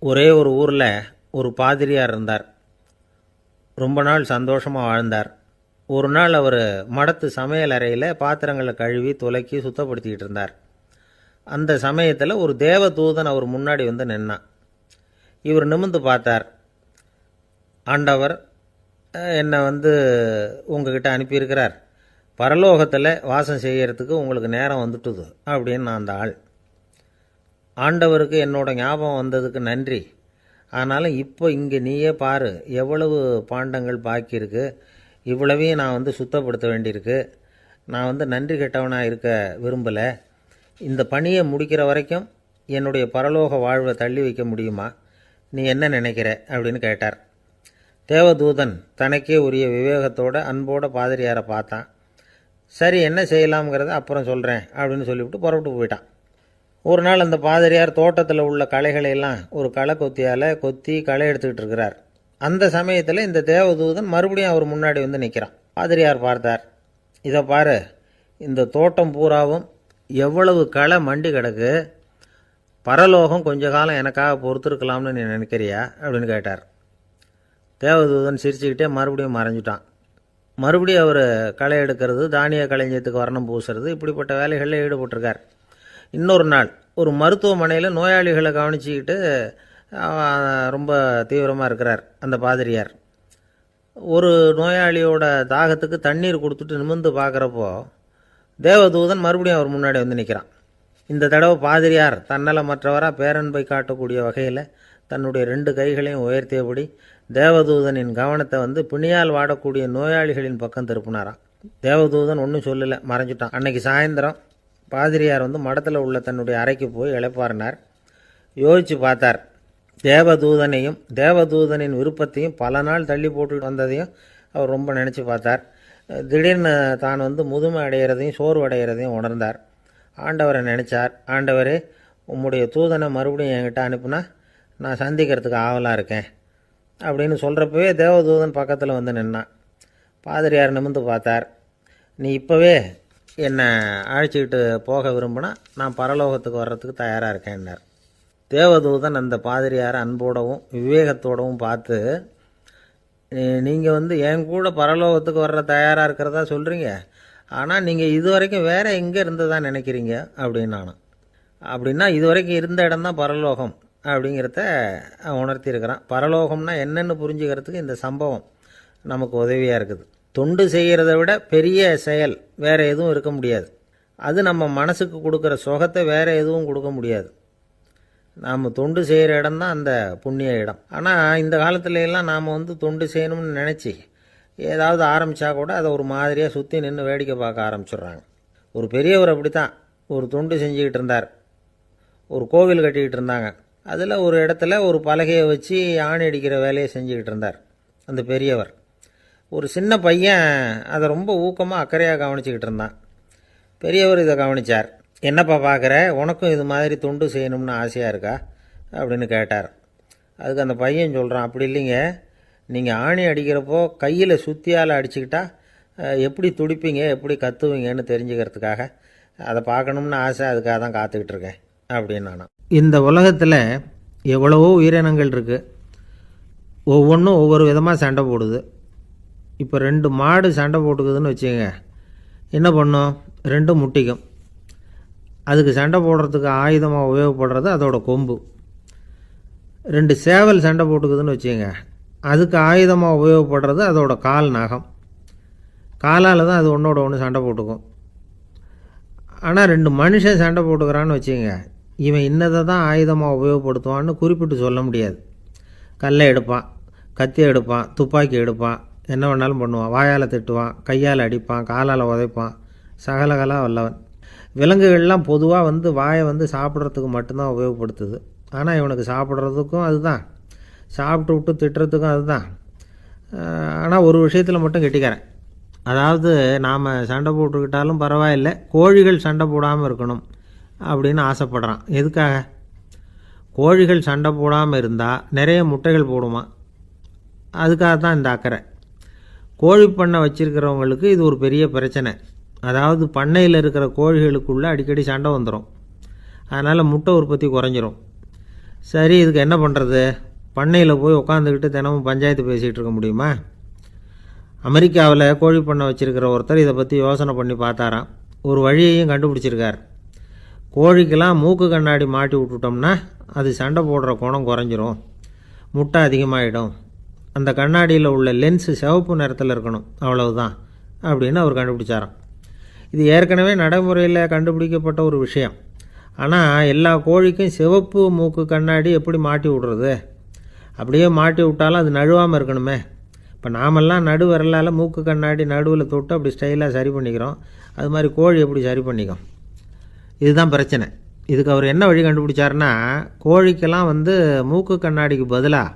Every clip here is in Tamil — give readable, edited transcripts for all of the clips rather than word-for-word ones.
ஒரே ஒரு ஊரில் ஒரு பாதிரியார் இருந்தார். ரொம்ப நாள் சந்தோஷமாக வாழ்ந்தார். ஒரு நாள் அவர் மடத்து சமையல் அறையில் பாத்திரங்களை கழுவி துலக்கி சுத்தப்படுத்திக்கிட்டு இருந்தார். அந்த சமயத்தில் ஒரு தேவதூதன் அவர் முன்னாடி வந்து நின்னான். இவர் நிமிர்ந்து பார்த்தார். ஆண்டவர் என்னை உங்ககிட்ட அனுப்பியிருக்கிறார், பரலோகத்தில் வாசம் செய்கிறதுக்கு உங்களுக்கு நேரம் வந்துட்டுது அப்படின்னு நான் அந்த ஆள். ஆண்டவருக்கு என்னோட ஞாபகம் வந்ததுக்கு நன்றி. ஆனாலும் இப்போ இங்கே நீயே பாரு, எவ்வளவு பாண்டங்கள் பாக்கி இருக்குது, இவ்வளவையும் நான் சுத்தப்படுத்த வேண்டியிருக்கு. நான் நன்றி கெட்டவனாக இருக்க விரும்பலை. இந்த பணியை முடிக்கிற வரைக்கும் என்னுடைய பரலோக வாழ்வை தள்ளி வைக்க முடியுமா? நீ என்ன நினைக்கிற அப்படின்னு கேட்டார். தேவதூதன் தனக்கே உரிய விவேகத்தோட அன்போட பாதிரியாரை பார்த்தான். சரி, என்ன செய்யலாம்ங்கிறத அப்புறம் சொல்கிறேன் அப்படின்னு சொல்லிவிட்டு புறப்பட்டு போயிட்டான். ஒரு நாள் அந்த பாதிரியார் தோட்டத்தில் உள்ள களைகளையெல்லாம் ஒரு களை கொத்தியால் கொத்தி களை எடுத்துக்கிட்டு இருக்கிறார். அந்த சமயத்தில் இந்த தேவதூதன் மறுபடியும் அவர் முன்னாடி நிற்கிறான். பாதிரியார் பார்த்தார். இதை பாரு, இந்த தோட்டம் பூராவும் எவ்வளவு களை மண்டி கிடக்கு, பரலோகம் கொஞ்ச காலம் எனக்காக பொறுத்திருக்கலாம்னு நீ நினைக்கிறியா அப்படின்னு கேட்டார். தேவதூதன் சிரிச்சுக்கிட்டே மறுபடியும் மறைஞ்சிட்டான். மறுபடியும் அவர் களை எடுக்கிறது, தானிய களஞ்சியத்துக்கு வர்ணம் பூசுறது, இப்படிப்பட்ட வேலைகளில் ஈடுபட்டிருக்கார். இன்னொரு நாள் ஒரு மருத்துவமனையில் நோயாளிகளை கவனிச்சிக்கிட்டு ரொம்ப தீவிரமாக இருக்கிறார் அந்த பாதிரியார். ஒரு நோயாளியோட தாகத்துக்கு தண்ணீர் கொடுத்துட்டு நிமிர்ந்து பார்க்குறப்போ தேவதூதன் மறுபடியும் அவர் முன்னாடி நிற்கிறான். இந்த தடவை பாதிரியார் தன்னலமற்றவராக பேரன்பை காட்டக்கூடிய வகையில் தன்னுடைய 2 கைகளையும் உயர்த்தியபடி தேவதூதனின் கவனத்தை பிணியால் வாடக்கூடிய நோயாளிகளின் பக்கம் திருப்பினாராம். தேவதூதன் ஒன்றும் சொல்லலை, மறைஞ்சிட்டான். அன்னைக்கு சாயந்தரம் பாதிரியார் மடத்தில் உள்ள தன்னுடைய அறைக்கு போய் இளைப்பாறினார். யோசித்து பார்த்தார். தேவதூதனையும் தேவதூதனின் விருப்பத்தையும் பல நாள் தள்ளி போட்டு வந்ததையும் அவர் ரொம்ப நினச்சி பார்த்தார். திடீர்னு தான் முதுமை அடைகிறதையும் சோர்வு அடைகிறதையும் உணர்ந்தார். ஆண்டவரை நினச்சார். ஆண்டவரே, உம்முடைய தூதனை மறுபடியும் என்கிட்ட அனுப்புனா நான் சந்திக்கிறதுக்கு ஆவலாக இருக்கேன் அப்படின்னு சொல்கிறப்பவே தேவதூதன் பக்கத்தில் நின்னான். பாதிரியார் நிமிர்ந்து பார்த்தார். நீ இப்போவே என்னை அழைச்சிக்கிட்டு போக விரும்பினா நான் பரலோகத்துக்கு வர்றதுக்கு தயாராக இருக்கேன்னார். தேவதூதன் அந்த பாதிரியாரை அன்போடவும் விவேகத்தோடவும் பார்த்து, நீங்கள் என் கூட பரலோகத்துக்கு வர்ற தயாராக இருக்கிறதா சொல்கிறீங்க, ஆனால் நீங்கள் இது வரைக்கும் வேறு எங்கே இருந்ததா நினைக்கிறீங்க அப்படின்னானோ. அப்படின்னா இது வரைக்கும் இருந்த இடம்தான் பரலோகம் அப்படிங்கிறத உணர்த்தியிருக்கிறான். பரலோகம்னா என்னென்னு புரிஞ்சுக்கிறதுக்கு இந்த சம்பவம் நமக்கு உதவியாக இருக்குது. தொண்டு செய்கிறத விட பெரிய செயல் வேறு எதுவும் இருக்க முடியாது. அது நம்ம மனசுக்கு கொடுக்குற சுகத்தை வேறு எதுவும் கொடுக்க முடியாது. நாம் தொண்டு செய்கிற இடம் தான் அந்த புண்ணிய இடம். ஆனால் இந்த காலத்துல எல்லாம் நாம் தொண்டு செய்யணும்னு நினச்சி ஏதாவது ஆரம்பித்தா கூட அதை ஒரு மாதிரியாக சுற்றி நின்று வேடிக்கை பார்க்க ஆரம்பிச்சிடுறாங்க. ஒரு பெரியவர் அப்படி தான் ஒரு தொண்டு செஞ்சுக்கிட்டு இருந்தார். ஒரு கோவில் கட்டிக்கிட்டு இருந்தாங்க. அதில் ஒரு இடத்துல ஒரு பலகையை வச்சு ஆணி அடிக்கிற வேலையை செஞ்சுக்கிட்டு இருந்தார் அந்த பெரியவர். ஒரு சின்ன பையன் அதை ரொம்ப ஊக்கமாக அக்கறையாக கவனிச்சிக்கிட்டு இருந்தான். பெரியவர் இதை கவனித்தார். என்னப்பா பார்க்குற, உனக்கும் இது மாதிரி தொண்டு செய்யணும்னு ஆசையாக இருக்கா அப்படின்னு கேட்டார். அதுக்கு அந்த பையன் சொல்கிறான், அப்படி இல்லைங்க, நீங்கள் ஆணி அடிக்கிறப்போ கையில் சுத்தியால் அடிச்சுக்கிட்டா எப்படி துடிப்பீங்க, எப்படி கத்துவீங்கன்னு தெரிஞ்சுக்கிறதுக்காக அதை பார்க்கணும்னு ஆசை, அதுக்காக தான் காத்துக்கிட்டு இருக்கேன் அப்படின்னு நானும். இந்த உலகத்தில் எவ்வளவோ உயிரினங்கள் இருக்குது. ஒவ்வொன்றும் ஒவ்வொரு விதமாக சண்டை போடுது. இப்போ 2 மாடு சண்டை போட்டுக்குதுன்னு வச்சுக்கோங்க, என்ன பண்ணும்? 2 முட்டிக்கும். அதுக்கு சண்டை போடுறதுக்கு ஆயுதமாக உபயோகப்படுறது அதோட கொம்பு. 2 சேவல் சண்டை போட்டுக்குதுன்னு வச்சுக்கோங்க, அதுக்கு ஆயுதமாக உபயோகப்படுறது அதோட கால் நகம். காலால் தான் அது ஒன்றோட ஒன்று சண்டை போட்டுக்கும். ஆனால் 2 மனுஷன் சண்டை போட்டுக்கிறான்னு வச்சுக்கோங்க, இவன் இன்னதை தான் ஆயுதமாக உபயோகப்படுத்துவான்னு குறிப்பிட்டு சொல்ல முடியாது. கல்லை எடுப்பான், கத்தி எடுப்பான், துப்பாக்கி எடுப்பான், என்ன வேணாலும் பண்ணுவான். வாயால் திட்டுவான், கையால் அடிப்பான், காலால் உதைப்பான், சகலகலா வல்லவன். விலங்குகள்லாம் பொதுவாக வாயை சாப்பிட்றதுக்கு மட்டும்தான் உபயோகப்படுத்துது. ஆனால் இவனுக்கு சாப்பிட்றதுக்கும் அதுதான், சாப்பிட்டு விட்டு திட்டுறதுக்கும் அதுதான். ஆனால் ஒரு விஷயத்தில் மட்டும் கெட்டிக்கிறேன். அதாவது நாம் சண்டை போட்டுக்கிட்டாலும் பரவாயில்லை, கோழிகள் சண்டை போடாமல் இருக்கணும் அப்படின்னு ஆசைப்படுறான். எதுக்காக? கோழிகள் சண்டை போடாமல் இருந்தால் நிறைய முட்டைகள் போடுமா, அதுக்காக தான் இந்த அக்கறை. கோழி பண்ணை வச்சுருக்கிறவங்களுக்கு இது ஒரு பெரிய பிரச்சனை. அதாவது பண்ணையில் இருக்கிற கோழிகளுக்குள்ளே அடிக்கடி சண்டை வந்துடும். அதனால் முட்டை உற்பத்தி குறைஞ்சிரும். சரி, இதுக்கு என்ன பண்ணுறது? பண்ணையில் போய் உட்காந்துக்கிட்டு தினமும் பஞ்சாயத்து பேசிகிட்டு இருக்க முடியுமா? அமெரிக்காவில் கோழி பண்ணை வச்சுருக்கிற ஒருத்தர் இதை பற்றி யோசனை பண்ணி பார்த்தாராம். ஒரு வழியையும் கண்டுபிடிச்சிருக்கார். கோழிக்கெல்லாம் மூக்கு கண்ணாடி மாட்டி விட்டுட்டோம்னா அது சண்டை போடுற குணம் குறைஞ்சிரும், முட்டை அதிகமாகிடும். அந்த கண்ணாடியில் உள்ள லென்ஸு சிவப்பு நிறத்தில் இருக்கணும், அவ்வளவுதான் அப்படின்னு அவர் கண்டுபிடிச்சாராம். இது ஏற்கனவே நடைமுறையில் கண்டுபிடிக்கப்பட்ட ஒரு விஷயம். ஆனால் எல்லா கோழிக்கும் சிவப்பு மூக்கு கண்ணாடி எப்படி மாட்டி விடுறது? அப்படியே மாட்டி விட்டாலும் அது நழுவாமல் இருக்கணுமே. இப்போ நாமெல்லாம் நடு விரலால் மூக்கு கண்ணாடி நடுவில் தொட்டு அப்படி ஸ்டைலாக சரி பண்ணிக்கிறோம். அது மாதிரி கோழி எப்படி சரி பண்ணிக்கும்? இதுதான் பிரச்சனை. இதுக்கு அவர் என்ன வழி கண்டுபிடிச்சாருன்னா, கோழிக்கெல்லாம் மூக்கு கண்ணாடிக்கு பதிலாக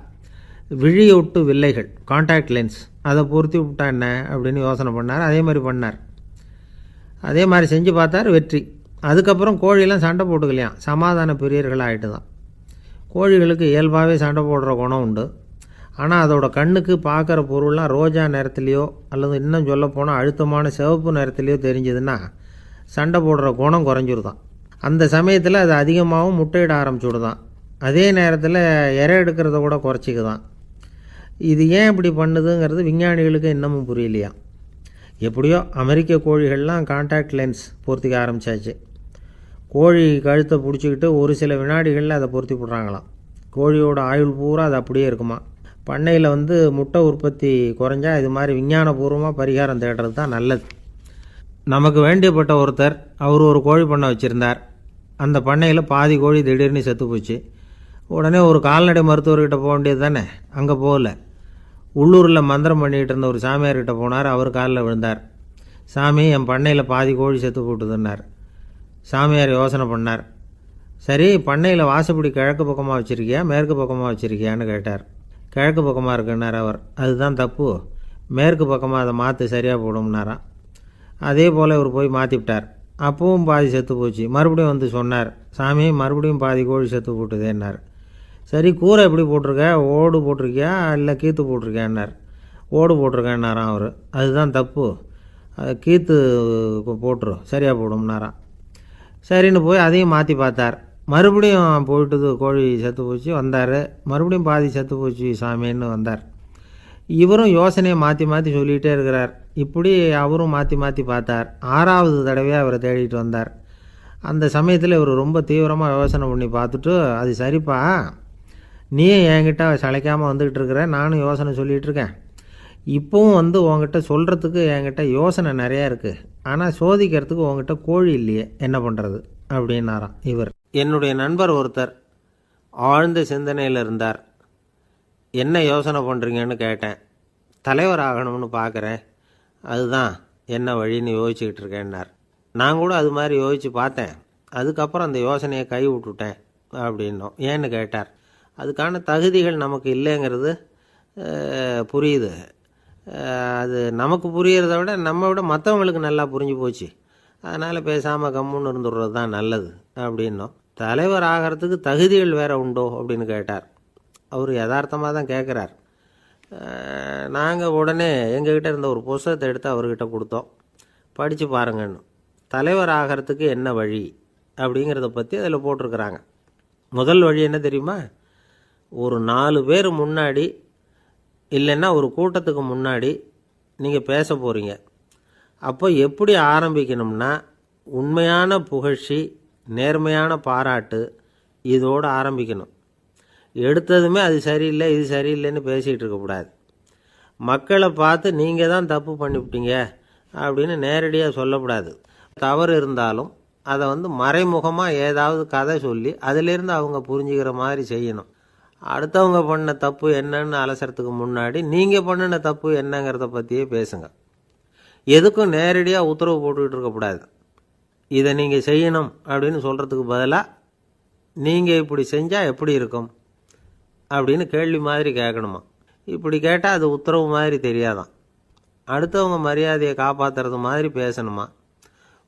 விழியொட்டு வில்லைகள், கான்டாக்ட் லென்ஸ், அதை பொருத்தி விட்டா என்ன அப்படின்னு யோசனை பண்ணார். அதே மாதிரி பண்ணார். அதே மாதிரி செஞ்சு பார்த்தார், வெற்றி. அதுக்கப்புறம் கோழியெல்லாம் சண்டை போட்டுக்கலையாம், சமாதான பிரியர்கள் ஆகிட்டு தான். கோழிகளுக்கு இயல்பாகவே சண்டை போடுற குணம் உண்டு. ஆனால் அதோட கண்ணுக்கு பார்க்குற பொருள்லாம் ரோஜா நிறத்துலையோ அல்லது இன்னும் சொல்லப்போனால் அழுத்தமான சிவப்பு நிறத்துலையோ தெரிஞ்சதுன்னா சண்டை போடுற குணம் குறைஞ்சிருதான். அந்த சமயத்தில் அது அதிகமாகவும் முட்டையிட ஆரம்பிச்சுடுதான். அதே நேரத்தில் இறை எடுக்கிறத கூட குறைச்சிக்குதான். இது ஏன் இப்படி பண்ணுதுங்கிறது விஞ்ஞானிகளுக்கு இன்னமும் புரியலையா. எப்படியோ அமெரிக்க கோழிகள்லாம் கான்டாக்ட் லென்ஸ் பொருத்திக்க ஆரம்பித்தாச்சு. கோழி கழுத்தை பிடிச்சிக்கிட்டு ஒரு சில வினாடிகளில் அதை பொருத்தி விட்றாங்களாம். கோழியோட ஆயுள் பூரா அது அப்படியே இருக்குமா. பண்ணையில் முட்டை உற்பத்தி குறைஞ்சா இது மாதிரி விஞ்ஞானபூர்வமாக பரிகாரம் தேடுறது தான் நல்லது. நமக்கு வேண்டியப்பட்ட ஒருத்தர், அவர் ஒரு கோழி பண்ணை வச்சுருந்தார். அந்த பண்ணையில் பாதி கோழி திடீர்னு செத்து போச்சு. உடனே ஒரு கால்நடை மருத்துவர்கிட்ட போக வேண்டியது தானே. அங்கே போகல. உள்ளூரில் மந்திரம் பண்ணிகிட்டு இருந்த ஒரு சாமியார்கிட்ட போனார். அவர் காலில் விழுந்தார். சாமி, என் பண்ணையில் பாதி கோழி செத்து போட்டுதுன்னார். சாமியார் யோசனை பண்ணார். சரி, பண்ணையில் வாசப்படி கிழக்கு பக்கமாக வச்சுருக்கியா மேற்கு பக்கமாக வச்சுருக்கியான்னு கேட்டார். கிழக்கு பக்கமாக இருக்குன்னார் அவர். அதுதான் தப்பு, மேற்கு பக்கமாக அதை மாற்றி சரியாக போடும்னாராம். அதே போல் இவர் போய் மாற்றிவிட்டார். அப்பவும் பாதி செத்து போச்சு. மறுபடியும் சொன்னார், சாமி மறுபடியும் பாதி கோழி செத்து போட்டுதேன்னார். சரி, கூரை எப்படி போட்டிருக்க, ஓடு போட்டிருக்கியா இல்லை கீத்து போட்டிருக்கியான்னார். ஓடு போட்டிருக்கேன்னாராம் அவர். அதுதான் தப்பு, கீத்து போட்டுரு சரியாக போடும்னாராம். சரின்னு போய் அதையும் மாற்றி பார்த்தார். மறுபடியும் போயிட்டுது, கோழி செத்து போச்சு. வந்தார். மறுபடியும் பாதி செத்து போச்சு சாமின்னு வந்தார். இவரும் யோசனையை மாற்றி மாற்றி சொல்லிகிட்டே இருக்கிறார். இப்படி அவரும் மாற்றி மாற்றி பார்த்தார். 6வது தடவையாக அவரை தேடிட்டு வந்தார். அந்த சமயத்தில் இவர் ரொம்ப தீவிரமாக யோசனை பண்ணி பார்த்துட்டு, அது சரிப்பா, நீயும் என்கிட்ட சளைக்காமல் வந்துக்கிட்டு இருக்கிற, நானும் யோசனை சொல்லிகிட்டு இருக்கேன். இப்போவும் உங்ககிட்ட சொல்கிறதுக்கு என்கிட்ட யோசனை நிறையா இருக்குது. ஆனால் சோதிக்கிறதுக்கு உங்ககிட்ட கோழி இல்லையே, என்ன பண்ணுறது அப்படின்னாராம் இவர். என்னுடைய நண்பர் ஒருத்தர் ஆழ்ந்த சிந்தனையில் இருந்தார். என்ன யோசனை பண்ணுறீங்கன்னு கேட்டேன். தலைவர் ஆகணும்னு பார்க்குறேன், அதுதான் என்ன வழின்னு யோசிச்சுக்கிட்டு இருக்கேன்னார். நான் கூட அது மாதிரி யோசித்து பார்த்தேன். அதுக்கப்புறம் அந்த யோசனையை கை விட்டுட்டேன் அப்படின்னோம். ஏன்னு கேட்டார். அதுக்கான தகுதிகள் நமக்கு இல்லைங்கிறது புரியுது. அது நமக்கு புரியறத விட நம்ம விட மற்றவங்களுக்கு நல்லா புரிஞ்சு போச்சு. அதனால் பேசாமல் கம்முன்னு இருந்துடுறது தான் நல்லது அப்படின்னோம். தலைவர் ஆகிறதுக்கு தகுதிகள் வேறு உண்டோ அப்படின்னு கேட்டார். அவர் யதார்த்தமாக தான் கேட்குறார். நாங்கள் உடனே எங்ககிட்ட இருந்த ஒரு புத்தகத்தை எடுத்து அவர்கிட்ட கொடுத்தோம். படித்து பாருங்கன்னு. தலைவர் ஆகிறதுக்கு என்ன வழி அப்படிங்கிறத பற்றி அதில் போட்டிருக்கிறாங்க. முதல் வழி என்ன தெரியுமா? ஒரு 4 பேர் முன்னாடி இல்லைன்னா ஒரு கூட்டத்துக்கு முன்னாடி நீங்கள் பேச போகிறீங்க. அப்போ எப்படி ஆரம்பிக்கணும்னா, உண்மையான புகழ்ச்சி, நேர்மையான பாராட்டு, இதோடு ஆரம்பிக்கணும். எடுத்ததுமே அது சரியில்லை இது சரியில்லைன்னு பேசிகிட்டு இருக்கக்கூடாது. மக்களை பார்த்து நீங்கள் தான் தப்பு பண்ணிவிட்டீங்க அப்படின்னு நேரடியாக சொல்லக்கூடாது. தவறு இருந்தாலும் அதை மறைமுகமாக ஏதாவது கதை சொல்லி அதிலிருந்து அவங்க புரிஞ்சுக்கிற மாதிரி செய்யணும். அடுத்தவங்க பண்ண தப்பு என்னன்னு அலசறதுக்கு முன்னாடி நீங்கள் பண்ணின தப்பு என்னங்கிறத பற்றியே பேசுங்க. எதுக்கும் நேரடியாக உத்தரவு போட்டுக்கிட்டு இருக்கக்கூடாது. இதை நீங்கள் செய்யணும் அப்படின்னு சொல்கிறதுக்கு பதிலாக நீங்கள் இப்படி செஞ்சால் எப்படி இருக்கும் அப்படின்னு கேள்வி மாதிரி கேட்கணுமா. இப்படி கேட்டால் அது உத்தரவு மாதிரி தெரியாதான். அடுத்தவங்க மரியாதையை காப்பாற்றுறது மாதிரி பேசணுமா.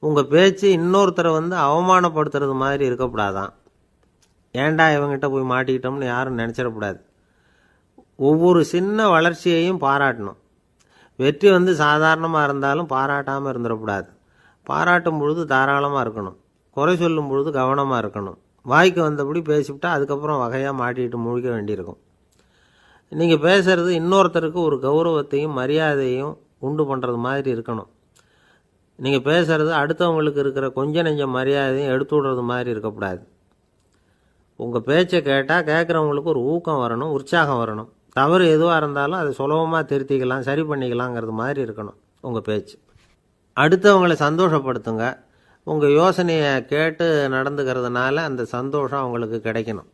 உங்கள் பேச்சு இன்னொருத்தரை அவமானப்படுத்துறது மாதிரி இருக்கக்கூடாதான். ஏண்டா இவங்கிட்ட போய் மாட்டிக்கிட்டோம்னு யாரும் நினச்சிடக்கூடாது. ஒவ்வொரு சின்ன வளர்ச்சியையும் பாராட்டணும். வெற்றி சாதாரணமாக இருந்தாலும் பாராட்டாமல் இருந்துடக்கூடாது. பாராட்டும் பொழுது தாராளமாக இருக்கணும். குறை சொல்லும் பொழுது கவனமாக இருக்கணும். வாய்க்கு வந்தபடி பேசிவிட்டா அதுக்கப்புறம் வகையாக மாட்டிகிட்டு முழிக்க வேண்டியிருக்கும். நீங்கள் பேசுகிறது இன்னொருத்தருக்கு ஒரு கௌரவத்தையும் மரியாதையும் உண்டு பண்ணுறது மாதிரி இருக்கணும். நீங்கள் பேசுகிறது அடுத்தவங்களுக்கு இருக்கிற கொஞ்ச நெஞ்ச மரியாதையும் எடுத்து விடுறது மாதிரி இருக்கக்கூடாது. உங்கள் பேச்சை கேட்டால் கேட்குறவங்களுக்கு ஒரு ஊக்கம் வரணும், உற்சாகம் வரணும். தவறு எதுவாக இருந்தாலும் அதை சுலபமாக திருத்திக்கலாம், சரி பண்ணிக்கலாங்கிறது மாதிரி இருக்கணும் உங்கள் பேச்சு. அடுத்தவங்களை சந்தோஷப்படுத்துங்க. உங்கள் யோசனையை கேட்டு நடந்துக்கிறதுனால அந்த சந்தோஷம் அவங்களுக்கு கிடைக்கணும்.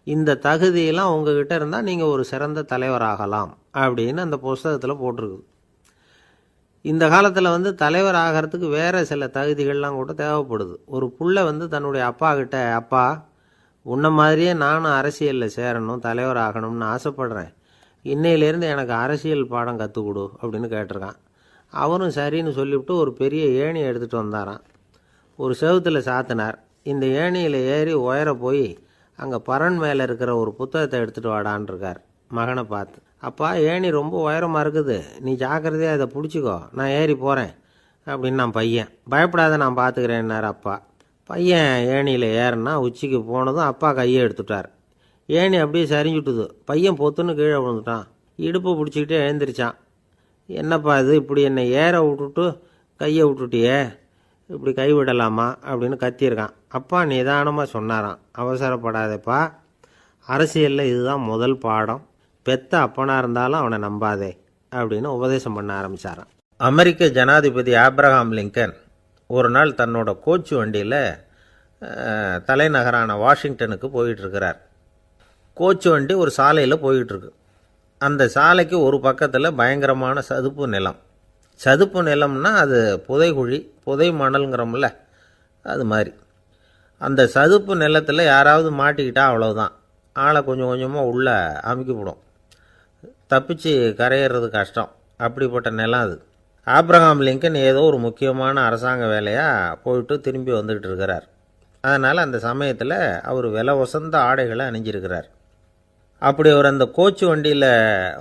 இந்த தகுதியெல்லாம் உங்ககிட்ட இருந்தால் நீங்கள் ஒரு சிறந்த தலைவராகலாம் அப்படின்னு அந்த புஸ்தகத்தில் போட்டிருக்குது. இந்த காலத்தில் தலைவர் ஆகிறதுக்கு வேறு சில தகுதிகள்லாம் கூட தேவைப்படுது. ஒரு புள்ள தன்னுடைய அப்பா கிட்ட, அப்பா உன்ன மாதிரியே நானும் அரசியலில் சேரணும், தலைவர் ஆகணும்னு ஆசைப்படுறேன், இன்னையிலேருந்து எனக்கு அரசியல் பாடம் கற்றுக் கொடு அப்படின்னு கேட்டிருக்கான். அவரும் சரின்னு சொல்லிவிட்டு ஒரு பெரிய ஏணியை எடுத்துகிட்டு வந்தாராம். ஒரு செவுத்தில் சாத்தினார். இந்த ஏணியில் ஏறி உயர போய் அங்கே பரன் மேலே இருக்கிற ஒரு புத்தகத்தை எடுத்துகிட்டு வாடான் இருக்கார் மகனை பார்த்து. அப்பா, ஏணி ரொம்ப உயரமாக இருக்குது, நீ ஜாக்கிரதையாக அதை பிடிச்சிக்கோ, நான் ஏறி போகிறேன் அப்படின்னு நான் பையன். பயப்படாத, நான் பார்த்துக்கிறேன்னார் அப்பா. பையன் ஏணியில் ஏறினா உச்சிக்கு போனதும் அப்பா கையை எடுத்துட்டார். ஏணி அப்படியே சரிஞ்சுட்டுது. பையன் பொத்துன்னு கீழே விழுந்துட்டான். இடுப்பை பிடிச்சிக்கிட்டே எழுந்திரிச்சான். என்னப்பா இது, இப்படி என்னை ஏற விட்டுட்டு கையை விட்டுட்டியே, இப்படி கைவிடலாமா அப்படின்னு கத்தியிருக்கான். அப்பா நிதானமாக சொன்னாராம், அவசரப்படாதேப்பா, அரசியலில் இதுதான் முதல் பாடம், பெத்த அப்பனாக இருந்தாலும் அவனை நம்பாதே அப்படின்னு உபதேசம் பண்ண ஆரம்பித்தாராம். அமெரிக்க ஜனாதிபதி ஆப்ரஹாம் லிங்கன் ஒரு நாள் தன்னோட கோச்சு வண்டியில் தலைநகரான வாஷிங்டனுக்கு போயிட்டுருக்கிறார். கோச்சு வண்டி ஒரு சாலையில் போயிட்டுருக்கு. அந்த சாலைக்கு ஒரு பக்கத்தில் பயங்கரமான சதுப்பு நிலம். சதுப்பு நிலம்னா அது புதைகுழி, புதை மணல்ங்கிறோம்ல, அது மாதிரி. அந்த சதுப்பு நிலத்தில் யாராவது மாட்டிக்கிட்டால் அவ்வளோதான், ஆளை கொஞ்சம் கொஞ்சமாக உள்ளே அமுக்கிவிடும், தப்பிச்சு கரையிறது கஷ்டம். அப்படிப்பட்ட நிலம் அது. ஆப்ரஹாம் லிங்கன் ஏதோ ஒரு முக்கியமான அரசாங்க வேலையாக போயிட்டு திரும்பி வந்துக்கிட்டு இருக்கிறார். அதனால் அந்த சமயத்தில் அவர் விலை உசந்த ஆடைகளை அணிஞ்சிருக்கிறார். அப்படி அவர் அந்த கோச்சு வண்டியில்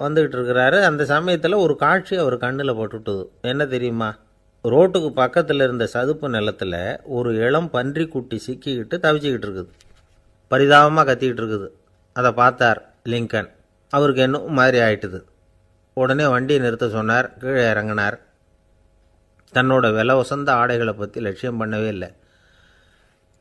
வந்துக்கிட்டு இருக்கிறாரு. அந்த சமயத்தில் ஒரு காட்சி அவர் கண்ணில் பட்டுட்டுது. என்ன தெரியுமா? ரோட்டுக்கு பக்கத்தில் இருந்த சதுப்பு நிலத்தில் ஒரு இளம் பன்றி குட்டி சிக்கிக்கிட்டு தவிச்சிக்கிட்டு இருக்குது. பரிதாபமாக கத்திக்கிட்டு இருக்குது. அதை பார்த்தார் லிங்கன். அவருக்கு என்ன மாதிரி ஆயிட்டுது. உடனே வண்டியை நிறுத்த சொன்னார். கீழே இறங்கினார். தன்னோட விலை உசந்த ஆடைகளை பற்றி லட்சியம் பண்ணவே இல்லை.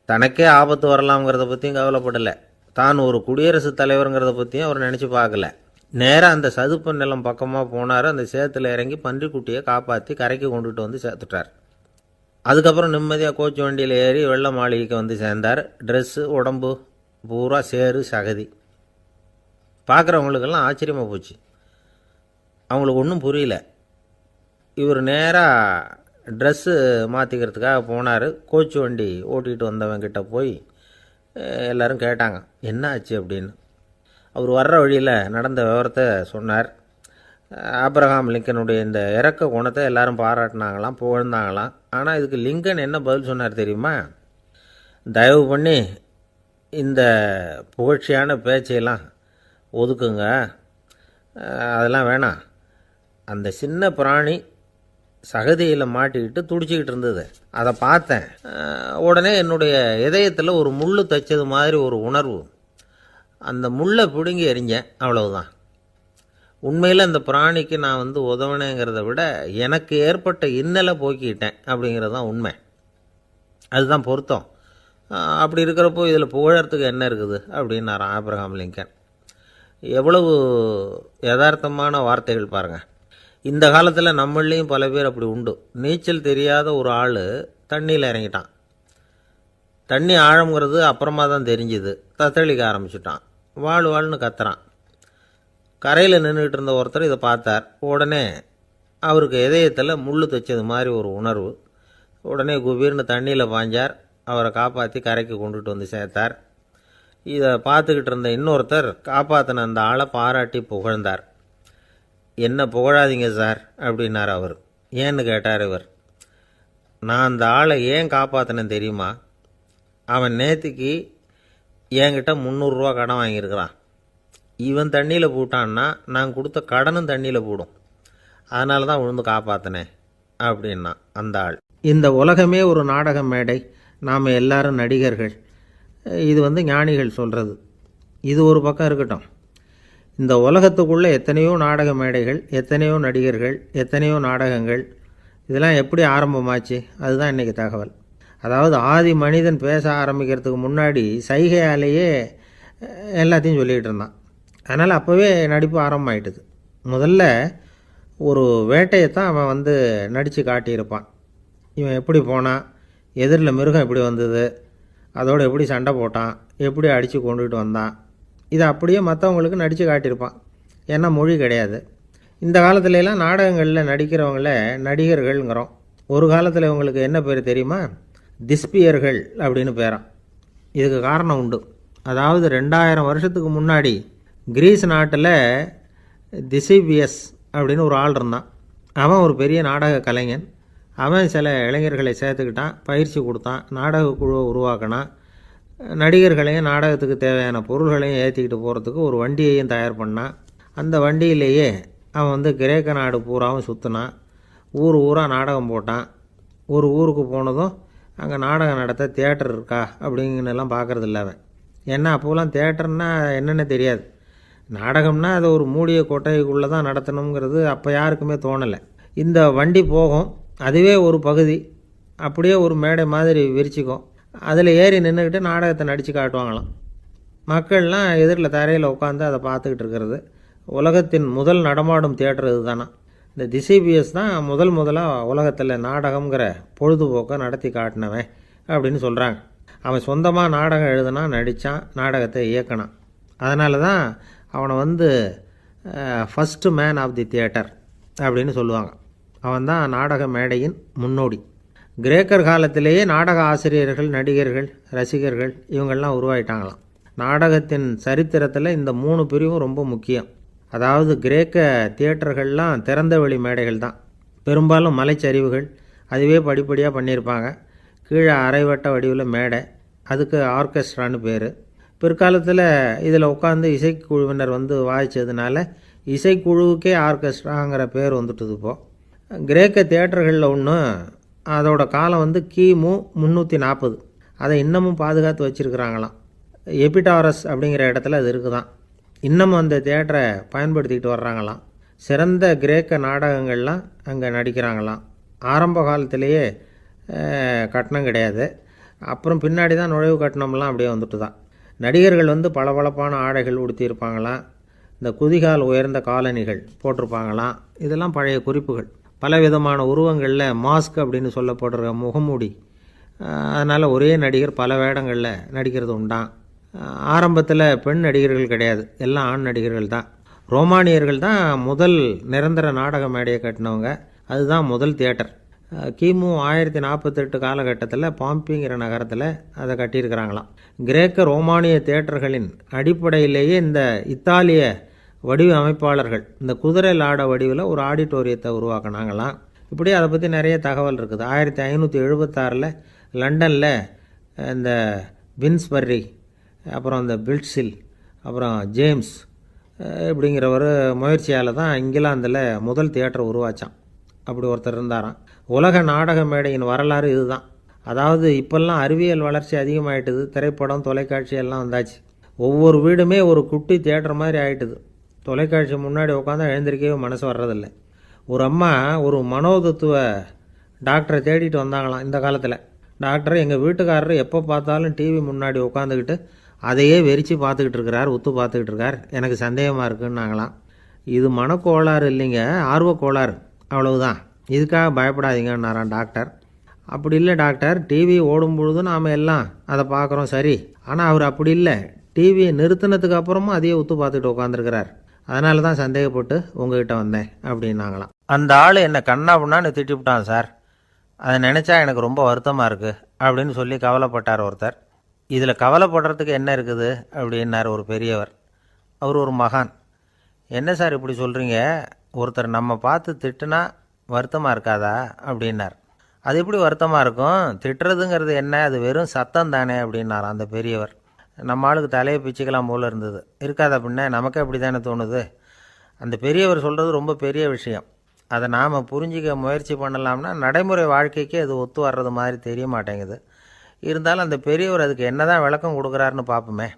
தனக்கே ஆபத்து வரலாம்ங்கிறத பற்றியும் கவலைப்படலை. தான் ஒரு குடியரசுத் தலைவருங்கிறத பற்றியும் அவர் நினச்சி பார்க்கல. நேராக அந்த சதுப்பு நிலம் பக்கமாக போனார். அந்த சேத்துல இறங்கி பன்றிக்குட்டியை காப்பாற்றி கரைக்கு கொண்டுட்டு வந்து சேர்த்துட்டார். அதுக்கப்புறம் நிம்மதியாக கோச்சு வண்டியில் ஏறி வெள்ள மாளிகைக்கு வந்து சேர்ந்தார். ட்ரெஸ்ஸு, உடம்பு பூரா சேறு சகதி. பார்க்குறவங்களுக்கெல்லாம் ஆச்சரியமாக போச்சு. அவங்களுக்கு ஒன்றும் புரியல. இவர் நேராக ட்ரெஸ்ஸு மாற்றிக்கிறதுக்காக போனார். கோச்சு வண்டி ஓட்டிகிட்டு வந்தவங்கிட்ட போய் எல்லோரும் கேட்டாங்க என்ன ஆச்சு அப்படின்னு. அவர் வர்ற வழியில் நடந்த விவரத்தை சொன்னார். ஆப்ரஹாம் லிங்கனுடைய இந்த இறக்க குணத்தை எல்லாரும் பாராட்டினாங்களாம், புகழ்ந்தாங்களாம். ஆனால் இதுக்கு லிங்கன் என்ன பதில் சொன்னார் தெரியுமா? தயவு பண்ணி இந்த புகழ்ச்சியான பேச்சையெல்லாம் ஒதுக்குங்க, அதெல்லாம் வேணாம். அந்த சின்ன பிராணி சகதியில் மாட்டிக்கிட்டு துடிச்சிக்கிட்டு இருந்தது, அதை பார்த்தேன். உடனே என்னுடைய இதயத்தில் ஒரு முள் தைச்சது மாதிரி ஒரு உணர்வு. அந்த முள்ளை பிடுங்கி எறிஞ்சேன், அவ்வளவுதான். உண்மையில் அந்த பிராணிக்கு நான் உதவினேங்கிறத விட எனக்கு ஏற்பட்ட இன்னலை போக்கிட்டேன் அப்படிங்கிறது தான் உண்மை. அதுதான் பொருத்தம். அப்படி இருக்கிறப்போ இதில் புகழறதுக்கு என்ன இருக்குது அப்படின்னாராம் ஆப்ரஹாம் லிங்கன். எவ்வளவு யதார்த்தமான வார்த்தைகள் பாருங்கள். இந்த காலத்தில் நம்மளையும் பல பேர் அப்படி உண்டு. நீச்சல் தெரியாத ஒரு ஆள் தண்ணியில் இறங்கிட்டான். தண்ணி ஆழம்ங்கிறது அப்புறமா தான் தெரிஞ்சுது. தத்தளிக்க ஆரம்பிச்சுட்டான். வாழ்னு கத்துறான். கரையில் நின்றுட்டு இருந்த ஒருத்தர் இதை பார்த்தார். உடனே அவருக்கு இதயத்தில் முள் தைச்சது மாதிரி ஒரு உணர்வு. உடனே குபீர்னு தண்ணியில் பாய்ஞ்சார். அவரை காப்பாற்றி கரைக்கு கொண்டுட்டு வந்து சேர்த்தார். இதை பார்த்துக்கிட்டு இருந்த இன்னொருத்தர் காப்பாற்றின அந்த ஆளை பாராட்டி புகழ்ந்தார். என்ன புகழாதீங்க சார் அப்படின்னார் அவர். ஏன்னு கேட்டார் இவர். நான் அந்த ஆளை ஏன் காப்பாற்றினேன் தெரியுமா? அவன் நேற்றுக்கு என்கிட்ட 300 ரூபா கடன் வாங்கியிருக்கிறான். இவன் தண்ணியில் போட்டான்னா நான் கொடுத்த கடனும் தண்ணியில் போடும். அதனால தான் விழுந்து காப்பாற்றினேன் அப்படின்னா அந்த ஆள். இந்த உலகமே ஒரு நாடக மேடை, நாம் எல்லாரும் நடிகர்கள். இது ஞானிகள் சொல்கிறது. இது ஒரு பக்கம் இருக்கட்டும். இந்த உலகத்துக்குள்ளே எத்தனையோ நாடக மேடைகள், எத்தனையோ நடிகர்கள், எத்தனையோ நாடகங்கள், இதெல்லாம் எப்படி ஆரம்பமாச்சு? அதுதான் இன்றைக்கி தகவல். அதாவது ஆதி மனிதன் பேச ஆரம்பிக்கிறதுக்கு முன்னாடி சைகையாலேயே எல்லாத்தையும் சொல்லிகிட்டு இருந்தான். அதனால் அப்போவே நடிப்பு ஆரம்பமாயிட்டுது. முதல்ல ஒரு வேட்டையைத்தான் அவன் நடித்து காட்டியிருப்பான். இவன் எப்படி போனான், எதிரில் மிருகம் எப்படி வந்தது, அதோடு எப்படி சண்டை போட்டான், எப்படி அடித்து கொண்டுகிட்டு வந்தான், இதை அப்படியே மற்றவங்களுக்கு நடித்து காட்டியிருப்பான். ஏன்னா மொழி கிடையாது. இந்த காலத்துலலாம் நாடகங்களில் நடிக்கிறவங்கள நடிகர்கள்ங்கிறோம். ஒரு காலத்தில் இவங்களுக்கு என்ன பேர் தெரியுமா? திஸ்பியர்கள் அப்படின்னு பேரான். இதுக்கு காரணம் உண்டு. அதாவது 2000 வருஷத்துக்கு முன்னாடி கிரீஸ் நாட்டில் திசிபியஸ் அப்படின்னு ஒரு ஆள் இருந்தான். அவன் ஒரு பெரிய நாடக கலைஞன். அவன் சில இளைஞர்களை சேர்த்துக்கிட்டான், பயிற்சி கொடுத்தான், நாடக குழுவை உருவாக்கினான். நடிகர்களையும் நாடகத்துக்கு தேவையான பொருள்களையும் ஏற்றிக்கிட்டு போகிறதுக்கு ஒரு வண்டியையும் தயார் பண்ணான். அந்த வண்டியிலேயே அவன் கிரேக்க நாடு பூராவும் சுற்றினான். ஊர் ஊராக நாடகம் போட்டான். ஒரு ஊருக்கு போனதும் அங்கே நாடகம் நடத்த தியேட்டர் இருக்கா அப்படிங்கன்னெல்லாம் பார்க்குறது இல்லை அவன். ஏன்னா அப்போலாம் தியேட்டர்னா என்னென்ன தெரியாது. நாடகம்னா அதை ஒரு மூடிய கொட்டைக்குள்ளே தான் நடத்தணுங்கிறது அப்போ யாருக்குமே தோணலை. இந்த வண்டி போகும், அதுவே ஒரு பகுதி அப்படியே ஒரு மேடை மாதிரி விரிச்சிக்கும். அதில் ஏறி நின்றுக்கிட்டு நாடகத்தை நடித்து காட்டுவாங்களாம். மக்கள்லாம் எதிரில் தரையில் உட்காந்து அதை பார்த்துக்கிட்டு இருக்கிறது. உலகத்தின் முதல் நடமாடும் தியேட்டர் இது தானா. இந்த திசிபிஎஸ் தான் முதலாக உலகத்தில் நாடகங்கிற பொழுதுபோக்கை நடத்தி காட்டினவன் அப்படின்னு சொல்கிறாங்க. அவன் சொந்தமாக நாடகம் எழுதுனா, நடித்தான், நாடகத்தை இயக்கினான். அதனால தான் அவனை first man of the theatre அப்படின்னு சொல்லுவாங்க. அவன் தான் நாடக மேடையின் முன்னோடி. கிரேக்கர் காலத்திலேயே நாடக ஆசிரியர்கள், நடிகர்கள், ரசிகர்கள் இவங்கள்லாம் உருவாயிட்டாங்களாம். நாடகத்தின் சரித்திரத்தில் இந்த 3 பிரிவும் ரொம்ப முக்கியம். அதாவது கிரேக்க தியேட்டர்கள்லாம் திறந்த வெளி மேடைகள் தான். பெரும்பாலும் மலைச்சரிவுகள், அதுவே படிப்படியாக பண்ணியிருப்பாங்க. கீழே அரைவட்ட வடிவில் மேடை, அதுக்கு ஆர்கெஸ்ட்ரான்னு பேர். பிற்காலத்தில் இதில் உட்காந்து இசைக்குழுவினர் வாய்ச்சதுனால இசைக்குழுவுக்கே ஆர்கெஸ்ட்ராங்கிற பேர் வந்துட்டுது. இப்போது கிரேக்க தியேட்டர்களில் ஒன்று, அதோட காலம் கிமு 340. அதை இன்னமும் பாதுகாத்து வச்சுருக்கிறாங்களாம். எபிடாரஸ் அப்படிங்கிற இடத்துல அது இருக்குதான். இன்னமும் அந்த தியேட்டரை பயன்படுத்திக்கிட்டு வர்றாங்களாம். சிறந்த கிரேக்க நாடகங்கள்லாம் அங்கே நடிக்கிறாங்களாம். ஆரம்ப காலத்திலேயே கட்டணம் கிடையாது. அப்புறம் பின்னாடி தான் நுழைவு கட்டணம்லாம் அப்படியே வந்துட்டு தான். நடிகர்கள் பளபளப்பான ஆடைகள் உடுத்தியிருப்பாங்களாம். இந்த குதிகால் உயர்ந்த காலணிகள் போட்டிருப்பாங்களாம். இதெல்லாம் பழைய குறிப்புகள். பலவிதமான உருவங்களில் மாஸ்க் அப்படின்னு சொல்லப்படுற முகமூடி. அதனால் ஒரே நடிகர் பல வேடங்களில் நடிக்கிறது உண்டான். ஆரம்பத்தில் பெண் நடிகர்கள் கிடையாது, எல்லாம் ஆண் நடிகர்கள் தான். ரோமானியர்கள் தான் முதல் நிரந்தர நாடக மேடையை கட்டினவங்க. அதுதான் முதல் தியேட்டர். கிமு 1048 காலகட்டத்தில் பாம்பிங்கிற நகரத்தில் அதை கட்டியிருக்கிறாங்களாம். கிரேக்க ரோமானிய தியேட்டர்களின் அடிப்படையிலேயே இந்த இத்தாலிய வடிவ அமைப்பாளர்கள் இந்த குதிரை லாட வடிவில் ஒரு ஆடிட்டோரியத்தை உருவாக்கினாங்களாம். இப்படி அதை பற்றி நிறைய தகவல் இருக்குது. 1576 லண்டனில் இந்த வின்ஸ்பர்ரி, அப்புறம் இந்த பில்ட்ஸில், அப்புறம் ஜேம்ஸ் இப்படிங்கிற ஒரு முயற்சியால் தான் இங்கிலாந்தில் முதல் தியேட்டர் உருவாச்சான். அப்படி ஒருத்தர் இருந்தாராம். உலக நாடக மேடையின் வரலாறு இதுதான். அதாவது இப்போல்லாம் அறிவியல் வளர்ச்சி அதிகமாகிட்டுது. திரைப்படம், தொலைக்காட்சி எல்லாம் வந்தாச்சு. ஒவ்வொரு வீடுமே ஒரு குட்டி தியேட்டர் மாதிரி ஆகிட்டுது. தொலைக்காட்சி முன்னாடி உட்காந்தா எழுந்திருக்கவே மனசு வர்றதில்லை. ஒரு அம்மா ஒரு மனோதத்துவ டாக்டரை தேடிட்டு வந்தாங்களாம் இந்த காலத்தில். டாக்டர், எங்கள் வீட்டுக்காரர் எப்போ பார்த்தாலும் டிவி முன்னாடி உட்காந்துக்கிட்டு அதையே வெறிச்சு பார்த்துக்கிட்டு இருக்கிறார், உத்து பார்த்துக்கிட்டு இருக்கார், எனக்கு சந்தேகமாக இருக்குன்னாங்களாம். இது மனக்கோளாறு இல்லைங்க, ஆர்வக்கோளாறு, அவ்வளவுதான், இதுக்காக பயப்படாதீங்கன்னாரான் டாக்டர். அப்படி இல்லை டாக்டர், டிவி ஓடும் பொழுது நாம் எல்லாம் அதை பார்க்குறோம் சரி, ஆனால் அவர் அப்படி இல்லை, டிவியை நிறுத்தினதுக்கு அப்புறமும் அதையே உத்து பார்த்துக்கிட்டு உட்காந்துருக்கிறார், அதனால தான் சந்தேகப்பட்டு உங்ககிட்ட வந்தேன் அப்படின்னாங்களாம். அந்த ஆள் என்னை கண்ணா புண்ணான்னு திட்டிவிட்டான் சார், அதை நினச்சா எனக்கு ரொம்ப வருத்தமாக இருக்குது அப்படின்னு சொல்லி கவலைப்பட்டார் ஒருத்தர். இதில் கவலைப்படுறதுக்கு என்ன இருக்குது அப்படின்னார் ஒரு பெரியவர். அவர் ஒரு மகான். என்ன சார் இப்படி சொல்கிறீங்க, ஒருத்தர் நம்ம பார்த்து திட்டுனா வருத்தமாக இருக்காதா அப்படின்னார். அது எப்படி வருத்தமாக இருக்கும், திட்டுறதுங்கிறது என்ன, அது வெறும் சத்தம் தானே அப்படின்னார் அந்த பெரியவர். நம்ம ஆளுக்கு தலையை பிச்சுக்கலாம் போல் இருந்தது. இருக்காது அப்படின்னா நமக்கே அப்படி தானே தோணுது. அந்த பெரியவர் சொல்கிறது ரொம்ப பெரிய விஷயம். அதை நாம் புரிஞ்சிக்க முயற்சி பண்ணலாம்னா நடைமுறை வாழ்க்கைக்கு அது ஒத்து வர்றது மாதிரி தெரிய மாட்டேங்குது. இருந்தாலும் அந்த பெரியவர் அதுக்கு என்ன தான் விளக்கம் கொடுக்குறாருன்னு பார்ப்போமே.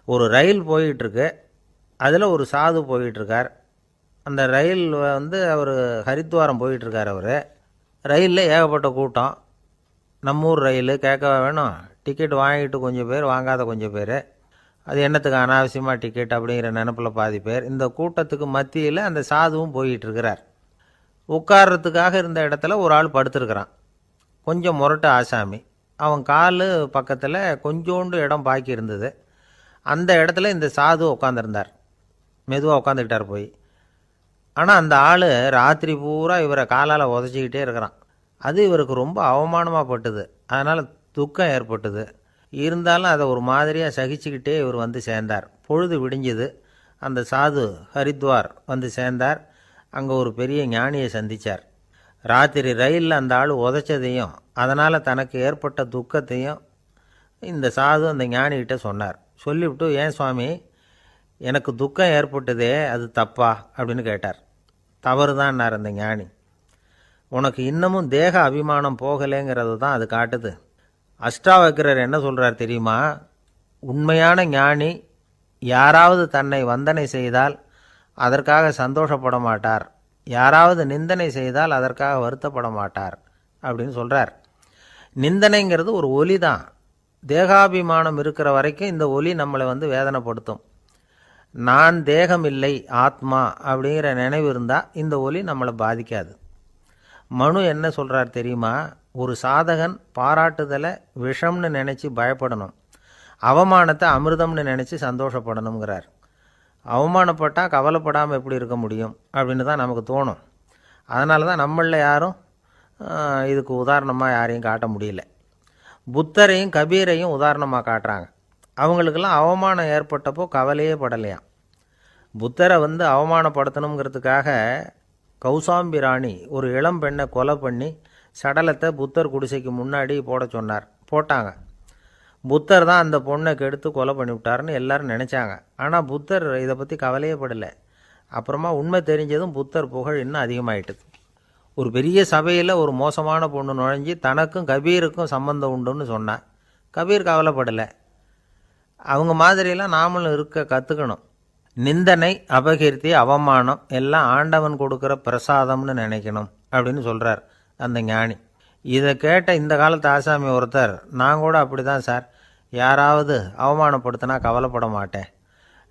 ஒரு ரயில் போயிட்டுருக்கு, அதில் ஒரு சாது போயிட்டுருக்கார். அந்த ரயில் அவர் ஹரித்வாரம் போயிட்டுருக்கார். அவர் ரயிலில் ஏகப்பட்ட கூட்டம். நம்ம ஊர் ரயில் கேட்க வேணும், டிக்கெட் வாங்கிட்டு கொஞ்சம் பேர், வாங்காத கொஞ்சம் பேர். அது என்னத்துக்கு அனாவசியமாக டிக்கெட் அப்படிங்கிற நினப்பில் பாதி பேர். இந்த கூட்டத்துக்கு மத்தியில் அந்த சாதுவும் போயிட்டுருக்கிறார். உட்கார்றதுக்காக இருந்த இடத்துல ஒரு ஆள் படுத்துருக்கிறான். கொஞ்சம் முரட்டு ஆசாமி. அவன் கால் பக்கத்தில் கொஞ்சோண்டு இடம் பாக்கி இருந்தது. அந்த இடத்துல இந்த சாது உட்காந்துருந்தார். மெதுவாக உட்காந்துக்கிட்டார் போய். ஆனால் அந்த ஆள் ராத்திரி பூரா இவரை காலால் உதச்சிக்கிட்டே இருக்கிறான். அது இவருக்கு ரொம்ப அவமானமாக பட்டுது. அதனால் துக்கம் ஏற்பட்டுது. இருந்தாலும் அதை ஒரு மாதிரியாக சகிச்சுக்கிட்டே இவர் வந்து சேர்ந்தார். பொழுது விடிஞ்சுது. அந்த சாது ஹரித்வார் வந்து சேர்ந்தார். அங்கே ஒரு பெரிய ஞானியை சந்தித்தார். ராத்திரி ரயிலில் அந்த ஆள் உதைச்சதையும் அதனால் தனக்கு ஏற்பட்ட துக்கத்தையும் இந்த சாது அந்த ஞானிகிட்ட சொன்னார். சொல்லிவிட்டு, ஏன் சுவாமி, எனக்கு துக்கம் ஏற்பட்டதே அது தப்பா அப்படின்னு கேட்டார். தவறு தான்னார் அந்த ஞானி. உனக்கு இன்னமும் தேக அபிமானம் போகலைங்கிறது தான் அது காட்டுது. அஷ்டாவக்கிரர் என்ன சொல்கிறார் தெரியுமா? உண்மையான ஞானி யாராவது தன்னை வந்தனை செய்தால் அதற்காக சந்தோஷப்பட மாட்டார், யாராவது நிந்தனை செய்தால் அதற்காக வருத்தப்பட மாட்டார் அப்படின்னு சொல்கிறார். நிந்தனைங்கிறது ஒரு ஒலி தான். தேகாபிமானம் இருக்கிற வரைக்கும் இந்த ஒலி நம்மளை வேதனைப்படுத்தும். நான் தேகம் இல்லை, ஆத்மா அப்படிங்கிற நினைவு இருந்தால் இந்த ஒலி நம்மளை பாதிக்காது. மனு என்ன சொல்கிறார் தெரியுமா? ஒரு சாதகன் பாராட்டுதலை விஷம்னு நினச்சி பயப்படணும், அவமானத்தை அமிர்தம்னு நினச்சி சந்தோஷப்படணுங்கிறார். அவமானப்பட்டால் கவலைப்படாமல் எப்படி இருக்க முடியும் அப்படின்னு தான் நமக்கு தோணும். அதனால தான் நம்மளில் யாரும் இதுக்கு உதாரணமாக யாரையும் காட்ட முடியல. புத்தரையும் கபீரையும் உதாரணமாக காட்டுறாங்க. அவங்களுக்கெல்லாம் அவமானம் ஏற்பட்டப்போ கவலையே படலையாம். புத்தரை அவமானப்படுத்தணுங்கிறதுக்காக கௌசாம்பி ராணி ஒரு இளம் பெண்ணை கொலை பண்ணி சடலத்தை புத்தர் குடிசைக்கு முன்னாடி போட சொன்னார். போட்டாங்க. புத்தர் தான் அந்த பொண்ணை கெடுத்து கொலை பண்ணிவிட்டார்னு எல்லாரும் நினச்சாங்க. ஆனால் புத்தர் இதை பற்றி கவலையே படலை. அப்புறமா உண்மை தெரிஞ்சதும் புத்தர் புகழ் இன்னும் அதிகமாயிட்டுது. ஒரு பெரிய சபையில் ஒரு மோசமான பொண்ணு நுழைஞ்சி தனக்கும் கபீருக்கும் சம்பந்தம் உண்டுன்னு சொன்னான். கபீர் கவலைப்படலை. அவங்க மாதிரியெல்லாம் நாமளும் இருக்க கற்றுக்கணும். நிந்தனை, அபகீர்த்தி, அவமானம் எல்லாம் ஆண்டவன் கொடுக்குற பிரசாதம்னு நினைக்கணும் அப்படின்னு சொல்கிறார் அந்த ஞானி. இதை கேட்ட இந்த காலத்து ஆசாமி ஒருத்தர், நான் கூட அப்படி தான் சார், யாராவது அவமானப்படுத்தினா கவலைப்பட மாட்டேன்.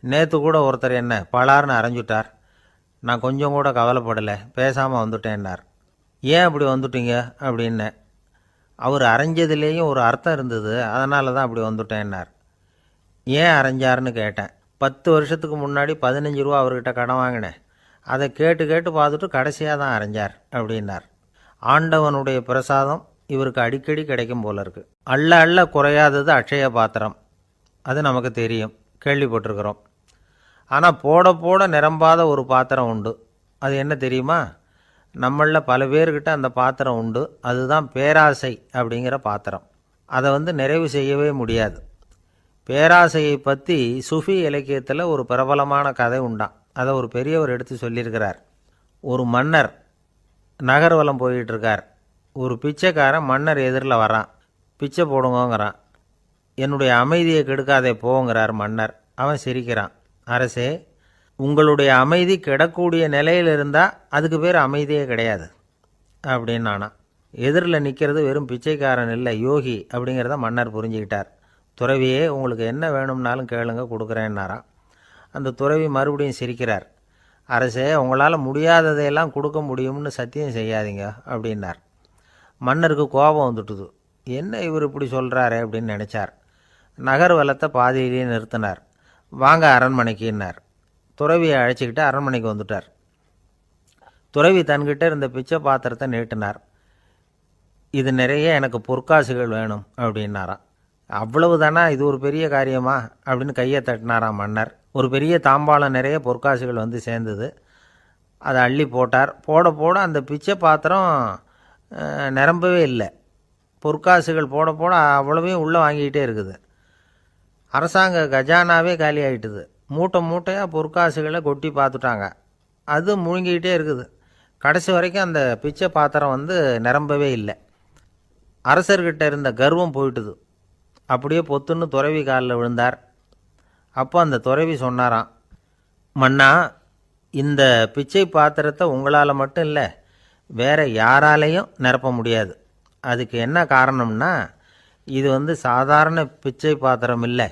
நேற்று கூட ஒருத்தர் என்ன பலார்னு அரைஞ்சுட்டார், நான் கொஞ்சம் கூட கவலைப்படலை, பேசாமல் வந்துட்டேன்னார். ஏன் அப்படி வந்துட்டீங்க அப்படின்னு. அவர் அரைஞ்சதுலேயும் ஒரு அர்த்தம் இருந்தது, அதனால தான் அப்படி வந்துட்டேன்னார். ஏன் அரைஞ்சாருன்னு கேட்டேன். 10 வருஷத்துக்கு முன்னாடி 15 ரூபா அவர்கிட்ட கடன் வாங்கினேன், அதை கேட்டு கேட்டு பார்த்துட்டு கடைசியாக தான் அரைஞ்சார் அப்படின்னார். ஆண்டவனுடைய பிரசாதம் இவருக்கு அடிக்கடி கிடைக்கும் போல இருக்கு. அள்ள அள்ள குறையாதது அட்சய பாத்திரம், அது நமக்கு தெரியும், கேள்விப்பட்டிருக்கிறோம். ஆனால் போட போட நிரம்பாத ஒரு பாத்திரம் உண்டு. அது என்ன தெரியுமா? நம்மளில் பல பேர்கிட்ட அந்த பாத்திரம் உண்டு. அதுதான் பேராசை அப்படிங்கிற பாத்திரம். அதை நிறைவு செய்யவே முடியாது. பேராசையை பற்றி சுஃபி இலக்கியத்தில் ஒரு பிரபலமான கதை உண்டான். அதை ஒரு பெரியவர் எடுத்து சொல்லியிருக்கிறார். ஒரு மன்னர் நகர்வலம் போயிட்டுருக்கார். ஒரு பிச்சைக்காரன் மன்னர் எதிரில் வரான். பிச்சை போடுங்கங்கிறான். என்னுடைய அமைதியை கெடுக்காதே போங்கிறார் மன்னர். அவன் சிரிக்கிறான். அரசே, உங்களுடைய அமைதி கெடக்கூடிய நிலையில் இருந்தால் அதுக்கு பேர் அமைதியே கிடையாது அப்படின்னு நானா. எதிரில் நிற்கிறது வெறும் பிச்சைக்காரன் இல்லை, யோகி அப்படிங்கிறத மன்னர் புரிஞ்சுக்கிட்டார். துறவியே, உங்களுக்கு என்ன வேணும்னாலும் கேளுங்க, கொடுக்குறேன்னாராம். அந்த துறவி மறுபடியும் சிரிக்கிறார். அரசே, உங்களால் முடியாததையெல்லாம் கொடுக்க முடியும்னு சத்தியம் செய்யாதீங்க அப்படின்னார். மன்னருக்கு கோபம் வந்துட்டுது. என்ன இவர் இப்படி சொல்கிறாரே அப்படின்னு நினச்சார். நகர் வலத்தை பாதியிலேயே நிறுத்தினார். வாங்க அரண்மனைக்குன்னார். துறவியை அழைச்சிக்கிட்டு அரண்மனைக்கு வந்துட்டார். துறவி தன்கிட்ட இருந்த பிச்சை பாத்திரத்தை நீட்டினார். இது நிறைய எனக்கு பொற்காசுகள் வேணும் அப்படின்னாராம். அவ்வளவு தானா, இது ஒரு பெரிய காரியமா அப்படின்னு கையை தட்டினாராம் மன்னர். ஒரு பெரிய தாம்பாளம் நிறைய பொற்காசுகள் சேர்ந்தது. அதை அள்ளி போட்டார். போட போட அந்த பிச்சை பாத்திரம் நிரம்பவே இல்லை. பொற்காசுகள் போட போட அவ்வளவையும் உள்ளே வாங்கிக்கிட்டே இருக்குது. அரசாங்க கஜானாவே காலி ஆகிட்டுது. மூட்டை மூட்டையாக பொற்காசுகளை கொட்டி பார்த்துட்டாங்க. அது முழுங்கிக்கிட்டே இருக்குது. கடைசி வரைக்கும் அந்த பிச்சை பாத்திரம் நிரம்பவே இல்லை. அரசர்கிட்ட இருந்த கர்வம் போயிட்டுது. அப்படியே பொத்துன்னு துறவி காலில் விழுந்தார். அப்போ அந்த துறவி சொன்னாராம், மன்னா, இந்த பிச்சை பாத்திரத்தை உங்களால் மட்டும் இல்லை, வேற யாராலையும் நிரப்ப முடியாது. அதுக்கு என்ன காரணம்னா, இது சாதாரண பிச்சை பாத்திரம் இல்லை,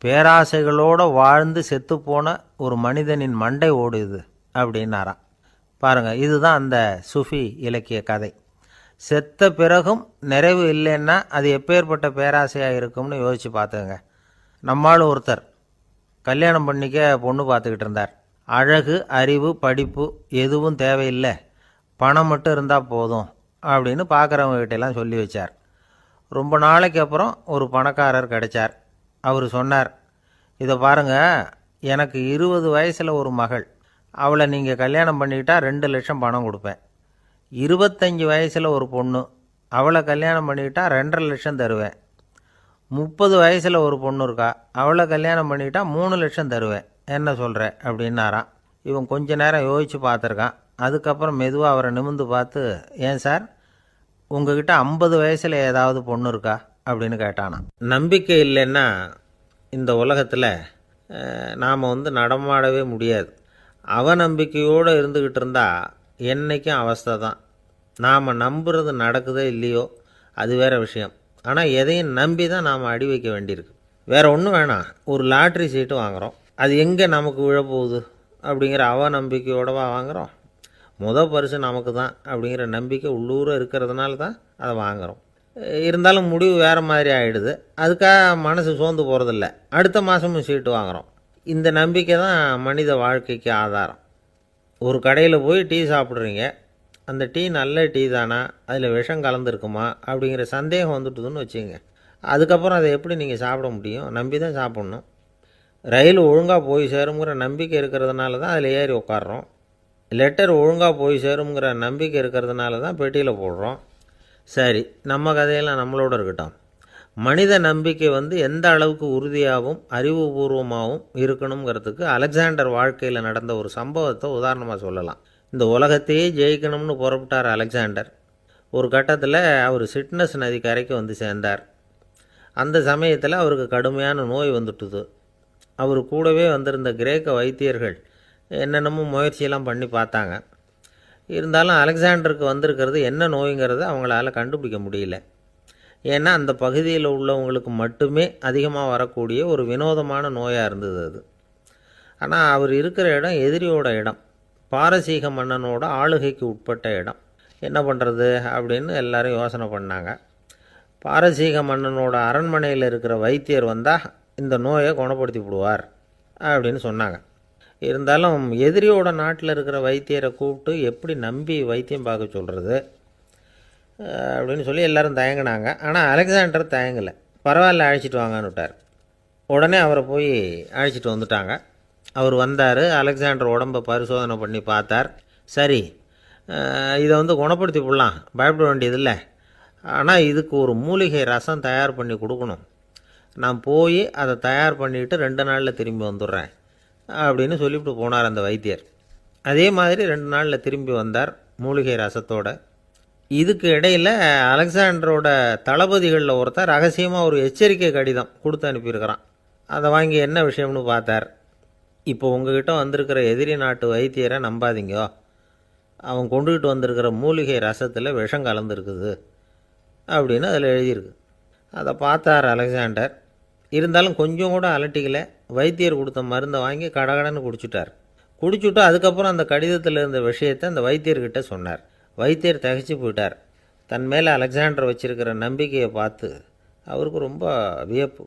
பேராசைகளோடு வாழ்ந்து செத்துப்போன ஒரு மனிதனின் மண்டை ஓடுது அப்படின்னாராம். பாருங்கள், இதுதான் அந்த சுஃபி இலக்கிய கதை. செத்த பிறகும் நிறைவு இல்லைன்னா அது எப்பேற்பட்ட பேராசையாக இருக்கும்னு யோசித்து பார்த்துங்க. நம்மளும் ஒருத்தர் கல்யாணம் பண்ணிக்க பொண்ணு பார்த்துக்கிட்டு இருந்தார். அழகு, அறிவு, படிப்பு எதுவும் தேவையில்லை, பணம் மட்டும் இருந்தால் போதும் அப்படின்னு பார்க்குறவங்ககிட்டெல்லாம் சொல்லி வச்சார். ரொம்ப நாளைக்கு அப்புறம் ஒரு பணக்காரர் கிடைச்சார். அவர் சொன்னார், இதை பாருங்கள், எனக்கு 20 வயசில் ஒரு மகள், அவளை நீங்கள் கல்யாணம் பண்ணிக்கிட்டால் 2 லட்சம் பணம் கொடுப்பேன். 25 வயசில் ஒரு பொண்ணு, அவளை கல்யாணம் பண்ணிக்கிட்டால் 2.5 லட்சம் தருவேன். 30 வயசில் ஒரு பொண்ணு இருக்கா, அவளை கல்யாணம் பண்ணிக்கிட்டால் 3 லட்சம் தருவேன். என்ன சொல்கிற அப்படின்னாராம். இவன் கொஞ்ச நேரம் யோசித்து பார்த்துருக்கான். அதுக்கப்புறம் மெதுவாக அவரை நிமிர்ந்து பார்த்து, ஏன் சார், உங்ககிட்ட 50 வயசில் ஏதாவது பொண்ணு இருக்கா அப்படின்னு கேட்டானா. நம்பிக்கை இல்லைன்னா இந்த உலகத்தில் நாம் நடமாடவே முடியாது. அவநம்பிக்கையோடு இருந்துக்கிட்டு இருந்தால் என்றைக்கும் அவஸ்தை தான். நாம் நம்புறது நடக்குதோ இல்லையோ அது வேறு விஷயம். ஆனால் எதையும் நம்பி தான் நாம் அடி வைக்க வேண்டியிருக்கு. வேறு ஒன்றும் வேணாம், ஒரு லாட்ரி சீட்டு வாங்குகிறோம், அது எங்கே நமக்கு விழப்போகுது அப்படிங்கிற அவநம்பிக்கையோடவா வாங்குகிறோம். பரிசு நமக்கு தான் அப்படிங்கிற நம்பிக்கை உள்ளூர இருக்கிறதுனால தான் அதை வாங்குகிறோம். இருந்தாலும் முடிவு வேறு மாதிரி ஆகிடுது. அதுக்காக மனசு சோர்ந்து போகிறதில்ல, அடுத்த மாதமும் சீட்டு வாங்குகிறோம். இந்த நம்பிக்கை தான் மனித வாழ்க்கைக்கு ஆதாரம். ஒரு கடையில் போய் டீ சாப்பிட்றீங்க, அந்த டீ நல்ல டீ தானா, அதில் விஷம் கலந்துருக்குமா அப்படிங்கிற சந்தேகம் வந்துட்டுதுன்னு வச்சுங்க. அதுக்கப்புறம் அதை எப்படி நீங்கள் சாப்பிட முடியும்? நம்பி தான் சாப்பிட்ணும். ரயில் ஒழுங்காக போய் சேருங்கிற நம்பிக்கை இருக்கிறதுனால தான் அதில் ஏறி உட்காடுறோம். லெட்டர் ஒழுங்காக போய் சேருங்கிற நம்பிக்கை இருக்கிறதுனால தான் பெட்டியில் போடுறோம். சரி, நம்ம கதையெல்லாம் நம்மளோட இருக்கட்டும். மனித நம்பிக்கை எந்த அளவுக்கு உறுதியாகவும் அறிவுபூர்வமாகவும் இருக்கணுங்கிறதுக்கு அலெக்சாண்டர் வாழ்க்கையில் நடந்த ஒரு சம்பவத்தை உதாரணமாக சொல்லலாம். இந்த உலகத்தையே ஜெயிக்கணும்னு புறப்பட்டார் அலெக்சாண்டர். ஒரு கட்டத்தில் அவர் சிட்னஸ் நதி கரைக்கு சேர்ந்தார். அந்த சமயத்தில் அவருக்கு கடுமையான நோய் வந்துட்டுது. அவர் கூடவே வந்திருந்த கிரேக்க வைத்தியர்கள் என்னென்னமோ முயற்சியெல்லாம் பண்ணி பார்த்தாங்க. இருந்தாலும் அலெக்சாண்டருக்கு வந்திருக்கிறது என்ன நோய்ங்கிறத அவங்களால கண்டுபிடிக்க முடியல. ஏன்னா அந்த பகுதியில் உள்ளவங்களுக்கு மட்டுமே அதிகமாக வரக்கூடிய ஒரு வினோதமான நோயாக இருந்தது அது. ஆனால் அவர் இருக்கிற இடம் எதிரியோட இடம், பாரசீக மன்னனோட ஆளுகைக்கு உட்பட்ட இடம். என்ன பண்ணுறது அப்படின்னு எல்லாரும் யோசனை பண்ணாங்க. பாரசீக மன்னனோட அரண்மனையில் இருக்கிற வைத்தியர் வந்தால் இந்த நோயை குணப்படுத்தி விடுவார் அப்படின்னு சொன்னாங்க. இருந்தாலும் எதிரியோட நாட்டில் இருக்கிற வைத்தியரை கூப்பிட்டு எப்படி நம்பி வைத்தியம் பார்க்க சொல்கிறது அப்படின்னு சொல்லி எல்லோரும் தயங்கினாங்க. ஆனால் அலெக்சாண்டர் தயங்கலை. பரவாயில்ல, அழைச்சிட்டு வாங்கன்னு விட்டார். உடனே அவரை போய் அழைச்சிட்டு வந்துட்டாங்க. அவர் வந்தார். அலெக்சாண்டர் உடம்பை பரிசோதனை பண்ணி பார்த்தார். சரி, இதை குணப்படுத்தி விடலாம், பயப்பட வேண்டியதில்லை. ஆனால் இதுக்கு ஒரு மூலிகை ரசம் தயார் பண்ணி கொடுக்கணும். நான் போய் அதை தயார் பண்ணிவிட்டு 2 நாளில் திரும்பி வந்துடுறேன் அப்படின்னு சொல்லிவிட்டு போனார் அந்த வைத்தியர். அதே மாதிரி 2 நாளில் திரும்பி வந்தார் மூலிகை ரசத்தோட. இதுக்கு இடையில் அலெக்சாண்டரோட தளபதிகளில் ஒருத்தர் ரகசியமாக ஒரு எச்சரிக்கை கடிதம் கொடுத்து அனுப்பியிருக்கிறான். அதை வாங்கி என்ன விஷயம்னு பார்த்தார். இப்போ உங்ககிட்ட வந்திருக்கிற எதிரி நாட்டு வைத்தியரை நம்பாதீங்க, அவன் கொண்டுகிட்டு வந்திருக்கிற மூலிகை ரசத்தில் விஷம் கலந்துருக்குது அப்படின்னு அதில் எழுதியிருக்கு. அதை பார்த்தார் அலெக்சாண்டர். இருந்தாலும் கொஞ்சம் கூட அலட்டிக்கலை. வைத்தியர் கொடுத்த மருந்தை வாங்கி கடகடன்னு குடிச்சுட்டு அதுக்கப்புறம் அந்த கடிதத்தில் இருந்த விஷயத்தை அந்த வைத்தியர்கிட்ட சொன்னார். வைத்தியர் திகைச்சு போயிட்டார். தன் மேலே அலெக்சாண்டர் வச்சிருக்கிற நம்பிக்கையை பார்த்து அவருக்கு ரொம்ப வியப்பு.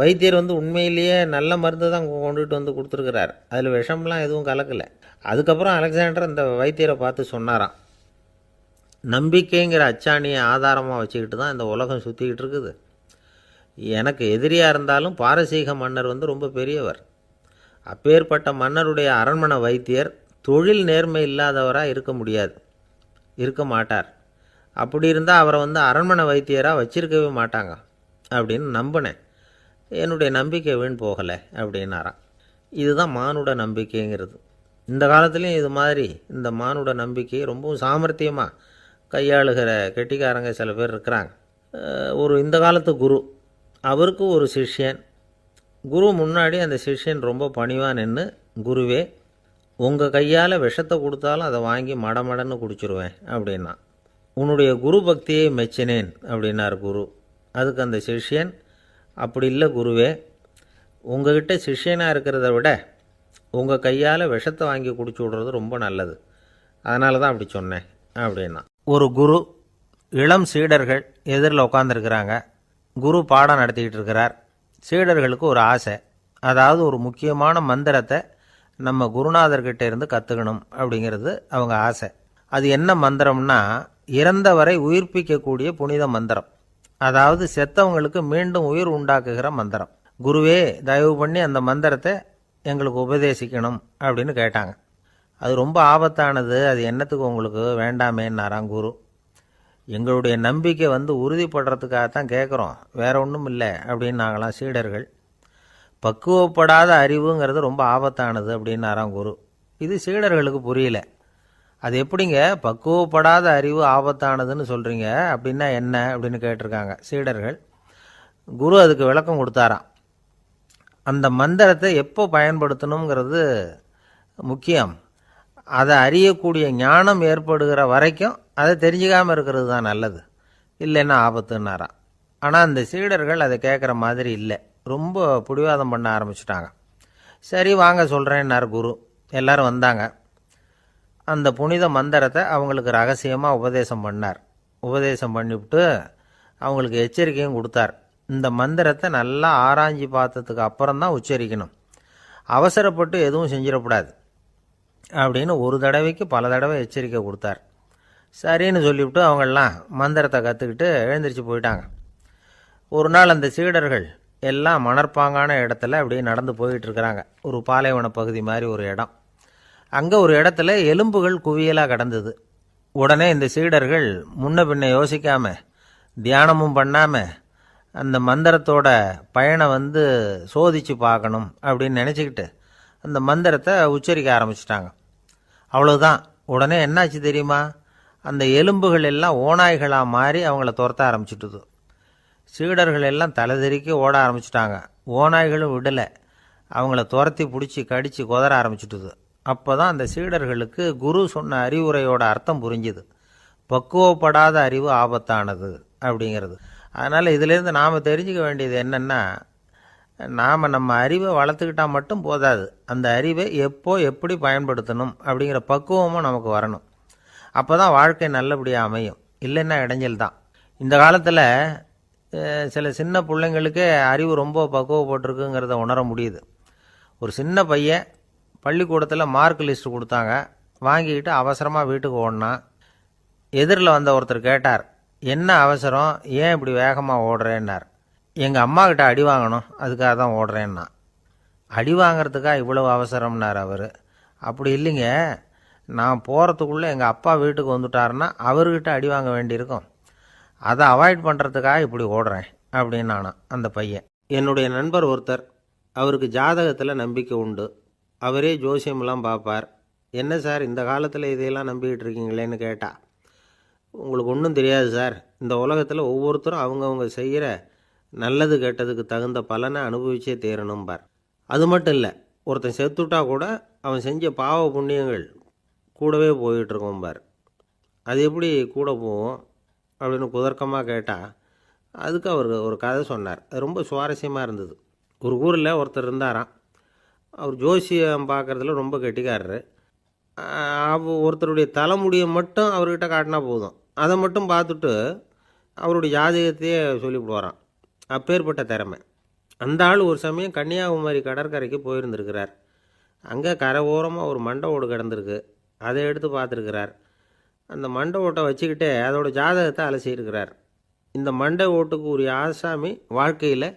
வைத்தியர் உண்மையிலேயே நல்ல மருந்து தான் கொண்டுகிட்டு கொடுத்துருக்கிறார், அதில் விஷம்லாம் எதுவும் கலக்கலை. அதுக்கப்புறம் அலெக்சாண்டர் அந்த வைத்தியரை பார்த்து சொன்னாராம், நம்பிக்கைங்கிற அச்சாணியை ஆதாரமாக வச்சுக்கிட்டு தான் இந்த உலகம் சுற்றிக்கிட்டு இருக்குது. எனக்கு எதிரியாக இருந்தாலும் பாரசீக மன்னர் ரொம்ப பெரியவர். அப்பேற்பட்ட மன்னருடைய அரண்மனை வைத்தியர் தொழில் நேர்மை இல்லாதவராக இருக்க மாட்டார். அப்படி இருந்தால் அவரை அரண்மனை வைத்தியராக வச்சிருக்கவே மாட்டாங்க அப்படின்னு நம்பினேன். என்னுடைய நம்பிக்கை வீண் போகலை அப்படின்னாராம். இதுதான் மானுட நம்பிக்கைங்கிறது. இந்த காலத்துலேயும் இது மாதிரி இந்த மானுட நம்பிக்கையை ரொம்பவும் சாமர்த்தியமாக கையாளுகிற கெட்டிக்காரங்க சில பேர் இருக்கிறாங்க. ஒரு இந்த காலத்து குரு, அவருக்கு ஒரு சிஷ்யன். குரு முன்னாடி அந்த சிஷ்யன் ரொம்ப பணிவாக நின்று, குருவே உங்கள் கையால் விஷத்தை கொடுத்தாலும் அதை வாங்கி மடமடன்னு குடிச்சிருவேன் அப்படின்னா. உன்னுடைய குரு பக்தியை மெச்சினேன் அப்படின்னார் குரு. அதுக்கு அந்த சிஷ்யன், அப்படி இல்லை குருவே, உங்ககிட்ட சிஷ்யனாக இருக்கிறத விட உங்கள் கையால் விஷத்தை வாங்கி குடிச்சு விட்றது ரொம்ப நல்லது, அதனால தான் அப்படி சொன்னேன் அப்படின்னா. ஒரு குரு, இளம் சீடர்கள் எதிரில் உட்காந்துருக்கிறாங்க. குரு பாடம் நடத்திக்கிட்டு இருக்கிறார். சீடர்களுக்கு ஒரு ஆசை, அதாவது ஒரு முக்கியமான மந்திரத்தை நம்ம குருநாதர்கிட்ட இருந்து கற்றுக்கணும் அப்படிங்கிறது அவங்க ஆசை. அது என்ன மந்திரம்னா, இறந்தவரை உயிர்ப்பிக்கக்கூடிய புனித மந்திரம், அதாவது செத்தவங்களுக்கு மீண்டும் உயிர் உண்டாக்குகிற மந்திரம். குருவே தயவு பண்ணி அந்த மந்திரத்தை எங்களுக்கு உபதேசிக்கணும் அப்படின்னு கேட்டாங்க. அது ரொம்ப ஆபத்தானது, அது என்னத்துக்கு உங்களுக்கு வேண்டாமேன்னாராம் குரு. எங்களுடைய நம்பிக்கை உறுதிப்படுறதுக்காகத்தான் கேட்குறோம், வேற ஒன்றும் இல்லை அப்படின்னாங்களாம் சீடர்கள். பக்குவப்படாத அறிவுங்கிறது ரொம்ப ஆபத்தானது அப்படின்னாராம் குரு. இது சீடர்களுக்கு புரியல. அது எப்படிங்க பக்குவப்படாத அறிவு ஆபத்தானதுன்னு சொல்கிறீங்க, அப்படின்னா என்ன அப்படின்னு கேட்டிருக்காங்க சீடர்கள். குரு அதுக்கு விளக்கம் கொடுத்தாராம். அந்த மந்திரத்தை எப்போ பயன்படுத்தணுங்கிறது முக்கியம். அதை அறியக்கூடிய ஞானம் ஏற்படுகிற வரைக்கும் அதை தெரிஞ்சுக்காமல் இருக்கிறது தான் நல்லது, இல்லைன்னா ஆபத்துன்னாராம். ஆனால் அந்த சீடர்கள் அதை கேட்குற மாதிரி இல்லை, ரொம்ப பிடிவாதம் பண்ண ஆரம்பிச்சிட்டாங்க. சரி வாங்க சொல்கிறேன்னார் குரு. எல்லோரும் வந்தாங்க. அந்த புனித மந்திரத்தை அவங்களுக்கு ரகசியமாக உபதேசம் பண்ணார். உபதேசம் பண்ணிவிட்டு அவங்களுக்கு எச்சரிக்கையும் கொடுத்தார். இந்த மந்திரத்தை நல்லா ஆராய்ச்சி பார்த்ததுக்கு அப்புறம்தான் உச்சரிக்கணும், அவசரப்பட்டு எதுவும் செஞ்சிடக்கூடாது அப்படின்னு ஒரு தடவைக்கு பல தடவை எச்சரிக்கை கொடுத்தார். சரின்னு சொல்லிவிட்டு அவங்கெல்லாம் மந்திரத்தை கற்றுக்கிட்டு எழுந்திரிச்சு போயிட்டாங்க. ஒரு நாள் அந்த சீடர்கள் எல்லாம் மணற்பாங்கான இடத்துல அப்படியே நடந்து போயிட்டுருக்கிறாங்க. ஒரு பாலைவன பகுதி மாதிரி ஒரு இடம். அங்கே ஒரு இடத்துல எலும்புகள் குவியலாக கிடந்தது. உடனே இந்த சீடர்கள் முன்ன பின்ன யோசிக்காமல், தியானமும் பண்ணாமல், அந்த மந்திரத்தோட பயனை சோதித்து பார்க்கணும் அப்படின்னு நினச்சிக்கிட்டு அந்த மந்திரத்தை உச்சரிக்க ஆரம்பிச்சிட்டாங்க. அவ்வளோதான். உடனே என்னாச்சு தெரியுமா, அந்த எலும்புகள் எல்லாம் ஓநாய்களாக மாறி அவங்கள துரத்த ஆரம்பிச்சிட்டுது. சீடர்கள் எல்லாம் தலைதெறிக்கி ஓட ஆரம்பிச்சிட்டாங்க. ஓநாய்களும் விடலை, அவங்கள துரத்தி பிடிச்சி கடித்து கொதற ஆரம்பிச்சிட்டுது. அப்போ தான் அந்த சீடர்களுக்கு குரு சொன்ன அறிவுரையோட அர்த்தம் புரிஞ்சுது. பக்குவப்படாத அறிவு ஆபத்தானது அப்படிங்கிறது. அதனால் இதிலேருந்து நாம் தெரிஞ்சுக்க வேண்டியது என்னென்னா, நாம் நம்ம அறிவை வளர்த்துக்கிட்டால் மட்டும் போதாது, அந்த அறிவை எப்போ எப்படி பயன்படுத்தணும் அப்படிங்கிற பக்குவமும் நமக்கு வரணும். அப்போ தான் வாழ்க்கை நல்லபடியாக அமையும், இல்லைன்னா இடைஞ்சல் தான். இந்த காலத்தில் சில சின்ன பிள்ளைங்களுக்கே அறிவு ரொம்ப பக்குவப்பட்டிருக்குங்கிறத உணர முடியுது. ஒரு சின்ன பையன் பள்ளிக்கூடத்தில் மார்க் லிஸ்ட்டு கொடுத்தாங்க, வாங்கிக்கிட்டு அவசரமாக வீட்டுக்கு ஓடினான். எதிரில் வந்த ஒருத்தர் கேட்டார், என்ன அவசரம், ஏன் இப்படி வேகமாக ஓடுறேன்னார். எங்கள் அம்மாக்கிட்ட அடி வாங்கணும், அதுக்காக தான் ஓடுறேன்னா. அடி வாங்கிறதுக்காக இவ்வளவு அவசரம்னார் அவர். அப்படி இல்லைங்க, நான் போகிறதுக்குள்ளே எங்கள் அப்பா வீட்டுக்கு வந்துட்டாருன்னா அவர்கிட்ட அடி வாங்க வேண்டியிருக்கும், அதை அவாய்ட் பண்ணுறதுக்காக இப்படி ஓடுறேன் அப்படின்னு நானான் அந்த பையன். என்னுடைய நண்பர் ஒருத்தர், அவருக்கு ஜாதகத்தில் நம்பிக்கை உண்டு, அவரே ஜோசியமெல்லாம் பார்ப்பார். என்ன சார் இந்த காலத்தில் இதையெல்லாம் நம்பிக்கிட்டு இருக்கீங்களேன்னு கேட்டா, உங்களுக்கு ஒன்றும் தெரியாது சார், இந்த உலகத்தில் ஒவ்வொருத்தரும் அவங்கவுங்க செய்கிற நல்லது கெட்டதுக்கு தகுந்த பலனை அனுபவிச்சே தேரணும்பார். அது மட்டும் இல்லை, ஒருத்தன் செத்துட்டா கூட அவன் செஞ்ச பாவ புண்ணியங்கள் கூடவே போயிட்டுருக்கோம்பார். அது எப்படி கூட போவோம் அப்படின்னு குதர்க்கமாக கேட்டால், அதுக்கு அவர் ஒரு கதை சொன்னார். அது ரொம்ப சுவாரஸ்யமாக இருந்தது. ஒரு ஊரில் ஒருத்தர் இருந்தாராம். அவர் ஜோசியம் பார்க்குறதுல ரொம்ப கெட்டிக்காரரு. ஒருத்தருடைய தலைமுடியை மட்டும் அவர்கிட்ட காட்டினா போதும், அதை மட்டும் பார்த்துட்டு அவருடைய ஜாதகத்தையே சொல்லிவிடுவாராம். அப்பேற்பட்ட திறமை. அந்த ஆள் ஒரு சமயம் கன்னியாகுமரி கடற்கரைக்கு போயிருந்திருக்கிறார். அங்கே கரை ஓரமாக ஒரு மண்டை ஓடு கிடந்திருக்கு, அதை எடுத்து பார்த்துருக்கிறார். அந்த மண்டை ஓட்டை வச்சுக்கிட்டே அதோட ஜாதகத்தை அலசியிருக்கிறார். இந்த மண்டை ஓட்டுக்கு உரிய ஆசாமி வாழ்க்கையில்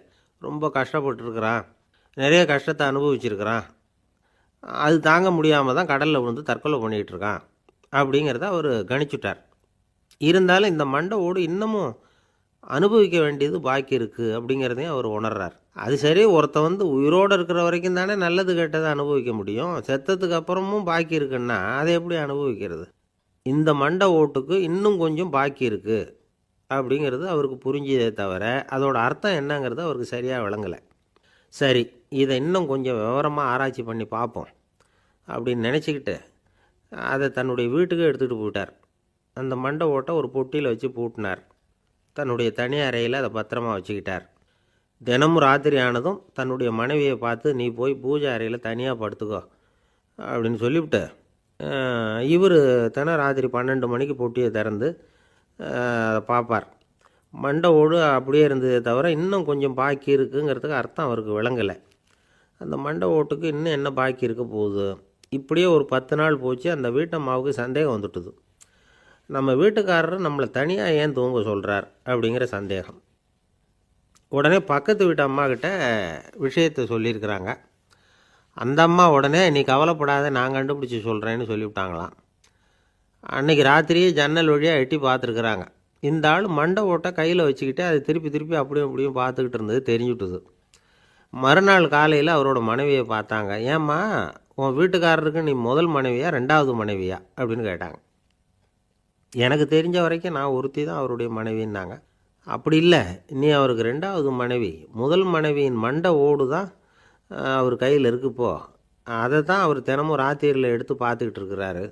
ரொம்ப கஷ்டப்பட்டுருக்கிறான், நிறைய கஷ்டத்தை அனுபவிச்சிருக்கிறான், அது தாங்க முடியாமல் தான் கடலில் விழுந்து தற்கொலை பண்ணிகிட்டு இருக்கான் அப்படிங்கிறத அவர் கணிச்சுட்டார். இருந்தாலும் இந்த மண்டை ஓடு இன்னமும் அனுபவிக்க வேண்டியது பாக்கி இருக்குது அப்படிங்கிறதையும் அவர் உணர்றார். அது சரி, ஒருத்த உயிரோடு இருக்கிற வரைக்கும் தானே நல்லது கெட்டதை அனுபவிக்க முடியும், செத்ததுக்கு அப்புறமும் பாக்கி இருக்குன்னா அதை எப்படி அனுபவிக்கிறது? இந்த மண்டை ஓட்டுக்கு இன்னும் கொஞ்சம் பாக்கி இருக்குது அப்படிங்கிறது அவருக்கு புரிஞ்சதே தவிர அதோட அர்த்தம் என்னங்கிறது அவருக்கு சரியாக விளங்கலை. சரி, இதை இன்னும் கொஞ்சம் விவரமாக ஆராய்ச்சி பண்ணி பார்ப்போம் அப்படின்னு நினச்சிக்கிட்டு அதை தன்னுடைய வீட்டுக்கு எடுத்துகிட்டு போயிட்டார். அந்த மண்டை ஓட்டை ஒரு பொட்டியில் வச்சு பூட்டினார். தன்னுடைய தனி அறையில் அதை பத்திரமா வச்சுக்கிட்டார். தினமும் ராத்திரி ஆனதும் தன்னுடைய மனைவியை பார்த்து, நீ போய் பூஜை அறையில் தனியாக படுத்துக்கோ அப்படின்னு சொல்லிவிட்டு இவர் தினம் ராத்திரி 12 மணிக்கு பொட்டியை திறந்து அதை பார்ப்பார். மண்டை ஓடு அப்படியே இருந்ததே தவிர இன்னும் கொஞ்சம் பாக்கி இருக்குங்கிறதுக்கு அர்த்தம் அவருக்கு விளங்கலை. அந்த மண்டை ஓட்டுக்கு இன்னும் என்ன பாக்கி இருக்க போகுது? இப்படியே ஒரு 10 நாள் போச்சு. அந்த வீட்டம்மாவுக்கு சந்தேகம் வந்துட்டுது. நம்ம வீட்டுக்காரர் நம்மளை தனியாக ஏன் தூங்க சொல்கிறார் அப்படிங்கிற சந்தேகம். உடனே பக்கத்து வீட்டு அம்மாக்கிட்ட விஷயத்தை சொல்லியிருக்கிறாங்க. அந்த அம்மா உடனே, நீ கவலைப்படாத, நான் கண்டுபிடிச்சி சொல்கிறேன்னு சொல்லிவிட்டாங்களாம். அன்றைக்கி ராத்திரியே ஜன்னல் வழியாக எட்டி பார்த்துருக்குறாங்க. இந்த ஆள் மண்டை ஓட்டை கையில் வச்சுக்கிட்டு அதை திருப்பி திருப்பி அப்படியும் அப்படியும் பார்த்துக்கிட்டு இருந்தது தெரிஞ்சுட்டுது. மறுநாள் காலையில் அவரோட மனைவியை பார்த்தாங்க. ஏம்மா, உன் வீட்டுக்காரருக்கு நீ முதல் மனைவியா 2வது மனைவியா அப்படின்னு கேட்டாங்க. எனக்கு தெரிஞ்ச வரைக்கும் நான் ஒருத்தி தான் அவருடைய மனைவின்னாங்க. அப்படி இல்லை, நீ அவருக்கு 2வது மனைவி. முதல் மனைவியின் மண்டை ஓடு தான் அவர் கையில் இருக்குப்போ, அதை தான் அவர் தினமும் ராத்திரியில் எடுத்து பார்த்துக்கிட்டு இருக்கிறாரு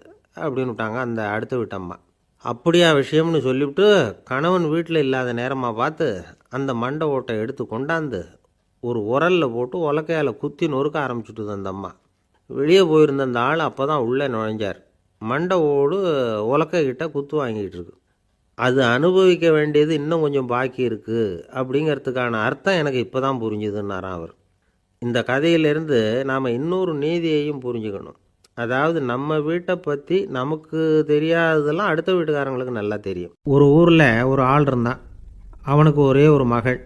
அப்படின்னு விட்டாங்க அந்த அடுத்த வீட்டம்மா. அப்படியா விஷயம்னு சொல்லிவிட்டு கணவன் வீட்டில் இல்லாத நேரமாக பார்த்து அந்த மண்டை ஓட்டை எடுத்து கொண்டாந்து ஒரு உரலில் போட்டு உலக்கையால் குத்தி நொறுக்க ஆரம்பிச்சுட்டுது அந்த அம்மா. வெளியே போயிருந்த அந்த ஆள் அப்போ தான் உள்ளே நுழைஞ்சார். மண்டை ஓடு உலக்கைக்கிட்ட குத்து வாங்கிட்டு இருக்கு. அது அனுபவிக்க வேண்டியது இன்னும் கொஞ்சம் பாக்கி இருக்குது அப்படிங்கிறதுக்கான அர்த்தம் எனக்கு இப்போ தான் புரிஞ்சுதுன்னாராம் அவர். இந்த கதையிலேருந்து நாம் இன்னொரு நீதியையும் புரிஞ்சுக்கணும். அதாவது நம்ம வீட்டை பற்றி நமக்கு தெரியாததெல்லாம் அடுத்த வீட்டுக்காரங்களுக்கு நல்லா தெரியும். ஒரு ஊரில் ஒரு ஆள் இருந்தான். அவனுக்கு ஒரே ஒரு மகள்.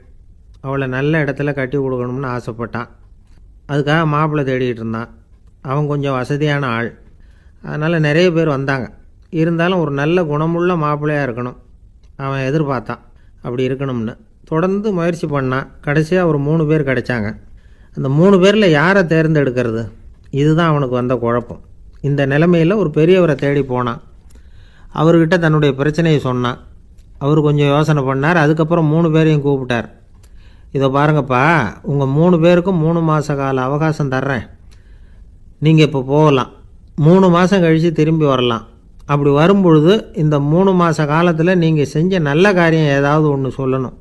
அவளை நல்ல இடத்துல கட்டி கொடுக்கணும்னு ஆசைப்பட்டான். அதுக்காக மாப்பிள்ளை தேடிகிட்டு இருந்தான். அவன் கொஞ்சம் வசதியான ஆள். அதனால் நிறைய பேர் வந்தாங்க. இருந்தாலும் ஒரு நல்ல குணமுள்ள மாப்பிள்ளையாக இருக்கணும் அவன் எதிர்பார்த்தான். அப்படி இருக்கணும்னு தொடர்ந்து முயற்சி பண்ணான். கடைசியாக ஒரு 3 பேர் கிடைச்சாங்க. அந்த 3 பேரில் யாரை தேர்ந்தெடுக்கிறது? இதுதான் அவனுக்கு வந்த குழப்பம். இந்த நிலைமையில் ஒரு பெரியவரை தேடி போனான். அவர்கிட்ட தன்னுடைய பிரச்சனையை சொன்னான். அவர் கொஞ்சம் யோசனை பண்ணார். அதுக்கப்புறம் 3 பேரையும் கூப்பிட்டார். இதை பாருங்கப்பா, உங்கள் 3 பேருக்கும் 3 மாத கால அவகாசம் தர்றேன். நீங்கள் இப்போ போகலாம். 3 மாதம் கழித்து திரும்பி வரலாம். அப்படி வரும்பொழுது இந்த 3 மாத காலத்தில் நீங்கள் செஞ்ச நல்ல காரியம் ஏதாவது ஒன்று சொல்லணும்.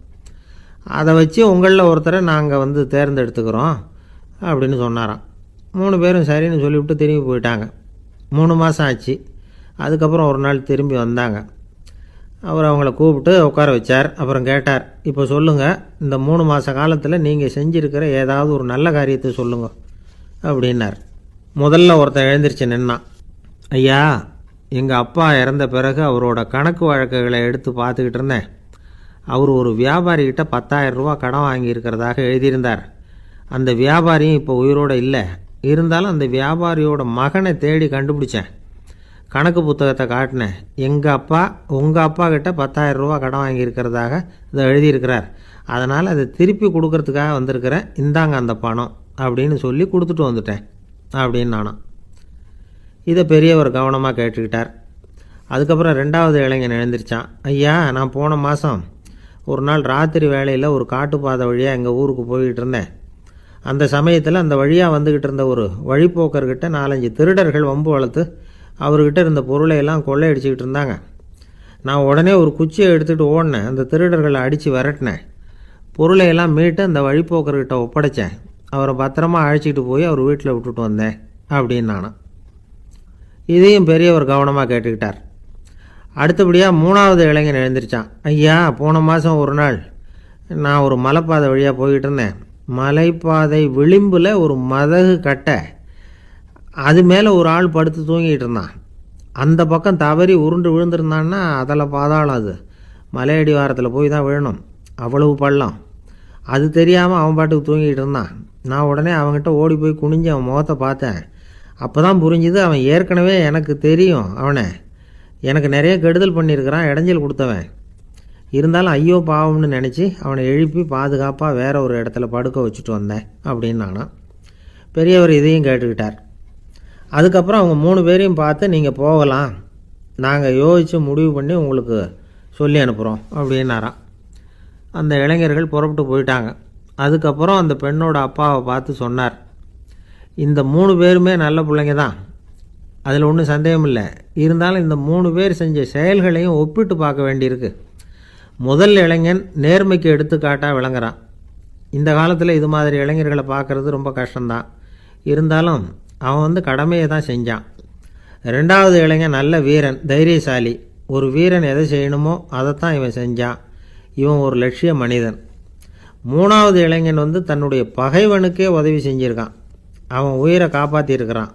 அதை வச்சு உங்களில் ஒருத்தரை நாங்கள் தேர்ந்தெடுத்துக்கிறோம் அப்படின்னு சொன்னாராம். 3 பேரும் சரின்னு சொல்லிவிட்டு திரும்பி போயிட்டாங்க. 3 மாதம் ஆச்சு. அதுக்கப்புறம் ஒரு நாள் திரும்பி வந்தாங்க. அவர் அவங்கள கூப்பிட்டு உட்கார வச்சார். அப்புறம் கேட்டார், இப்போ சொல்லுங்கள், இந்த 3 மாத காலத்தில் நீங்கள் செஞ்சுருக்கிற ஏதாவது ஒரு நல்ல காரியத்தை சொல்லுங்க அப்படின்னார். முதல்ல ஒருத்தன் எழுந்திரிச்சு நின்னான். ஐயா, எங்கள் அப்பா இறந்த பிறகு அவரோட கணக்கு வழக்குகளை எடுத்து பார்த்துக்கிட்டு இருந்தேன். அவர் ஒரு வியாபாரிகிட்ட 10,000 ரூபா கடன் வாங்கியிருக்கிறதாக எழுதியிருந்தார். அந்த வியாபாரியும் இப்போ உயிரோடு இல்லை. இருந்தாலும் அந்த வியாபாரியோட மகனை தேடி கண்டுபிடிச்சேன். கணக்கு புத்தகத்தை காட்டினேன். எங்கள் அப்பா உங்கள் அப்பா கிட்ட 10,000 ரூபா கடன் வாங்கியிருக்கிறதாக இதை எழுதியிருக்கிறார். அதனால் அதை திருப்பி கொடுக்கறதுக்காக வந்திருக்கிறேன். இந்தாங்க அந்த பணம் அப்படின்னு சொல்லி கொடுத்துட்டு வந்துட்டேன் அப்படின்னு நானும். இதை பெரியவர் கவனமாக கேட்டுக்கிட்டார். அதுக்கப்புறம் 2வது இளைஞன் எழுந்திரிச்சான். ஐயா, நான் போன மாதம் ஒரு நாள் ராத்திரி வேளையில் ஒரு காட்டுப்பாதை வழியாக எங்கள் ஊருக்கு போய்கிட்டு இருந்தேன். அந்த சமயத்தில் அந்த வழியாக வந்துக்கிட்டு இருந்த ஒரு வழிப்போக்கர்கிட்ட 4-5 திருடர்கள் வம்பு வளர்த்து அவர்கிட்ட இருந்த பொருளையெல்லாம் கொள்ளையடிச்சிக்கிட்டு இருந்தாங்க. நான் உடனே ஒரு குச்சியை எடுத்துகிட்டு ஓடினேன். அந்த திருடர்களை அடித்து விரட்டினேன். பொருளையெல்லாம் மீட்டு அந்த வழிப்போக்கர்கிட்ட ஒப்படைச்சேன். அவரை பத்திரமா அழைச்சிக்கிட்டு போய் அவர் வீட்டில் விட்டுட்டு வந்தேன் அப்படின்னு நானும். இதையும் பெரியவர் கவனமாக கேட்டுக்கிட்டார். அடுத்தபடியாக 3வது இளைஞன் எழுந்திரிச்சான். ஐயா, போன மாதம் ஒரு நாள் நான் ஒரு மலைப்பாதை வழியாக போய்கிட்டு இருந்தேன். மலைப்பாதை விளிம்பில் ஒரு மதகு கட்டை, அது மேலே ஒரு ஆள் படுத்து தூங்கிட்டு இருந்தான். அந்த பக்கம் தவறி உருண்டு விழுந்திருந்தான்னா அதில் பாதாளம். அது மலையடி வாரத்தில் போய் தான் விழணும். அவ்வளவு பள்ளம். அது தெரியாமல் அவன் பாட்டுக்கு தூங்கிட்டு இருந்தான். நான் உடனே அவன்கிட்ட ஓடி போய் குனிஞ்சு அவன் முகத்தை பார்த்தேன். அப்போ தான் புரிஞ்சுது, அவன் ஏற்கனவே எனக்கு தெரியும். அவனை எனக்கு நிறைய கெடுதல் பண்ணியிருக்கிறான், இடைஞ்சல் கொடுத்தவன். இருந்தாலும் ஐயோ பாவம்னு நினச்சி அவனை எழுப்பி பாதுகாப்பாக வேற ஒரு இடத்துல படுக்க வச்சுட்டு வந்தேன் அப்படின்னு நானும். பெரியவர் இதையும் கேட்டுக்கிட்டார். அதுக்கப்புறம் அவங்க 3 பேரையும் பார்த்து, நீங்கள் போகலாம், நாங்கள் யோசித்து முடிவு பண்ணி உங்களுக்கு சொல்லி அனுப்புகிறோம் அப்படின்னாராம். அந்த இளைஞர்கள் புறப்பட்டு போயிட்டாங்க. அதுக்கப்புறம் அந்த பெண்ணோட அப்பாவை பார்த்து சொன்னார், இந்த 3 பேருமே நல்ல பிள்ளைங்க தான், அதில் ஒன்றும் சந்தேகம் இல்லை. இருந்தாலும் இந்த 3 பேர் செஞ்ச செயல்களையும் ஒப்பிட்டு பார்க்க வேண்டியிருக்கு. முதல் இளைஞன் நேர்மைக்கு எடுத்துக்காட்டாக விளங்குறான். இந்த காலத்தில் இது மாதிரி இளைஞர்களை பார்க்குறது ரொம்ப கஷ்டம்தான். இருந்தாலும் அவன் கடமையை தான் செஞ்சான். 2வது இளைஞன் நல்ல வீரன், தைரியசாலி. ஒரு வீரன் எதை செய்யணுமோ அதைத்தான் இவன் செஞ்சான். இவன் ஒரு லட்சிய மனிதன். 3வது இளைஞன் தன்னுடைய பகைவனுக்கே உதவி செஞ்சுருக்கான். அவன் உயிரை காப்பாற்றியிருக்கிறான்.